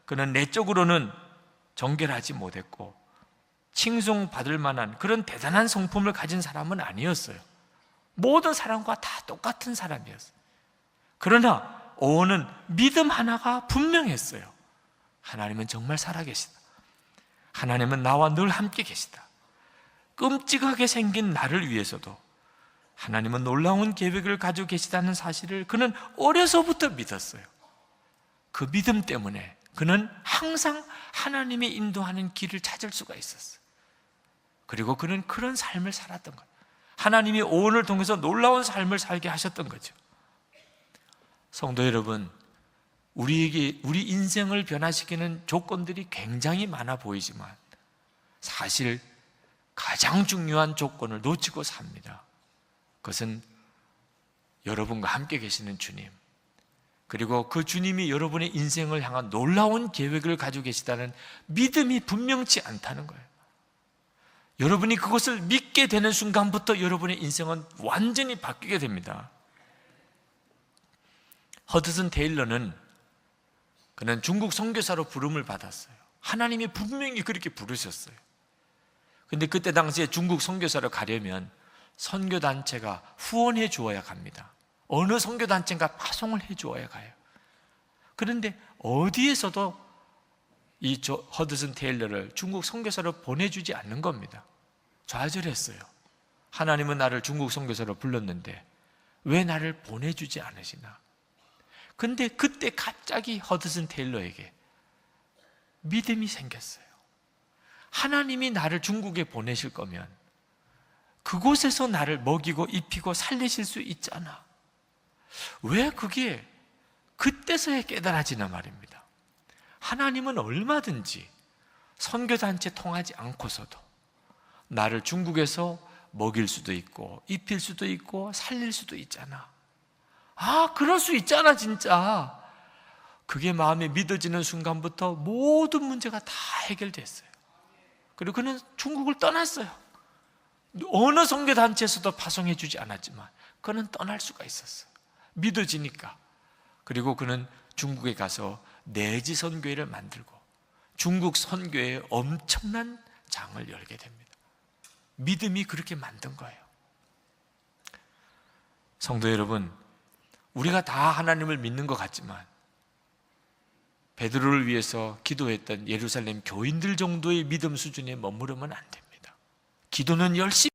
그는 내적으로는 정결하지 못했고 칭송받을 만한 그런 대단한 성품을 가진 사람은 아니었어요. 모든 사람과 다 똑같은 사람이었어요. 그러나 오온은 믿음 하나가 분명했어요. 하나님은 정말 살아계시다. 하나님은 나와 늘 함께 계시다. 끔찍하게 생긴 나를 위해서도 하나님은 놀라운 계획을 가지고 계시다는 사실을 그는 어려서부터 믿었어요. 그 믿음 때문에 그는 항상 하나님이 인도하는 길을 찾을 수가 있었어요. 그리고 그는 그런 삶을 살았던 거예요. 하나님이 오온을 통해서 놀라운 삶을 살게 하셨던 거죠. 성도 여러분, 우리 인생을 변화시키는 조건들이 굉장히 많아 보이지만 사실 가장 중요한 조건을 놓치고 삽니다. 그것은 여러분과 함께 계시는 주님, 그리고 그 주님이 여러분의 인생을 향한 놀라운 계획을 가지고 계시다는 믿음이 분명치 않다는 거예요. 여러분이 그것을 믿게 되는 순간부터 여러분의 인생은 완전히 바뀌게 됩니다. 허드슨 테일러는 그는 중국 선교사로 부름을 받았어요. 하나님이 분명히 그렇게 부르셨어요. 근데 그때 당시에 중국 선교사로 가려면 선교단체가 후원해 주어야 갑니다. 어느 선교단체가 파송을 해 주어야 가요. 그런데 어디에서도 이 허드슨 테일러를 중국 선교사로 보내주지 않는 겁니다. 좌절했어요. 하나님은 나를 중국 선교사로 불렀는데 왜 나를 보내주지 않으시나? 근데 그때 갑자기 허드슨 테일러에게 믿음이 생겼어요. 하나님이 나를 중국에 보내실 거면 그곳에서 나를 먹이고 입히고 살리실 수 있잖아. 왜 그게 그때서야 깨달아지나 말입니다. 하나님은 얼마든지 선교단체 통하지 않고서도 나를 중국에서 먹일 수도 있고 입힐 수도 있고 살릴 수도 있잖아. 아, 그럴 수 있잖아 진짜. 그게 마음에 믿어지는 순간부터 모든 문제가 다 해결됐어요. 그리고 그는 중국을 떠났어요. 어느 선교단체에서도 파송해 주지 않았지만 그는 떠날 수가 있었어요. 믿어지니까. 그리고 그는 중국에 가서 내지 선교회를 만들고 중국 선교회에 엄청난 장을 열게 됩니다. 믿음이 그렇게 만든 거예요. 성도 여러분, 우리가 다 하나님을 믿는 것 같지만 베드로를 위해서 기도했던 예루살렘 교인들 정도의 믿음 수준에 머무르면 안 됩니다. 기도는 열심히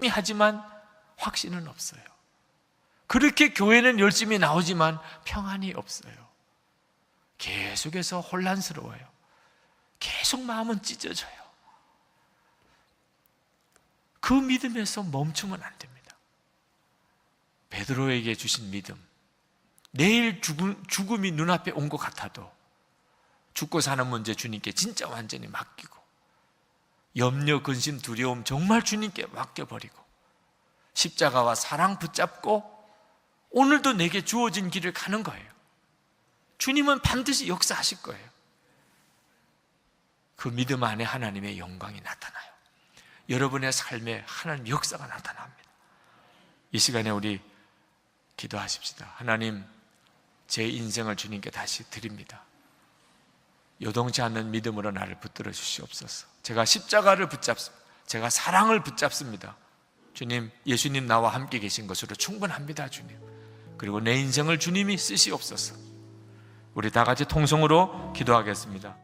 하지만 확신은 없어요. 그렇게 교회는 열심히 나오지만 평안이 없어요. 계속해서 혼란스러워요. 계속 마음은 찢어져요. 그 믿음에서 멈추면 안 됩니다. 베드로에게 주신 믿음, 내일 죽음이 눈앞에 온 것 같아도 죽고 사는 문제 주님께 진짜 완전히 맡기고, 염려, 근심, 두려움 정말 주님께 맡겨버리고, 십자가와 사랑 붙잡고 오늘도 내게 주어진 길을 가는 거예요. 주님은 반드시 역사하실 거예요. 그 믿음 안에 하나님의 영광이 나타나요. 여러분의 삶에 하나님 역사가 나타납니다. 이 시간에 우리 기도하십시다. 하나님, 제 인생을 주님께 다시 드립니다. 요동치 않는 믿음으로 나를 붙들어 주시옵소서. 제가 십자가를 붙잡습니다. 제가 사랑을 붙잡습니다. 주님, 예수님 나와 함께 계신 것으로 충분합니다. 주님, 그리고 내 인생을 주님이 쓰시옵소서. 우리 다 같이 통성으로 기도하겠습니다.